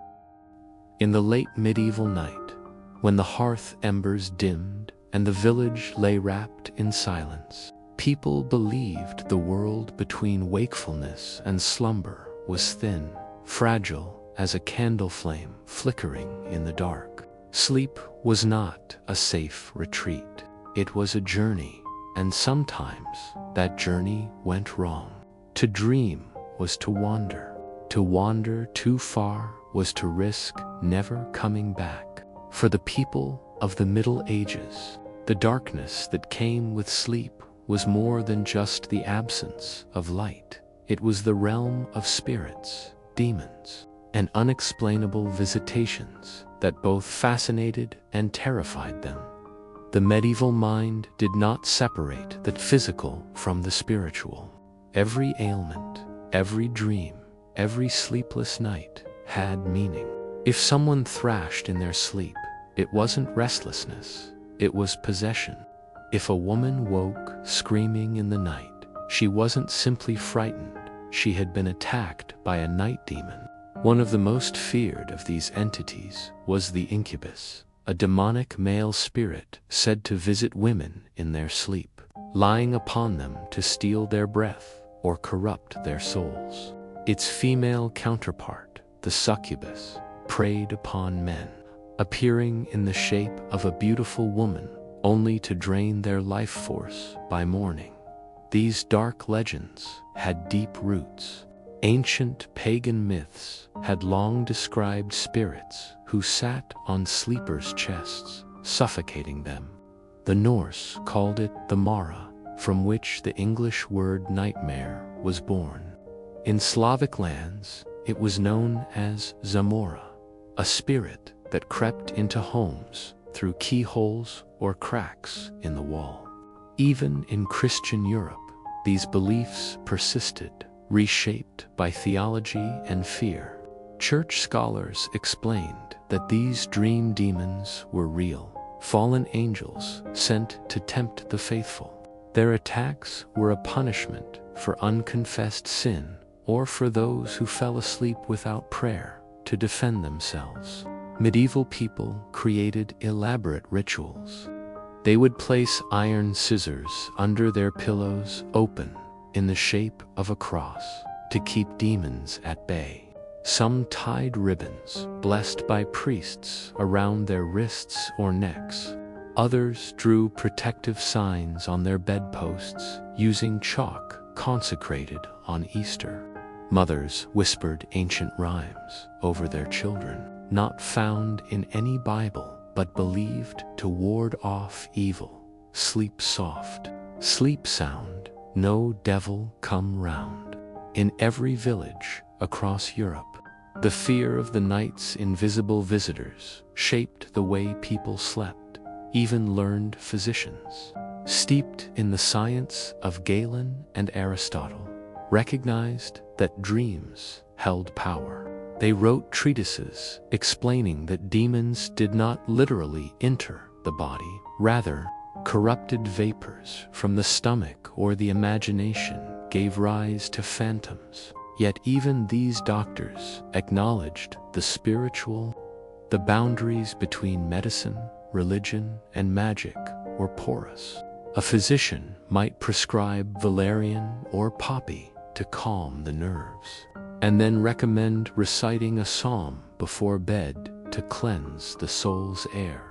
In the late medieval night, when the hearth embers dimmed and the village lay wrapped in silence, people believed the world between wakefulness and slumber was thin, fragile as a candle flame flickering in the dark. Sleep was not a safe retreat. It was a journey, and sometimes that journey went wrong. To dream was to wander. To wander too far was to risk never coming back. For the people of the Middle Ages, the darkness that came with sleep was more than just the absence of light. It was the realm of spirits, demons, and unexplainable visitations that both fascinated and terrified them. The medieval mind did not separate the physical from the spiritual. Every ailment, Every dream, every sleepless night had meaning. If someone thrashed in their sleep, it wasn't restlessness, it was possession. If a woman woke screaming in the night, she wasn't simply frightened, she had been attacked by a night demon. One of the most feared of these entities was the incubus, a demonic male spirit said to visit women in their sleep, lying upon them to steal their breath or corrupt their souls. Its female counterpart, the succubus, preyed upon men, appearing in the shape of a beautiful woman only to drain their life force by morning. These dark legends had deep roots. Ancient pagan myths had long described spirits who sat on sleepers' chests, suffocating them. The Norse called it the Mara, from which the English word nightmare was born. In Slavic lands, it was known as Zamora, a spirit that crept into homes through keyholes or cracks in the wall. Even in Christian Europe, these beliefs persisted, reshaped by theology and fear. Church scholars explained that these dream demons were real, fallen angels sent to tempt the faithful. Their attacks were a punishment for unconfessed sin or for those who fell asleep without prayer to defend themselves. Medieval people created elaborate rituals. They would place iron scissors under their pillows open in the shape of a cross to keep demons at bay. Some tied ribbons, blessed by priests, around their wrists or necks. Others drew protective signs on their bedposts using chalk consecrated on Easter. Mothers whispered ancient rhymes over their children, not found in any Bible, but believed to ward off evil. Sleep soft, sleep sound, no devil come round. In every village across Europe, the fear of the night's invisible visitors shaped the way people slept. Even learned physicians, steeped in the science of Galen and Aristotle, recognized that dreams held power. They wrote treatises explaining that demons did not literally enter the body, rather, corrupted vapors from the stomach or the imagination gave rise to phantoms. Yet even these doctors acknowledged the spiritual. The boundaries between medicine, religion, and magic were porous. A physician might prescribe valerian or poppy to calm the nerves, and then recommend reciting a psalm before bed to cleanse the soul's air.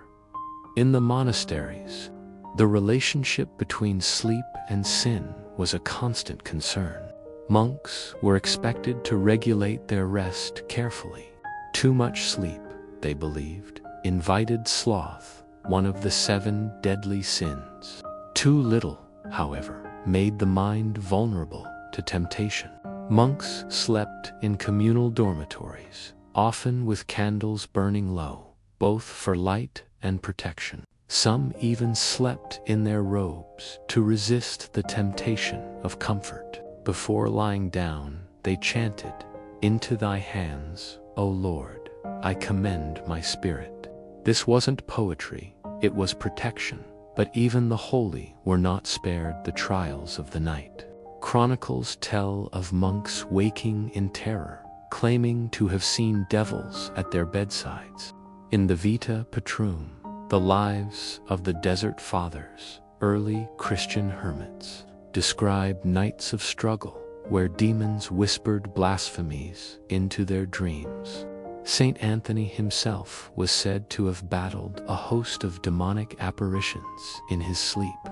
In the monasteries, the relationship between sleep and sin was a constant concern. Monks were expected to regulate their rest carefully. Too much sleep, they believed, invited sloth, one of the 7 deadly sins. Too little, however, made the mind vulnerable to temptation. Monks slept in communal dormitories, often with candles burning low, both for light and protection. Some even slept in their robes to resist the temptation of comfort. Before lying down, they chanted, "Into thy hands, O Lord, I commend my spirit." This wasn't poetry, it was protection. But even the holy were not spared the trials of the night. Chronicles tell of monks waking in terror, claiming to have seen devils at their bedsides. In the Vita Petrum, the lives of the Desert Fathers, early Christian hermits, describe nights of struggle where demons whispered blasphemies into their dreams. Saint Anthony himself was said to have battled a host of demonic apparitions in his sleep,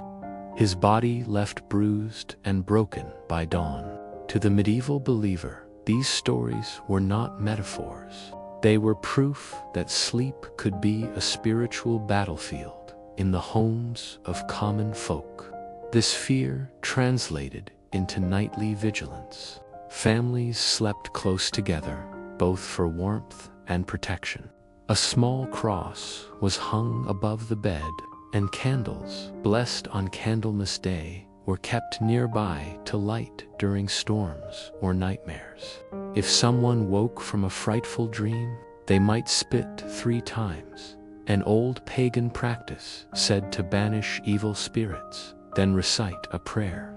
his body left bruised and broken by dawn. To the medieval believer, these stories were not metaphors. They were proof that sleep could be a spiritual battlefield in the homes of common folk. This fear translated into nightly vigilance. Families slept close together, both for warmth and protection. A small cross was hung above the bed, and candles, blessed on Candlemas Day, were kept nearby to light during storms or nightmares. If someone woke from a frightful dream, they might spit 3 times, an old pagan practice said to banish evil spirits, then recite a prayer.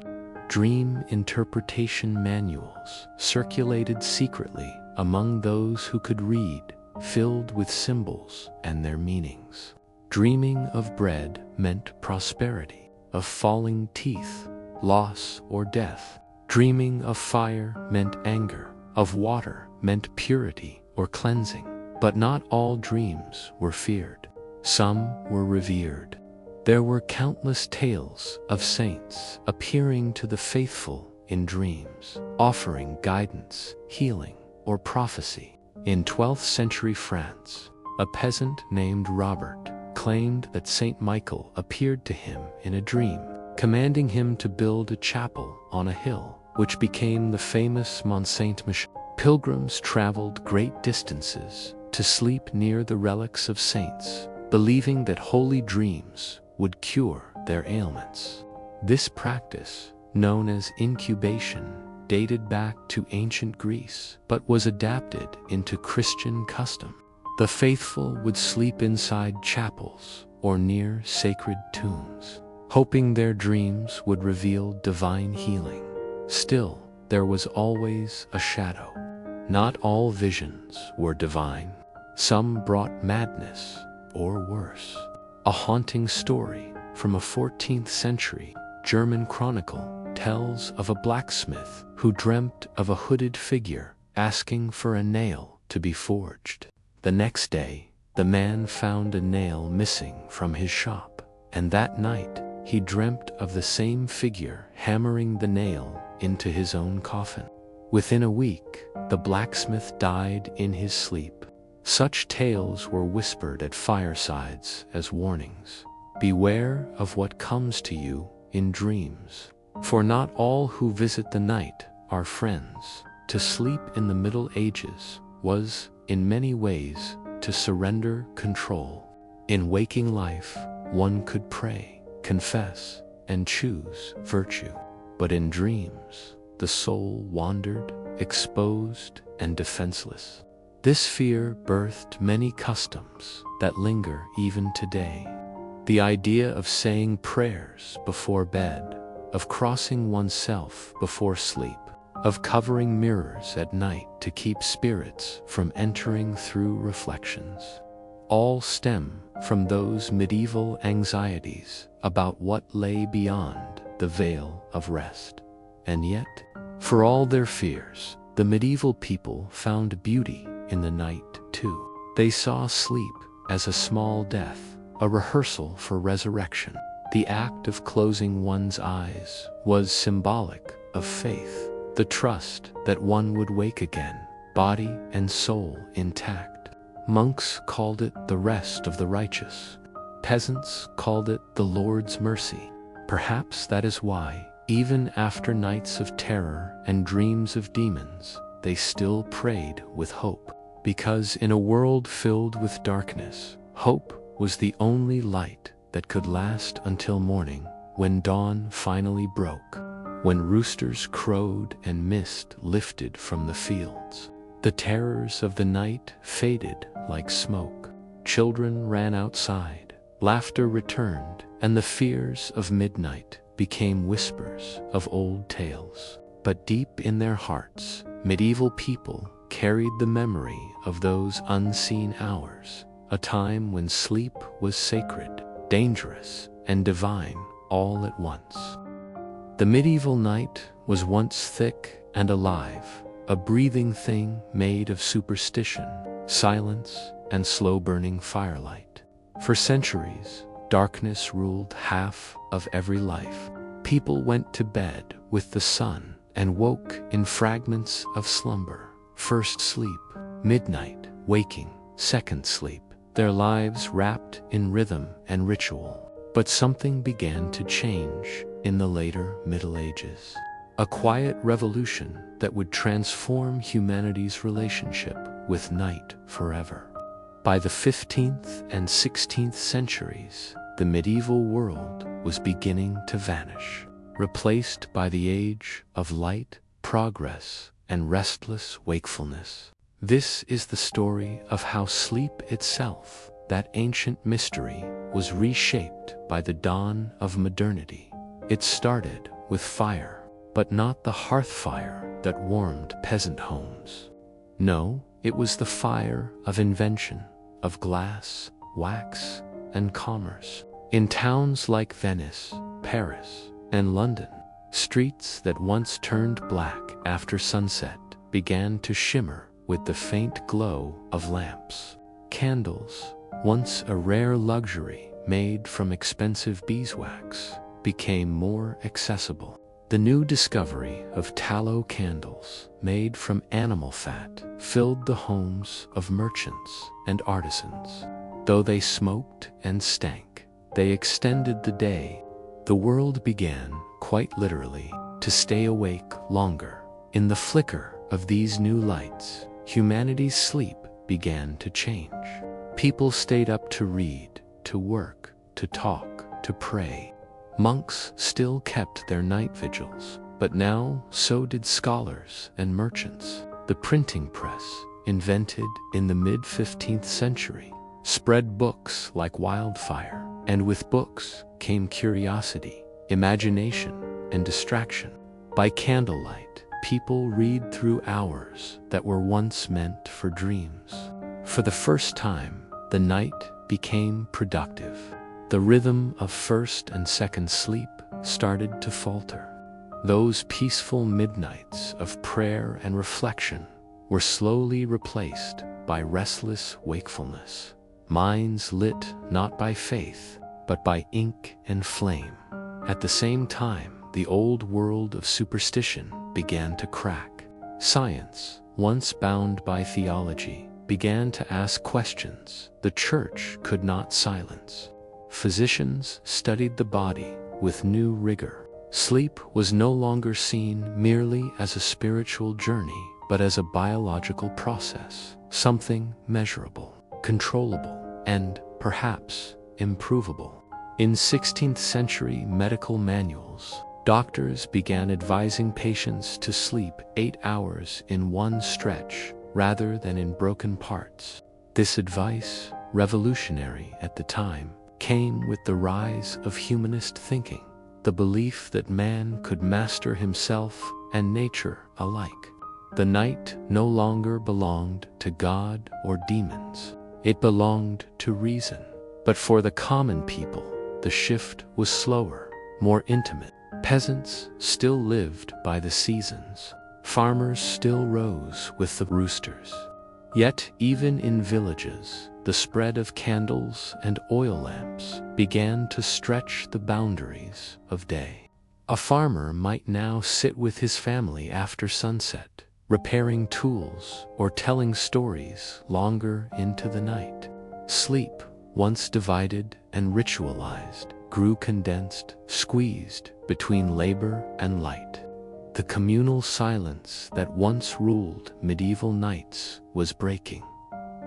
Dream interpretation manuals circulated secretly among those who could read, filled with symbols and their meanings. Dreaming of bread meant prosperity, of falling teeth, loss or death. Dreaming of fire meant anger, of water meant purity or cleansing. But not all dreams were feared. Some were revered. There were countless tales of saints appearing to the faithful in dreams, offering guidance, healing, or prophecy. In 12th century France, a peasant named Robert claimed that Saint Michael appeared to him in a dream, commanding him to build a chapel on a hill, which became the famous Mont Saint-Michel. Pilgrims traveled great distances to sleep near the relics of saints, believing that holy dreams would cure their ailments. This practice, known as incubation, dated back to ancient Greece, but was adapted into Christian custom. The faithful would sleep inside chapels or near sacred tombs, hoping their dreams would reveal divine healing. Still, there was always a shadow. Not all visions were divine. Some brought madness, or worse. A haunting story from a 14th century German chronicle tells of a blacksmith who dreamt of a hooded figure asking for a nail to be forged. The next day, the man found a nail missing from his shop, and that night he dreamt of the same figure hammering the nail into his own coffin. Within a week, the blacksmith died in his sleep. Such tales were whispered at firesides as warnings. Beware of what comes to you in dreams. For not all who visit the night are friends. To sleep in the Middle Ages was, in many ways, to surrender control. In waking life, one could pray, confess, and choose virtue. But in dreams, the soul wandered, exposed and defenseless. This fear birthed many customs that linger even today. The idea of saying prayers before bed, of crossing oneself before sleep, of covering mirrors at night to keep spirits from entering through reflections, all stem from those medieval anxieties about what lay beyond the veil of rest. And yet, for all their fears, the medieval people found beauty in the night too. They saw sleep as a small death, a rehearsal for resurrection. The act of closing one's eyes was symbolic of faith, the trust that one would wake again, body and soul intact. Monks called it the rest of the righteous. Peasants called it the Lord's mercy. Perhaps that is why, even after nights of terror and dreams of demons, they still prayed with hope. Because in a world filled with darkness, hope was the only light that could last until morning, when dawn finally broke, when roosters crowed and mist lifted from the fields. The terrors of the night faded like smoke. Children ran outside, laughter returned, and the fears of midnight became whispers of old tales. But deep in their hearts, medieval people carried the memory of those unseen hours, a time when sleep was sacred, dangerous, and divine all at once. The medieval night was once thick and alive, a breathing thing made of superstition, silence, and slow-burning firelight. For centuries, darkness ruled half of every life. People went to bed with the sun and woke in fragments of slumber. First sleep, midnight, waking, second sleep. Their lives wrapped in rhythm and ritual. But something began to change in the later Middle Ages. A quiet revolution that would transform humanity's relationship with night forever. By the 15th and 16th centuries, the medieval world was beginning to vanish. replaced by the age of light, progress, and restless wakefulness. This is the story of how sleep itself, that ancient mystery, was reshaped by the dawn of modernity. It started with fire, but not the hearth fire that warmed peasant homes. No, it was the fire of invention, of glass, wax, and commerce. In towns like Venice, Paris, and London, streets that once turned black after sunset began to shimmer with the faint glow of lamps. Candles, once a rare luxury made from expensive beeswax, became more accessible. The new discovery of tallow candles made from animal fat filled the homes of merchants and artisans. Though they smoked and stank, they extended the day. The world began, quite literally, to stay awake longer. In the flicker of these new lights, humanity's sleep began to change. People stayed up to read, to work, to talk, to pray. Monks still kept their night vigils, but now so did scholars and merchants. The printing press, invented in the mid-15th century, spread books like wildfire, and with books came curiosity, imagination, and distraction. By candlelight, people read through hours that were once meant for dreams. For the first time, the night became productive. The rhythm of first and second sleep started to falter. Those peaceful midnights of prayer and reflection were slowly replaced by restless wakefulness. Minds lit not by faith, but by ink and flame. At the same time, the old world of superstition began to crack. Science, once bound by theology, began to ask questions the church could not silence. Physicians studied the body with new rigor. Sleep was no longer seen merely as a spiritual journey, but as a biological process, something measurable, controllable, and, perhaps, improvable. In 16th century medical manuals, doctors began advising patients to sleep 8 hours in one stretch rather than in broken parts. This advice, revolutionary at the time, came with the rise of humanist thinking, the belief that man could master himself and nature alike. The night no longer belonged to God or demons. It belonged to reason. But for the common people, the shift was slower, more intimate. Peasants still lived by the seasons. Farmers still rose with the roosters. Yet even in villages, the spread of candles and oil lamps began to stretch the boundaries of day. A farmer might now sit with his family after sunset, repairing tools or telling stories longer into the night. Sleep, once divided and ritualized, grew condensed, squeezed between labor and light. The communal silence that once ruled medieval nights was breaking.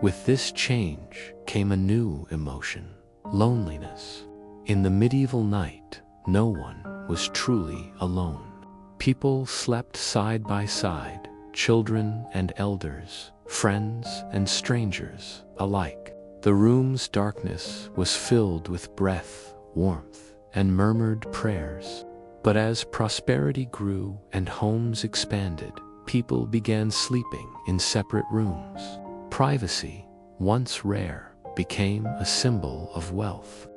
With this change came a new emotion, loneliness. In the medieval night, no one was truly alone. People slept side by side, children and elders, friends and strangers alike. The room's darkness was filled with breath, warmth, and murmured prayers. But as prosperity grew and homes expanded, people began sleeping in separate rooms. Privacy, once rare, became a symbol of wealth.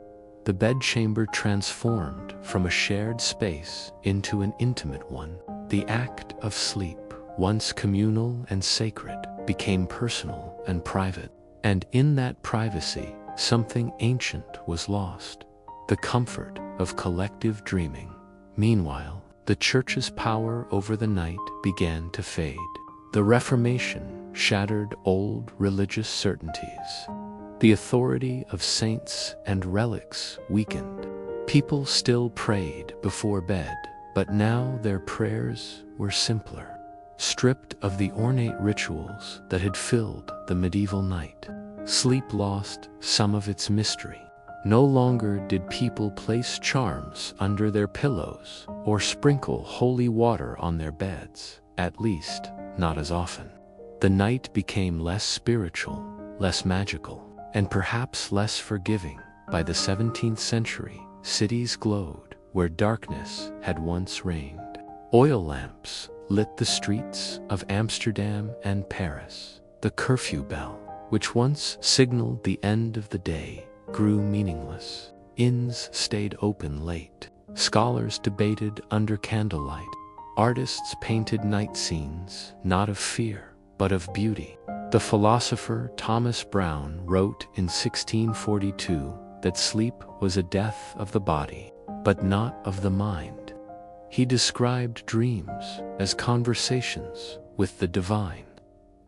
The bedchamber transformed from a shared space into an intimate one. The act of sleep, once communal and sacred, became personal and private. And in that privacy, something ancient was lost: the comfort of collective dreaming. Meanwhile, the church's power over the night began to fade. The Reformation shattered old religious certainties. The authority of saints and relics weakened. People still prayed before bed, but now their prayers were simpler, stripped of the ornate rituals that had filled the medieval night. Sleep lost some of its mystery. No longer did people place charms under their pillows or sprinkle holy water on their beds, at least not as often. The night became less spiritual, less magical, and perhaps less forgiving. By the 17th century, cities glowed where darkness had once reigned. Oil lamps lit the streets of Amsterdam and Paris. The curfew bell, which once signaled the end of the day, grew meaningless. Inns stayed open late. Scholars debated under candlelight. Artists painted night scenes, not of fear, but of beauty. The philosopher Thomas Browne wrote in 1642 that sleep was a death of the body, but not of the mind. He described dreams as conversations with the divine.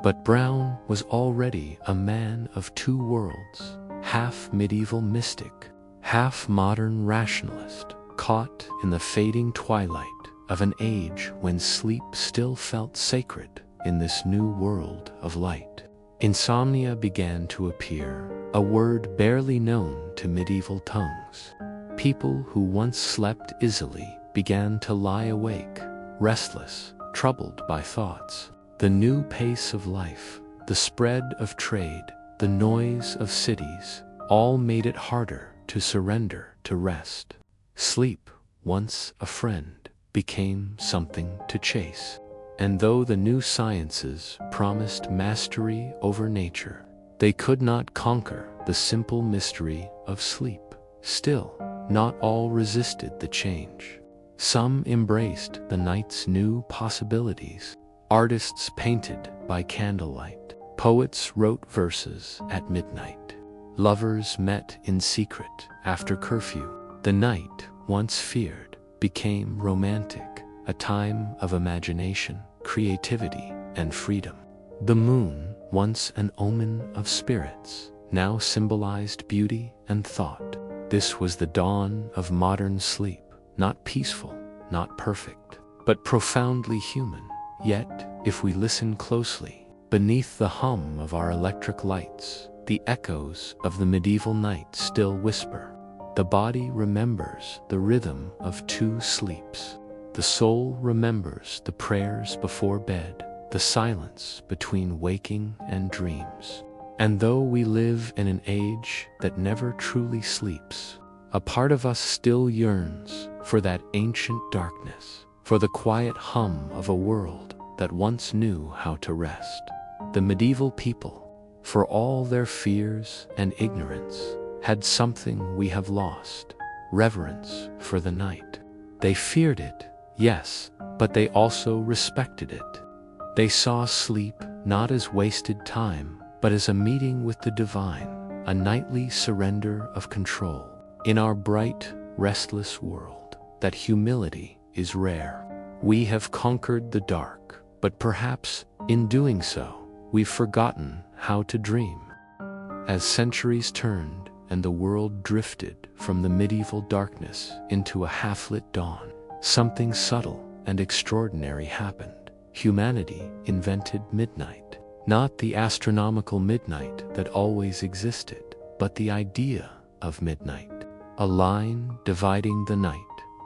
But Browne was already a man of two worlds, half medieval mystic, half modern rationalist, caught in the fading twilight of an age when sleep still felt sacred in this new world of light. Insomnia began to appear, a word barely known to medieval tongues. People who once slept easily began to lie awake, restless, troubled by thoughts. The new pace of life, the spread of trade, the noise of cities, all made it harder to surrender to rest. Sleep, once a friend, became something to chase. And though the new sciences promised mastery over nature, they could not conquer the simple mystery of sleep. Still, not all resisted the change. Some embraced the night's new possibilities. Artists painted by candlelight. Poets wrote verses at midnight. Lovers met in secret after curfew. The night, once feared, became romantic, a time of imagination, creativity, and freedom. The moon, once an omen of spirits, now symbolized beauty and thought. This was the dawn of modern sleep, not peaceful, not perfect, but profoundly human. Yet, if we listen closely, beneath the hum of our electric lights, the echoes of the medieval night still whisper. The body remembers the rhythm of two sleeps. The soul remembers the prayers before bed, the silence between waking and dreams. And though we live in an age that never truly sleeps, a part of us still yearns for that ancient darkness, for the quiet hum of a world that once knew how to rest. The medieval people, for all their fears and ignorance, had something we have lost: reverence for the night. They feared it, yes, but they also respected it. They saw sleep not as wasted time, but as a meeting with the divine, a nightly surrender of control. In our bright, restless world, that humility is rare. We have conquered the dark, but perhaps, in doing so, we've forgotten how to dream. As centuries turned and the world drifted from the medieval darkness into a half-lit dawn, something subtle and extraordinary happened. Humanity invented midnight. Not the astronomical midnight that always existed, but the idea of midnight. A line dividing the night,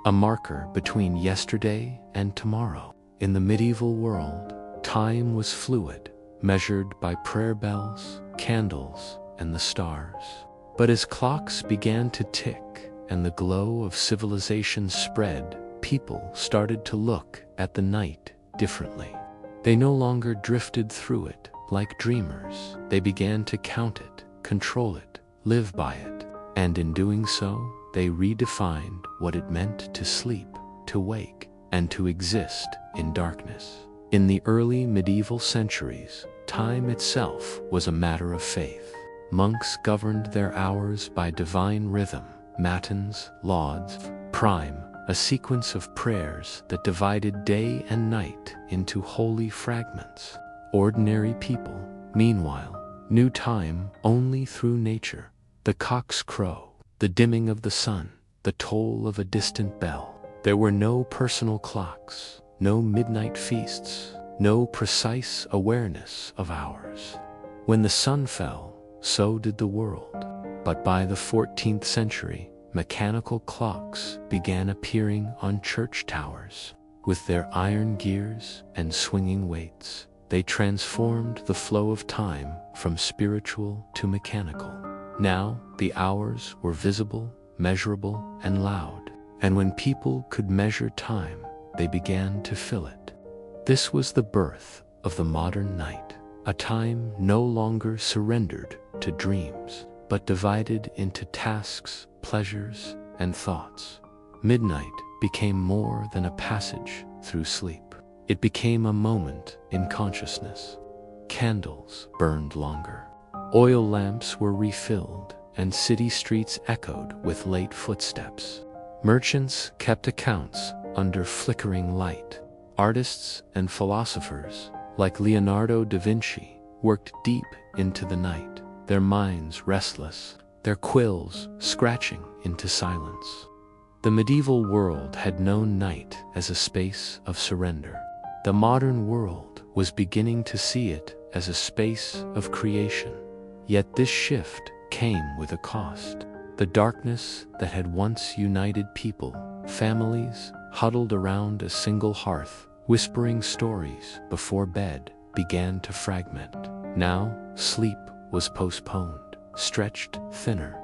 a marker between yesterday and tomorrow. In the medieval world, time was fluid, measured by prayer bells, candles, and the stars. But as clocks began to tick and the glow of civilization spread, people started to look at the night differently. They no longer drifted through it like dreamers. They began to count it, control it, live by it. And in doing so, they redefined what it meant to sleep, to wake, and to exist in darkness. In the early medieval centuries, time itself was a matter of faith. Monks governed their hours by divine rhythm, matins, lauds, prime, a sequence of prayers that divided day and night into holy fragments. Ordinary people, meanwhile, knew time only through nature. The cock's crow, the dimming of the sun, the toll of a distant bell. There were no personal clocks, no midnight feasts, no precise awareness of hours. When the sun fell, so did the world. But by the 14th century, mechanical clocks began appearing on church towers. With their iron gears and swinging weights, they transformed the flow of time from spiritual to mechanical. Now, the hours were visible, measurable, and loud, and when people could measure time, they began to fill it. This was the birth of the modern night, a time no longer surrendered to dreams, but divided into tasks, pleasures, and thoughts. Midnight became more than a passage through sleep. It became a moment in consciousness. Candles burned longer. Oil lamps were refilled, and city streets echoed with late footsteps. Merchants kept accounts under flickering light. Artists and philosophers, like Leonardo da Vinci, worked deep into the night, their minds restless, their quills scratching into silence. The medieval world had known night as a space of surrender. The modern world was beginning to see it as a space of creation. Yet this shift came with a cost. The darkness that had once united people, families huddled around a single hearth, whispering stories before bed, began to fragment. Now, sleep was postponed, stretched thinner.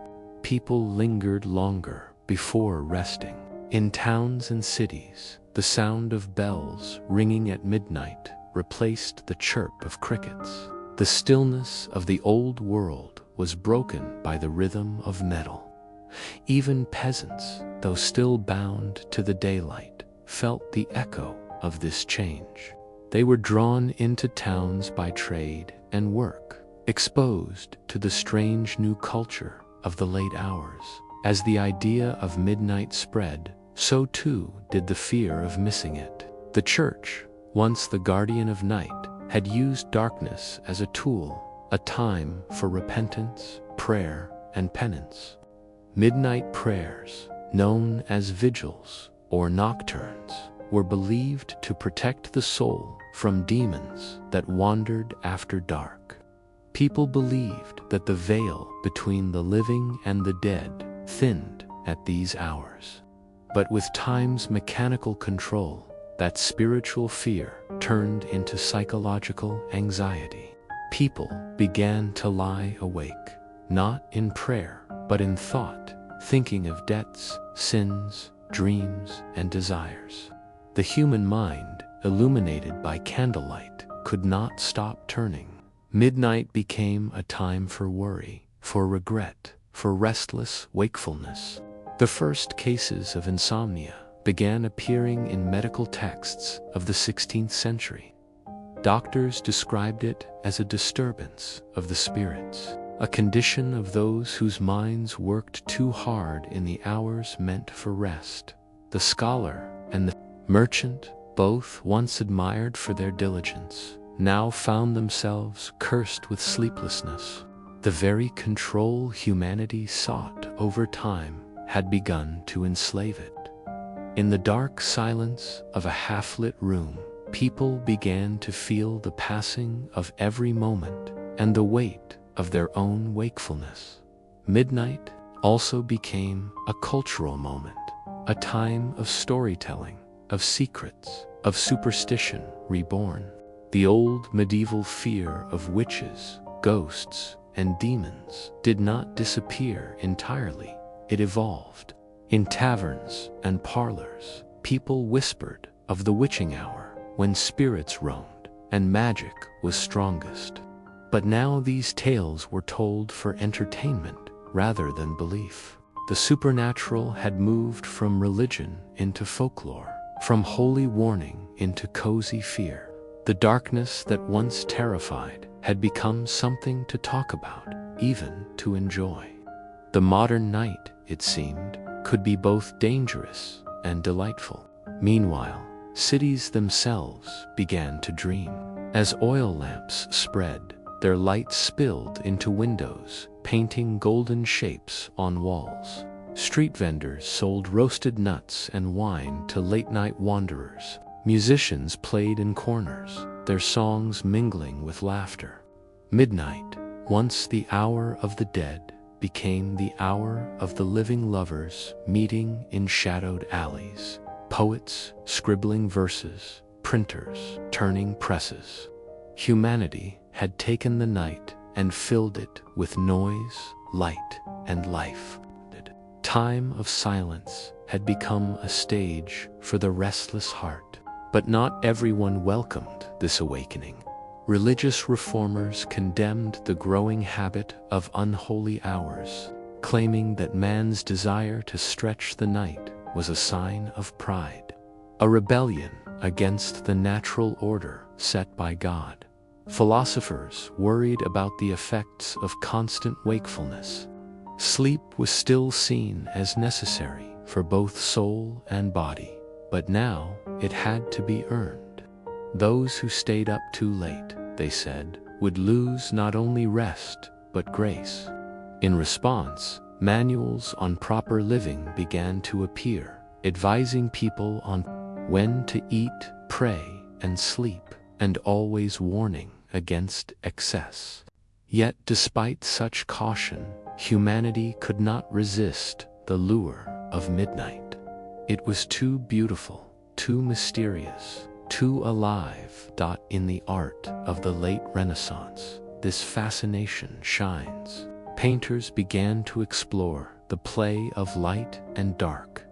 People lingered longer before resting. In towns and cities, the sound of bells ringing at midnight replaced the chirp of crickets. The stillness of the old world was broken by the rhythm of metal. Even peasants, though still bound to the daylight, felt the echo of this change. They were drawn into towns by trade and work, exposed to the strange new culture of the late hours. As the idea of midnight spread, so too did the fear of missing it. The church, once the guardian of night, had used darkness as a tool, a time for repentance, prayer, and penance. Midnight prayers, known as vigils or nocturnes, were believed to protect the soul from demons that wandered after dark. People believed that the veil between the living and the dead thinned at these hours. But with time's mechanical control, that spiritual fear turned into psychological anxiety. People began to lie awake, not in prayer, but in thought, thinking of debts, sins, dreams, and desires. The human mind, illuminated by candlelight, could not stop turning. Midnight became a time for worry, for regret, for restless wakefulness. The first cases of insomnia began appearing in medical texts of the 16th century. Doctors described it as a disturbance of the spirits, a condition of those whose minds worked too hard in the hours meant for rest. The scholar and the merchant, both once admired for their diligence, now found themselves cursed with sleeplessness. The very control humanity sought over time had begun to enslave it. In the dark silence of a half-lit room, people began to feel the passing of every moment and the weight of their own wakefulness. Midnight also became a cultural moment, a time of storytelling, of secrets, of superstition reborn. The old medieval fear of witches, ghosts, and demons did not disappear entirely. It evolved. In taverns and parlors, people whispered of the witching hour when spirits roamed and magic was strongest. But now these tales were told for entertainment rather than belief. The supernatural had moved from religion into folklore, from holy warning into cozy fear. The darkness that once terrified had become something to talk about, even to enjoy. The modern night, it seemed, could be both dangerous and delightful. Meanwhile, cities themselves began to dream. As oil lamps spread, their light spilled into windows, painting golden shapes on walls. Street vendors sold roasted nuts and wine to late-night wanderers. Musicians played in corners, their songs mingling with laughter. Midnight, once the hour of the dead, became the hour of the living lovers meeting in shadowed alleys, poets scribbling verses, printers turning presses. Humanity had taken the night and filled it with noise, light, and life. Time of silence had become a stage for the restless heart. But not everyone welcomed this awakening. Religious reformers condemned the growing habit of unholy hours, claiming that man's desire to stretch the night was a sign of pride, a rebellion against the natural order set by God. Philosophers worried about the effects of constant wakefulness. Sleep was still seen as necessary for both soul and body, but now it had to be earned. Those who stayed up too late, they said, would lose not only rest, but grace. In response, manuals on proper living began to appear, advising people on when to eat, pray, and sleep, and always warning against excess. Yet despite such caution, humanity could not resist the lure of midnight. It was too beautiful, too mysterious, too alive. In the art of the late Renaissance, this fascination shines. Painters began to explore the play of light and dark,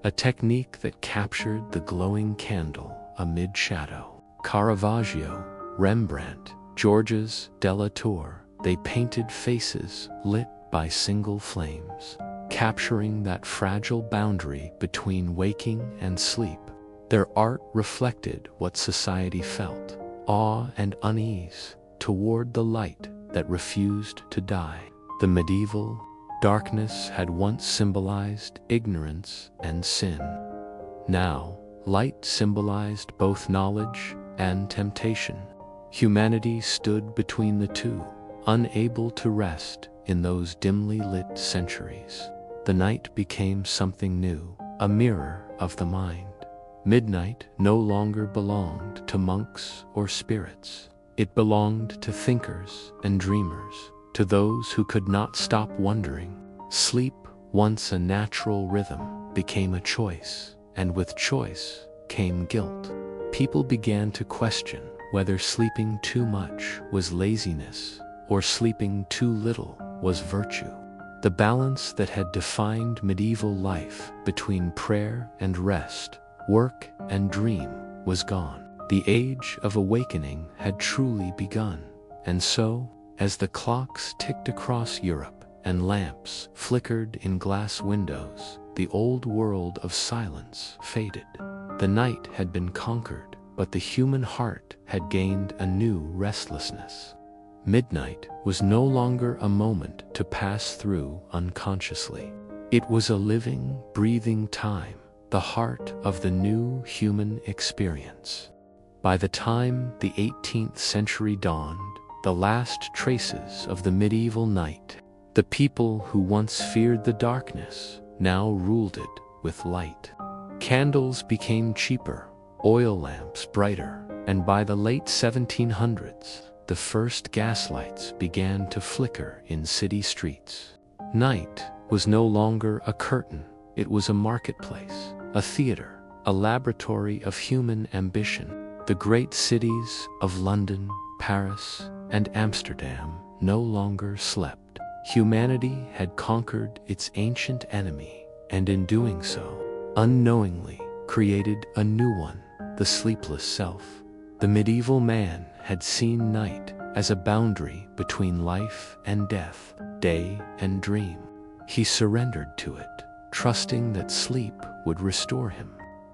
a technique that captured the glowing candle amid shadow. Caravaggio, Rembrandt, Georges de la Tour, they painted faces lit by single flames, capturing that fragile boundary between waking and sleep. Their art reflected what society felt, awe and unease, toward the light that refused to die. The medieval darkness had once symbolized ignorance and sin. Now, light symbolized both knowledge and temptation. Humanity stood between the two, unable to rest in those dimly lit centuries. The night became something new, a mirror of the mind. Midnight no longer belonged to monks or spirits. It belonged to thinkers and dreamers, to those who could not stop wondering. Sleep, once a natural rhythm, became a choice, and with choice came guilt. People began to question whether sleeping too much was laziness or sleeping too little was virtue. The balance that had defined medieval life between prayer and rest, work and dream, was gone. The age of awakening had truly begun, and so, as the clocks ticked across Europe and lamps flickered in glass windows, the old world of silence faded. The night had been conquered, but the human heart had gained a new restlessness. Midnight was no longer a moment to pass through unconsciously. It was a living, breathing time, the heart of the new human experience. By the time the 18th century dawned, the last traces of the medieval night, the people who once feared the darkness now ruled it with light. Candles became cheaper, oil lamps brighter, and by the late 1700s, the first gaslights began to flicker in city streets. Night was no longer a curtain, it was a marketplace, a theater, a laboratory of human ambition. The great cities of London, Paris, and Amsterdam no longer slept. Humanity had conquered its ancient enemy, and in doing so, unknowingly created a new one, the sleepless self. The medieval man had seen night as a boundary between life and death, day and dream. He surrendered to it, trusting that sleep would restore him.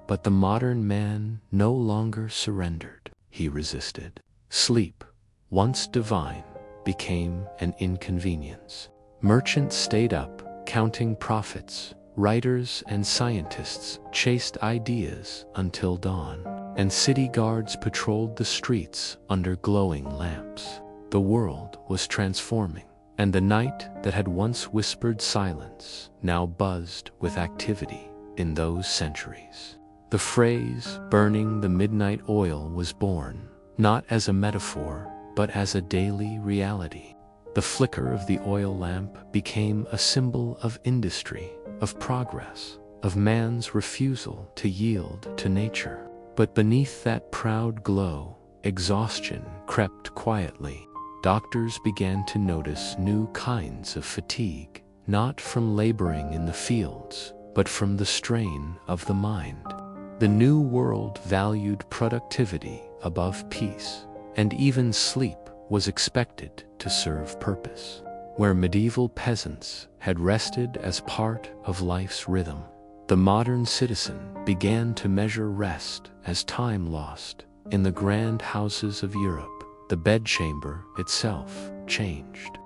But the modern man no longer surrendered. He resisted. Sleep, once divine, became an inconvenience. Merchants stayed up, counting profits. Writers and scientists chased ideas until dawn, and city guards patrolled the streets under glowing lamps. The world was transforming, and the night that had once whispered silence now buzzed with activity in those centuries. The phrase, burning the midnight oil, was born, not as a metaphor, but as a daily reality. The flicker of the oil lamp became a symbol of industry, of progress, of man's refusal to yield to nature. But beneath that proud glow, exhaustion crept quietly. Doctors began to notice new kinds of fatigue, not from laboring in the fields, but from the strain of the mind. The new world valued productivity above peace, and even sleep was expected to serve purpose. Where medieval peasants had rested as part of life's rhythm, the modern citizen began to measure rest as time lost. In the grand houses of Europe, the bedchamber itself changed.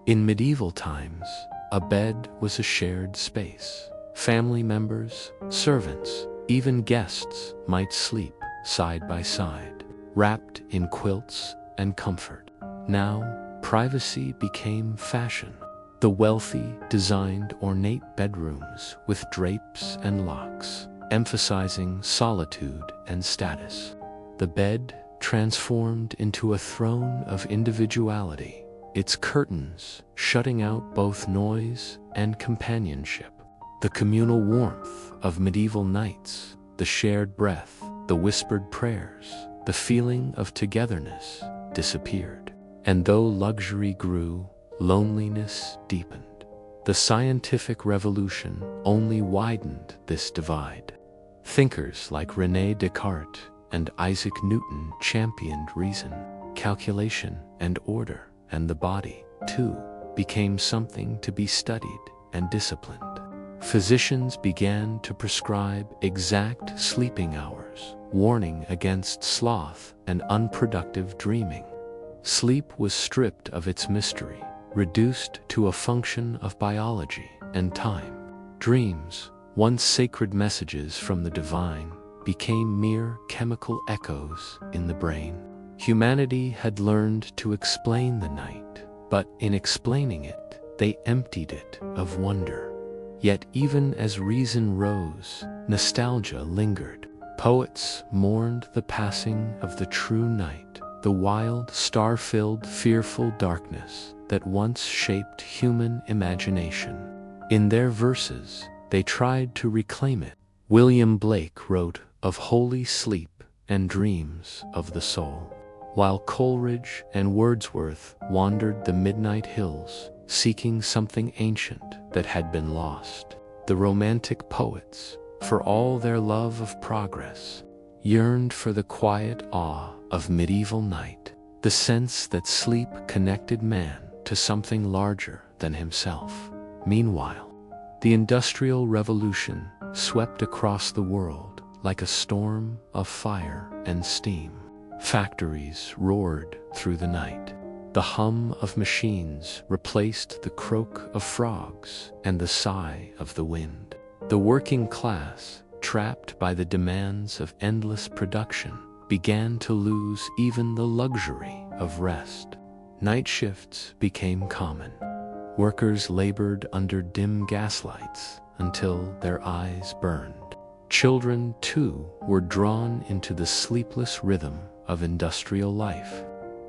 In medieval times, a bed was a shared space. Family members, servants, even guests might sleep side by side, wrapped in quilts and comfort. Now, privacy became fashion. The wealthy designed ornate bedrooms with drapes and locks, emphasizing solitude and status. The bed transformed into a throne of individuality, its curtains shutting out both noise and companionship. The communal warmth of medieval nights, the shared breath, the whispered prayers, the feeling of togetherness disappeared. And though luxury grew, loneliness deepened. The scientific revolution only widened this divide. Thinkers like René Descartes and Isaac Newton championed reason, calculation, and order, and the body, too, became something to be studied and disciplined. Physicians began to prescribe exact sleeping hours, warning against sloth and unproductive dreaming. Sleep was stripped of its mystery, reduced to a function of biology and time. Dreams, once sacred messages from the divine, became mere chemical echoes in the brain. Humanity had learned to explain the night, but in explaining it, they emptied it of wonder. Yet even as reason rose, nostalgia lingered. Poets mourned the passing of the true night, the wild, star-filled, fearful darkness that once shaped human imagination. In their verses, they tried to reclaim it. William Blake wrote of holy sleep and dreams of the soul, while Coleridge and Wordsworth wandered the midnight hills, seeking something ancient that had been lost. The Romantic poets, for all their love of progress, yearned for the quiet awe of medieval night, the sense that sleep connected man to something larger than himself. Meanwhile, the Industrial Revolution swept across the world like a storm of fire and steam. Factories roared through the night. The hum of machines replaced the croak of frogs and the sigh of the wind. The working class, trapped by the demands of endless production, began to lose even the luxury of rest. Night shifts became common. Workers labored under dim gaslights until their eyes burned. Children, too, were drawn into the sleepless rhythm of industrial life.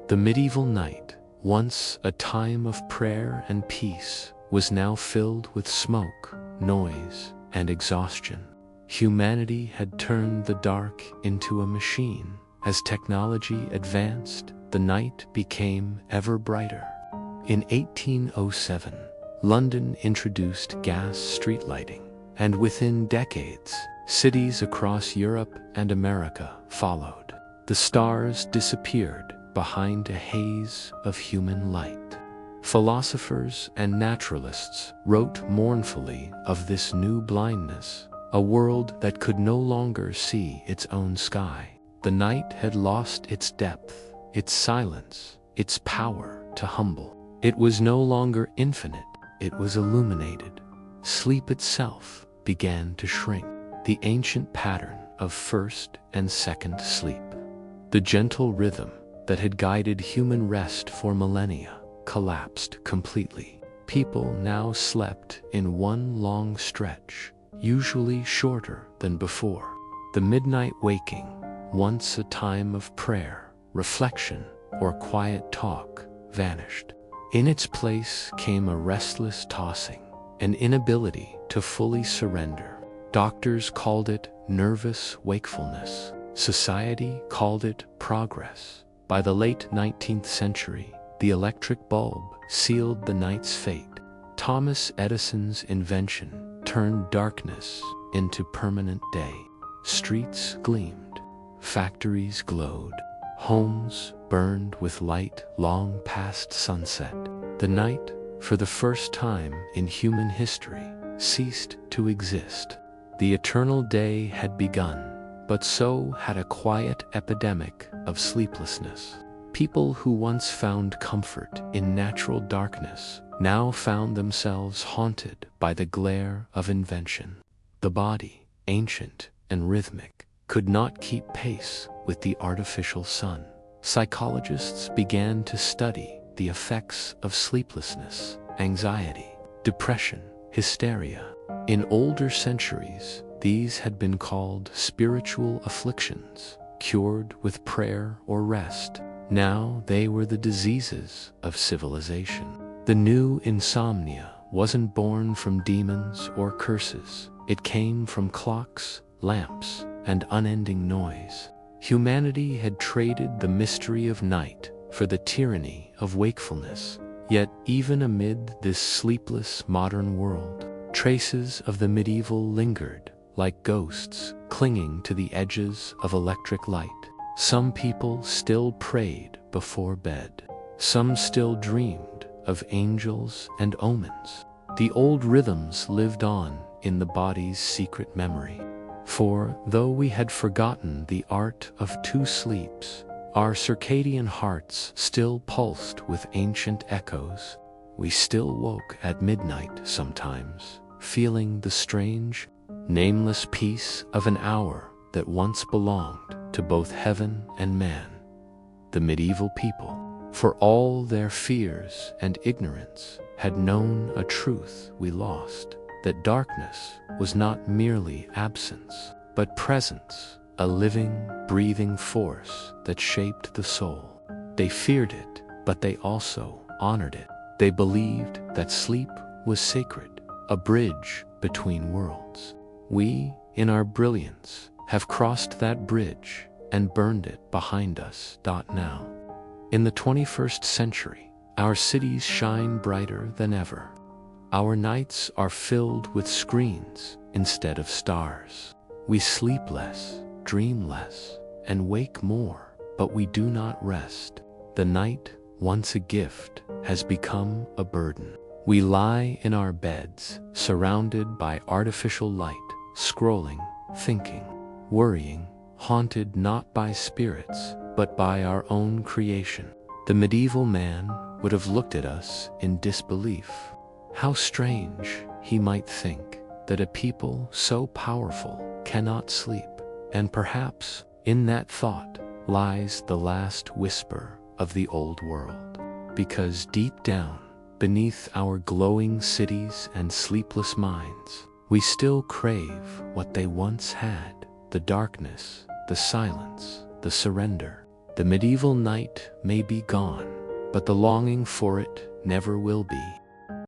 The medieval night, once a time of prayer and peace, was now filled with smoke, noise, and exhaustion. Humanity had turned the dark into a machine. As technology advanced, the night became ever brighter. In 1807, London introduced gas street lighting, and within decades, cities across Europe and America followed. The stars disappeared behind a haze of human light. Philosophers and naturalists wrote mournfully of this new blindness, a world that could no longer see its own sky. The night had lost its depth, its silence, its power to humble. It was no longer infinite, it was illuminated. Sleep itself began to shrink, the ancient pattern of first and second sleep. The gentle rhythm that had guided human rest for millennia collapsed completely. People now slept in one long stretch, usually shorter than before. The midnight waking, once a time of prayer, reflection, or quiet talk, vanished. In its place came a restless tossing, an inability to fully surrender. Doctors called it nervous wakefulness. Society called it progress. By the late 19th century, the electric bulb sealed the night's fate. Thomas Edison's invention turned darkness into permanent day. Streets gleamed, factories glowed, homes burned with light long past sunset. The night, for the first time in human history, ceased to exist. The eternal day had begun, but so had a quiet epidemic of sleeplessness. People who once found comfort in natural darkness now found themselves haunted by the glare of invention. The body, ancient and rhythmic, could not keep pace with the artificial sun. Psychologists began to study the effects of sleeplessness, anxiety, depression, hysteria. In older centuries, these had been called spiritual afflictions, cured with prayer or rest. Now they were the diseases of civilization. The new insomnia wasn't born from demons or curses. It came from clocks, lamps, and unending noise. Humanity had traded the mystery of night for the tyranny of wakefulness. Yet even amid this sleepless modern world, traces of the medieval lingered, like ghosts clinging to the edges of electric light. Some people still prayed before bed. Some still dreamed of angels and omens. The old rhythms lived on in the body's secret memory. For though we had forgotten the art of two sleeps, our circadian hearts still pulsed with ancient echoes. We still woke at midnight sometimes, feeling the strange, nameless peace of an hour that once belonged to both heaven and man. The medieval people, for all their fears and ignorance, had known a truth we lost, that darkness was not merely absence, but presence, a living, breathing force that shaped the soul. They feared it, but they also honored it. They believed that sleep was sacred, a bridge between worlds. We, in our brilliance, have crossed that bridge and burned it behind us. Now, in the 21st century, our cities shine brighter than ever. Our nights are filled with screens instead of stars. We sleep less, dream less, and wake more, but we do not rest. The night, once a gift, has become a burden. We lie in our beds, surrounded by artificial light, scrolling, thinking, worrying, haunted not by spirits, but by our own creation. The medieval man would have looked at us in disbelief. How strange, he might think, that a people so powerful cannot sleep. And perhaps, in that thought, lies the last whisper of the old world. Because deep down, beneath our glowing cities and sleepless minds, we still crave what they once had: the darkness, the silence, the surrender. The medieval night may be gone, but the longing for it never will be.